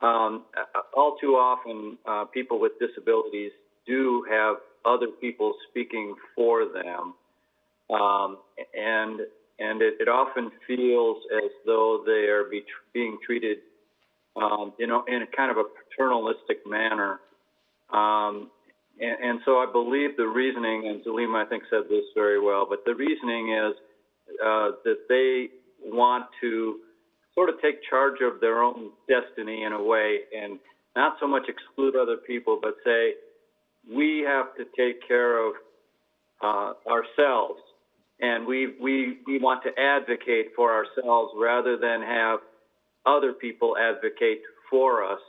All too often, people with disabilities do have other people speaking for them, and it often feels as though they are being treated, in a kind of a paternalistic manner. And so I believe the reasoning, and Zulima, I think, said this very well, but the reasoning is that they want to sort of take charge of their own destiny in a way and not so much exclude other people, but say, we have to take care of ourselves, and we want to advocate for ourselves rather than have other people advocate for us,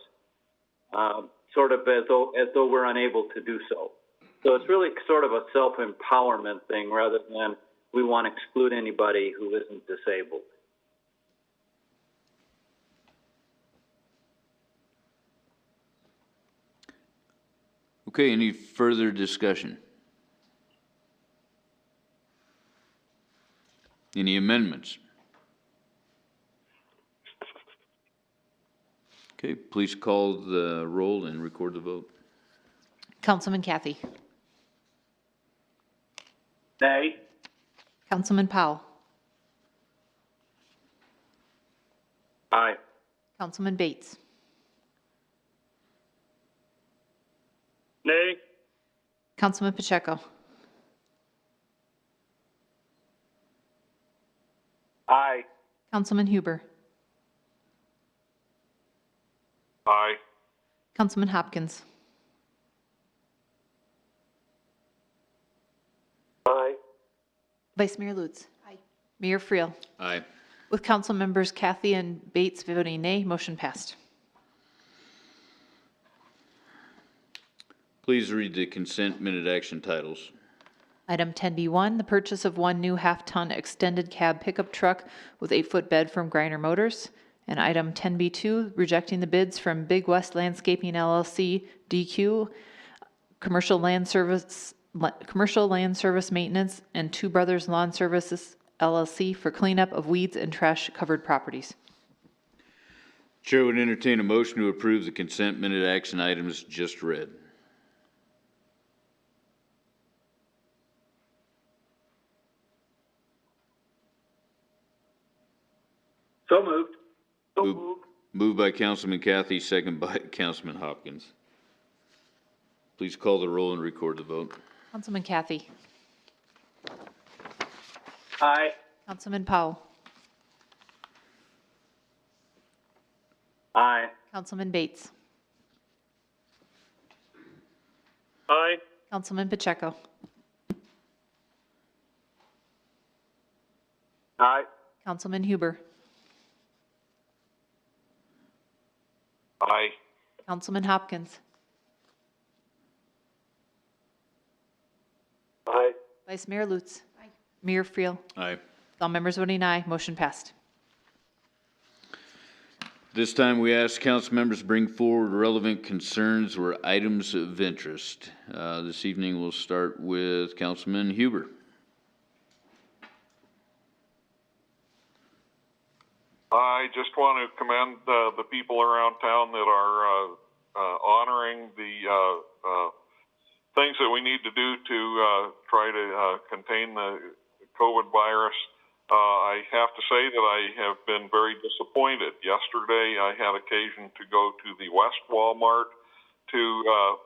sort of as though we're unable to do so. So it's really sort of a self-empowerment thing rather than we want to exclude anybody who isn't disabled. Okay, any further discussion? Any amendments? Okay, please call the roll and record the vote. Councilman Cathy. Nay. Councilman Powell. Aye. Councilman Bates. Nay. Councilman Pacheco. Aye. Councilman Huber. Aye. Councilman Hopkins. Aye. Vice Mayor Lutz. Aye. Mayor Friel. Aye. With council members Cathy and Bates voting nay, motion passed. Please read the consent minute action titles. Item 10B1, the purchase of one new half-ton extended cab pickup truck with 8-foot bed from Griner Motors. And item 10B2, rejecting the bids from Big West Landscaping LLC, DQ, Commercial Land Service Maintenance, and Two Brothers Lawn Services LLC for cleanup of weeds and trash-covered properties. Chair would entertain a motion to approve the consent minute action items just read. So moved. Moved by Councilman Cathy, second by Councilman Hopkins. Please call the roll and record the vote. Councilman Cathy. Aye. Councilman Powell. Aye. Councilman Bates. Aye. Councilman Pacheco. Aye. Councilman Huber. Aye. Councilman Hopkins. Aye. Vice Mayor Lutz. Aye. Mayor Friel. Aye. All members voting aye, motion passed. This time we ask council members to bring forward relevant concerns or items of interest. This evening we'll start with Councilman Huber. I just want to commend the people around town that are honoring the things that we need to do to try to contain the COVID virus. I have to say that I have been very disappointed. Yesterday I had occasion to go to the West Walmart to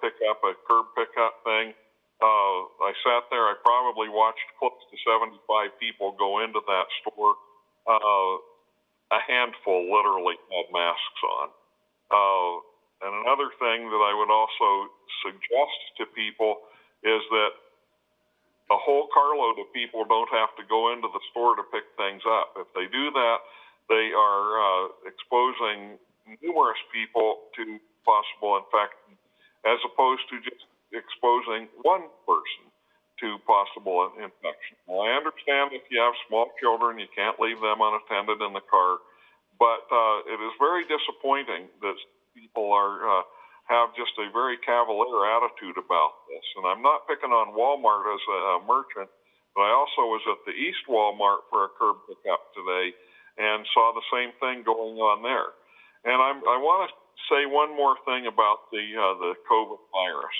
pick up a curb pickup thing. I sat there, I probably watched close to 75 people go into that store handful literally had masks on. And another thing that I would also suggest to people is that a whole carload of people don't have to go into the store to pick things up. If they do that, they are exposing numerous people to possible infection, as opposed to just exposing one person to possible infection. Well, I understand if you have small children, you can't leave them unattended in the car, but it is very disappointing that people are have just a very cavalier attitude about this. And I'm not picking on Walmart as a merchant, but I also was at the East Walmart for a curb pickup today and saw the same thing going on there. And I want to say one more thing about the COVID virus.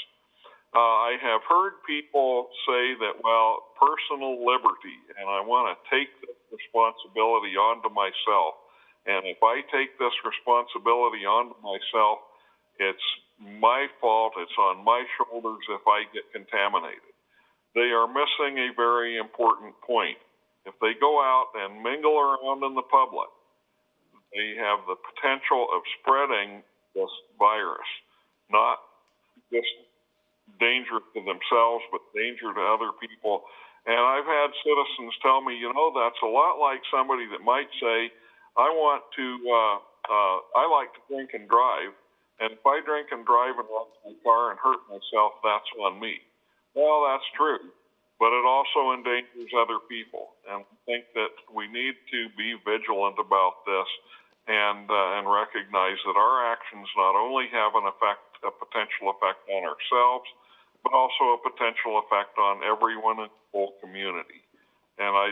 I have heard people say that, well, personal liberty, and I want to take this responsibility onto myself. And if I take this responsibility onto myself, it's my fault, it's on my shoulders if I get contaminated. They are missing a very important point. If they go out and mingle around in the public, they have the potential of spreading this virus, not just danger to themselves, but danger to other people. And I've had citizens tell me, that's a lot like somebody that might say, I like to drink and drive, and if I drink and drive and run my car and hurt myself, that's on me. Well, that's true, but it also endangers other people. And I think that we need to be vigilant about this and recognize that our actions not only have a potential effect on ourselves, but also a potential effect on everyone in the whole community. And I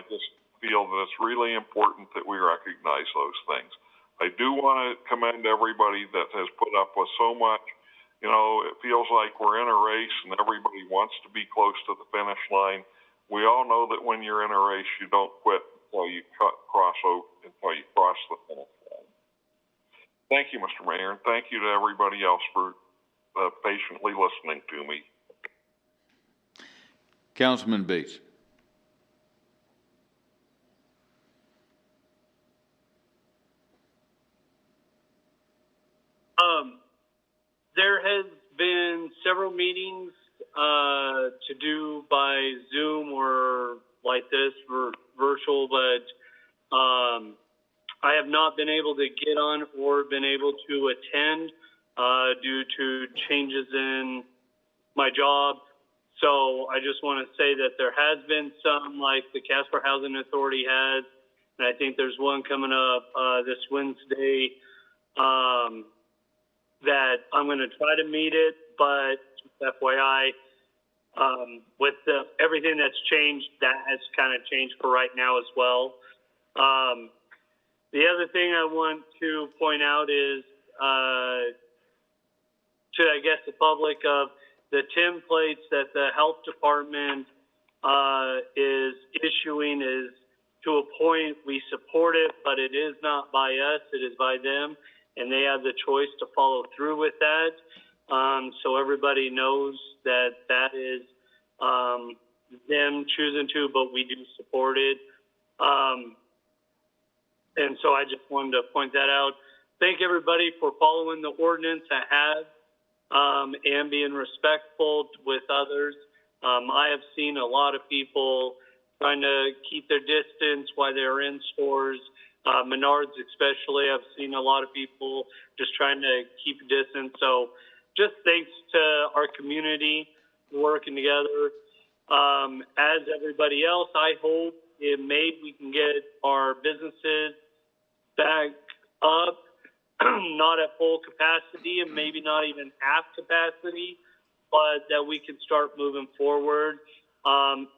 just feel that it's really important that we recognize those things. I do want to commend everybody that has put up with so much. It feels like we're in a race and everybody wants to be close to the finish line. We all know that when you're in a race, you don't quit until you cross the finish line. Thank you, Mr. Mayor, and thank you to everybody else for patiently listening to me. Councilman Bates. There has been several meetings to do by Zoom or like this virtual, but I have not been able to get on or been able to attend due to changes in my job. So I just want to say that there has been some, like the Casper Housing Authority has, and I think there's one coming up this Wednesday. That I'm going to try to meet it, but FYI, with everything that's changed, that has kind of changed for right now as well. The other thing I want to point out is to, I guess, the public of the templates that the health department is issuing is to a point we support it, but it is not by us, it is by them. And they have the choice to follow through with that. So everybody knows that that is them choosing to, but we do support it. And so I just wanted to point that out. Thank everybody for following the ordinance I have and being respectful with others. I have seen a lot of people trying to keep their distance while they're in stores. Menards especially, I've seen a lot of people just trying to keep a distance. So just thanks to our community working together. As everybody else, I hope we can get our businesses back up, not at full capacity and maybe not even half capacity, but that we can start moving forward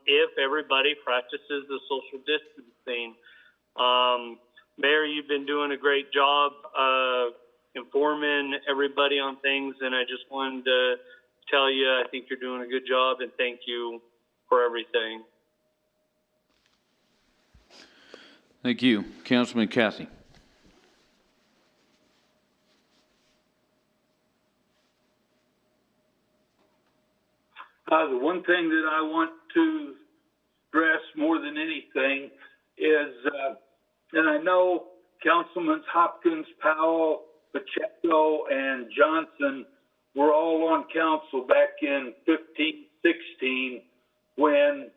if everybody practices the social distancing. Mayor, you've been doing a great job informing everybody on things, and I just wanted to tell you I think you're doing a good job, and thank you for everything. Thank you. Councilman Cathy. The one thing that I want to stress more than anything is, and I know Councilmans Hopkins, Powell, Pacheco, and Johnson were all on council back in 15, 16 when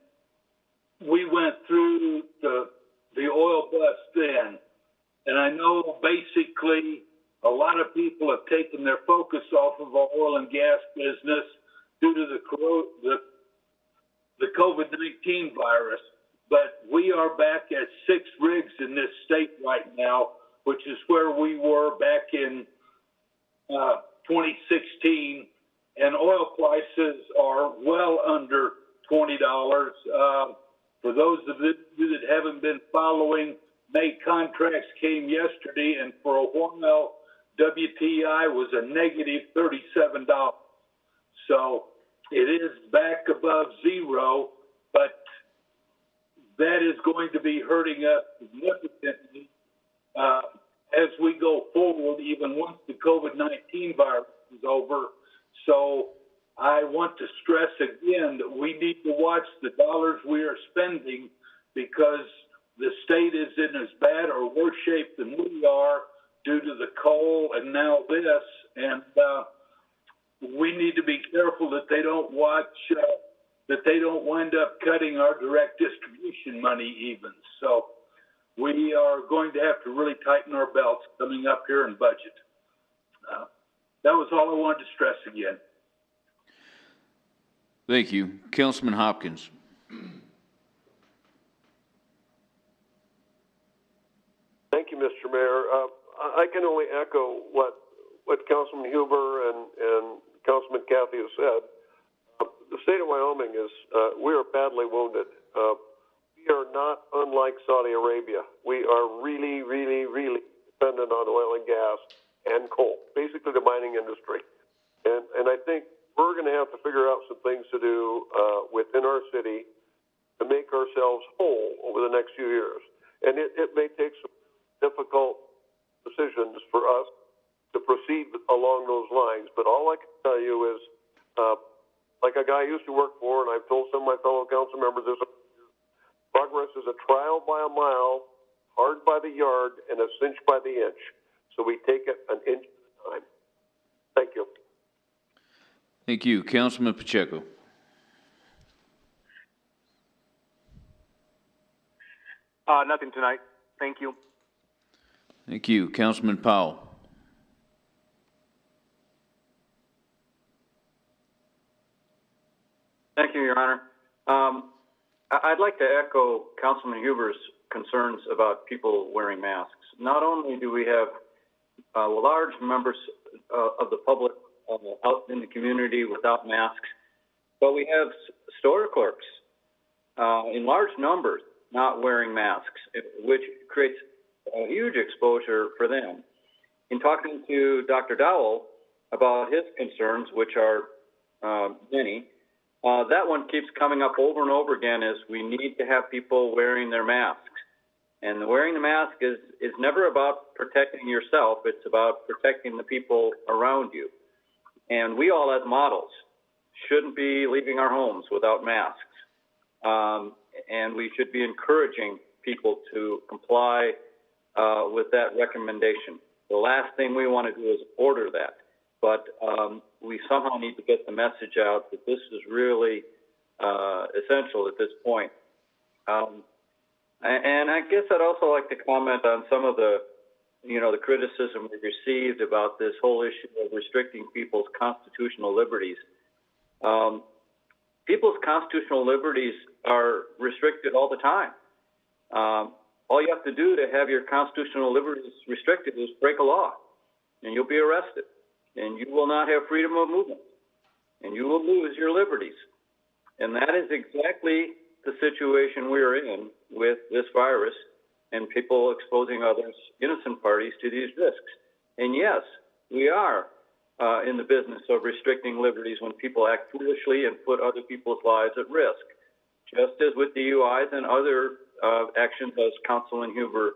we went through the oil bust then. And I know basically a lot of people have taken their focus off of our oil and gas business due to the COVID-19 virus. But we are back at 6 rigs in this state right now, which is where we were back in 2016. And oil prices are well under $20. For those of you that haven't been following, May contracts came yesterday, and for a while, WTI was a negative $37. So it is back above zero, but that is going to be hurting us significantly as we go forward, even once the COVID-19 virus is over. So I want to stress again that we need to watch the dollars we are spending, because the state is in as bad or worse shape than we are due to the coal and now this, and we need to be careful that they don't wind up cutting our direct distribution money even. So we are going to have to really tighten our belts coming up here in budget. That was all I wanted to stress again. Thank you. Councilman Hopkins. Thank you, Mr. Mayor. I can only echo what Councilman Huber and Councilman Cathy has said. The state of Wyoming is, we are badly wounded. We are not unlike Saudi Arabia. We are really, really, really dependent on oil and gas and coal, basically the mining industry. And I think we're going to have to figure out some things to do within our city to make ourselves whole over the next few years. And it may take some difficult decisions for us to proceed along those lines. But all I can tell you is, like a guy I used to work for, and I've told some of my fellow council members this, progress is a trial by a mile, hard by the yard, and a cinch by the inch. So we take it an inch at a time. Thank you. Thank you. Councilman Pacheco. Nothing tonight. Thank you. Thank you. Councilman Powell. Thank you, Your Honor. I'd like to echo Councilman Huber's concerns about people wearing masks. Not only do we have large members of the public out in the community without masks, but we have store clerks in large numbers not wearing masks, which creates a huge exposure for them. In talking to Dr. Dowell about his concerns, which are many, that one keeps coming up over and over again, is we need to have people wearing their masks. And wearing the mask is never about protecting yourself, it's about protecting the people around you. And we all as models shouldn't be leaving our homes without masks. And we should be encouraging people to comply with that recommendation. The last thing we want to do is order that. But we somehow need to get the message out that this is really essential at this point. And I guess I'd also like to comment on some of the criticism we received about this whole issue of restricting people's constitutional liberties. People's constitutional liberties are restricted all the time. All you have to do to have your constitutional liberties restricted is break a law, and you'll be arrested, and you will not have freedom of movement, and you will lose your liberties. And that is exactly the situation we're in with this virus and people exposing others, innocent parties, to these risks. And yes, we are in the business of restricting liberties when people act foolishly and put other people's lives at risk, just as with DUIs and other actions as Councilman Huber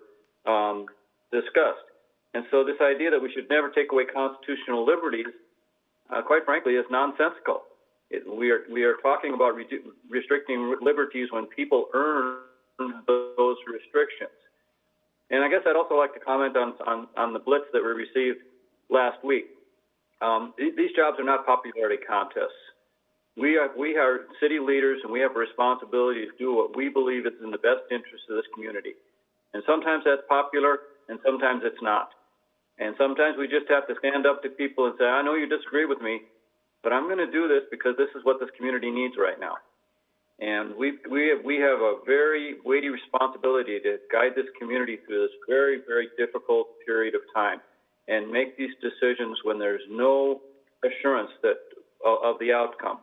discussed. And so this idea that we should never take away constitutional liberties, quite frankly, is nonsensical. We are talking about restricting liberties when people earn those restrictions. And I guess I'd also like to comment on the blitz that we received last week. These jobs are not popularity contests. We are city leaders, and we have a responsibility to do what we believe is in the best interest of this community. And sometimes that's popular, and sometimes it's not. And sometimes we just have to stand up to people and say, I know you disagree with me, but I'm going to do this because this is what this community needs right now. And we have a very weighty responsibility to guide this community through this very, very difficult period of time and make these decisions when there's no assurance of the outcome.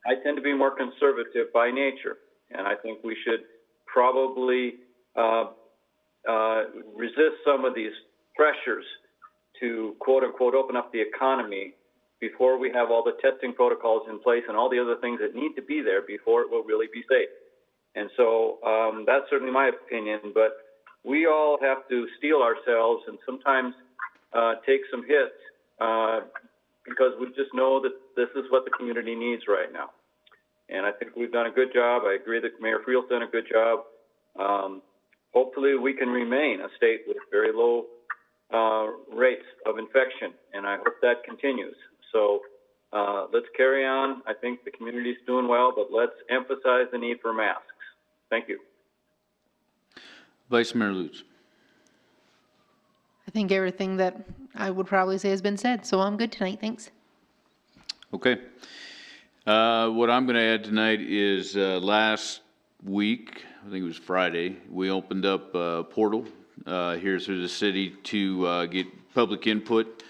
I tend to be more conservative by nature, and I think we should probably resist some of these pressures to quote unquote open up the economy before we have all the testing protocols in place and all the other things that need to be there before it will really be safe. And so that's certainly my opinion, but we all have to steel ourselves and sometimes take some hits because we just know that this is what the community needs right now. And I think we've done a good job. I agree that Mayor Friel's done a good job. Hopefully we can remain a state with very low rates of infection, and I hope that continues. So let's carry on. I think the community's doing well, but let's emphasize the need for masks. Thank you. Vice Mayor Lutz. I think everything that I would probably say has been said, so I'm good tonight. Thanks. Okay. What I'm going to add tonight is last week, I think it was Friday, we opened up a portal here through the city to get public input.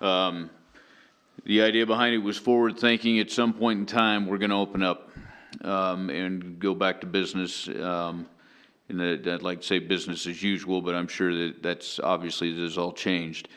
The idea behind it was forward thinking. At some point in time, we're going to open up and go back to business. And I'd like to say business as usual, but I'm sure that's obviously this all changed.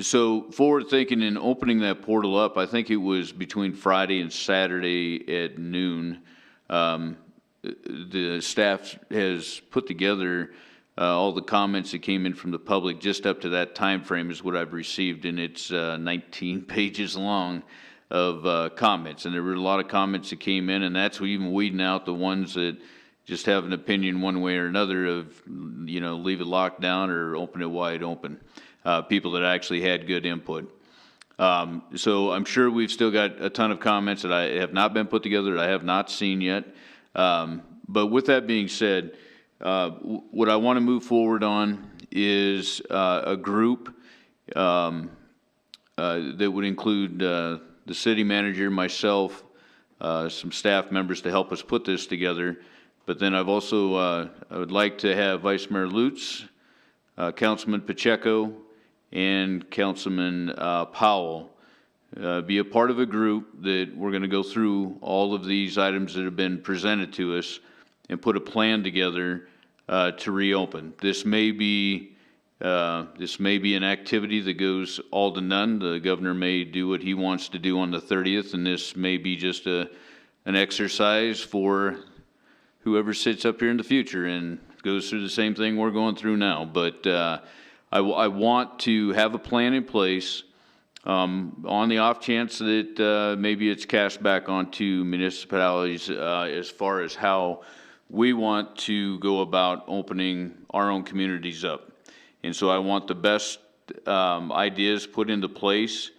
So forward thinking and opening that portal up, I think it was between Friday and Saturday at noon. The staff has put together all the comments that came in from the public just up to that time frame is what I've received, and it's 19 pages long of comments. And there were a lot of comments that came in, and that's even weeding out the ones that just have an opinion one way or another of, you know, leave it locked down or open it wide open. People that actually had good input. So I'm sure we've still got a ton of comments that I have not been put together, that I have not seen yet. But with that being said, what I want to move forward on is a group that would include the city manager, myself, some staff members to help us put this together. But then I've also, I would like to have Vice Mayor Lutz, Councilman Pacheco, and Councilman Powell be a part of a group that we're going to go through all of these items that have been presented to us and put a plan together to reopen. This may be an activity that goes all to none. The governor may do what he wants to do on the 30th, and this may be just an exercise for whoever sits up here in the future and goes through the same thing we're going through now. But I want to have a plan in place on the off chance that maybe it's cast back onto municipalities as far as how we want to go about opening our own communities up. And so I want the best ideas put into place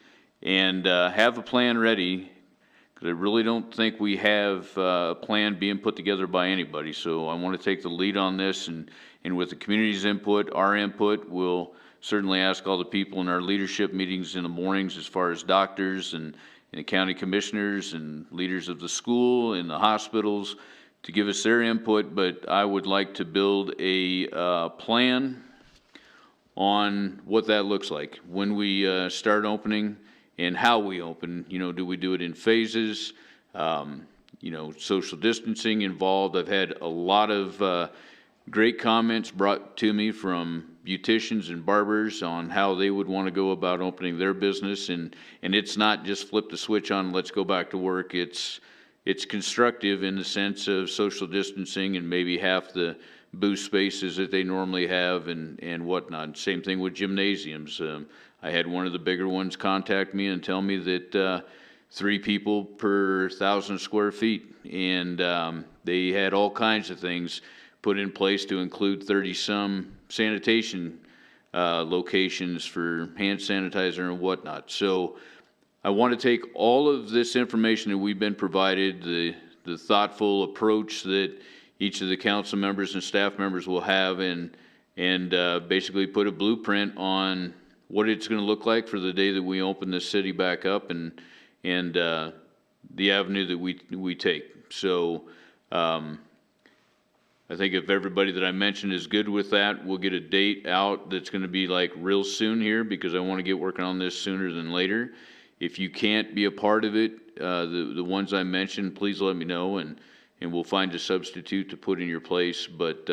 and have a plan ready, because I really don't think we have a plan being put together by anybody. So I want to take the lead on this, and with the community's input, our input, we'll certainly ask all the people in our leadership meetings in the mornings, as far as doctors and the county commissioners and leaders of the school and the hospitals, to give us their input. But I would like to build a plan on what that looks like when we start opening and how we open. You know, do we do it in phases? You know, social distancing involved. I've had a lot of great comments brought to me from beauticians and barbers on how they would want to go about opening their business, and it's not just flip the switch on, let's go back to work. It's constructive in the sense of social distancing and maybe half the booth spaces that they normally have and whatnot. Same thing with gymnasiums. I had one of the bigger ones contact me and tell me that 3 people per 1,000 square feet, and they had all kinds of things put in place to include 30-some sanitation locations for hand sanitizer and whatnot. So I want to take all of this information that we've been provided, the thoughtful approach that each of the council members and staff members will have, and basically put a blueprint on what it's going to look like for the day that we open this city back up, and the avenue that we take. So I think if everybody that I mentioned is good with that, we'll get a date out that's going to be like real soon here, because I want to get working on this sooner than later. If you can't be a part of it, the ones I mentioned, please let me know, and we'll find a substitute to put in your place. But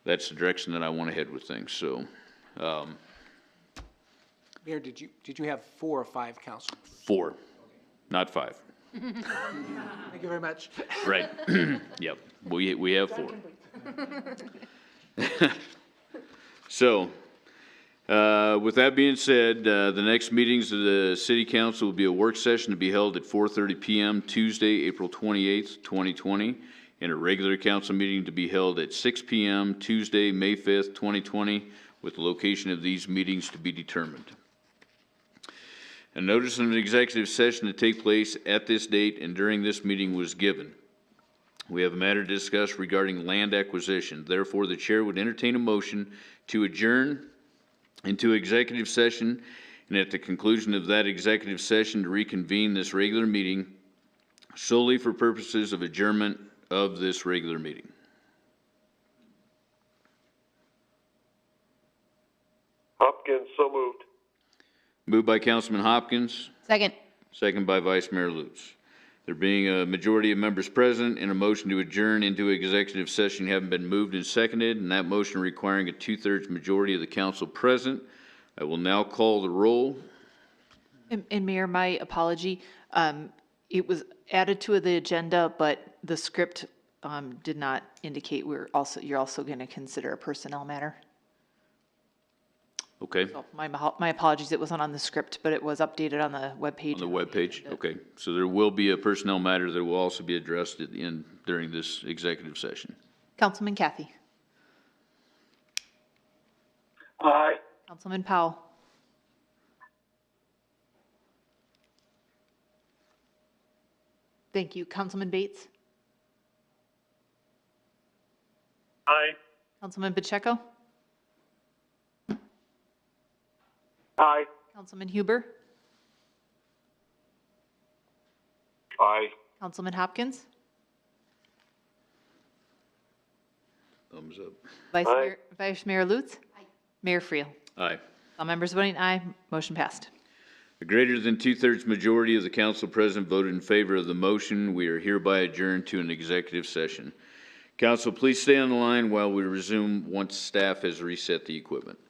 that's the direction that I want to head with things. So, Mayor, did you have 4 or 5 council? 4, not 5. Thank you very much. Right. Yep. We have 4. So, with that being said, the next meetings of the City Council will be a work session to be held at 4:30 p.m. Tuesday, April 28th, 2020, and a regular council meeting to be held at 6 p.m. Tuesday, May 5th, 2020, with the location of these meetings to be determined. A notice of an executive session to take place at this date and during this meeting was given. We have a matter to discuss regarding land acquisition. Therefore, the chair would entertain a motion to adjourn into executive session, and at the conclusion of that executive session to reconvene this regular meeting solely for purposes of adjournment of this regular meeting. Hopkins, so moved. Moved by Councilman Hopkins. Second. Second by Vice Mayor Lutz. There being a majority of members present and a motion to adjourn into executive session having been moved and seconded, and that motion requiring a 2/3 majority of the council present, I will now call the roll. And Mayor, my apology. It was added to the agenda, but the script did not indicate you're also going to consider a personnel matter. Okay. So my apologies. It wasn't on the script, but it was updated on the webpage. On the webpage. Okay. So there will be a personnel matter that will also be addressed at the end during this executive session. Councilman Cathy. Aye. Councilman Powell. Thank you. Councilman Bates. Aye. Councilman Pacheco. Aye. Councilman Huber. Aye. Councilman Hopkins. Thumbs up. Vice Mayor Lutz. Aye. Mayor Friel. Aye. All members voting aye. Motion passed. A greater than 2/3 majority of the council present voted in favor of the motion. We are hereby adjourned to an executive session. Council, please stay on the line while we resume once staff has reset the equipment.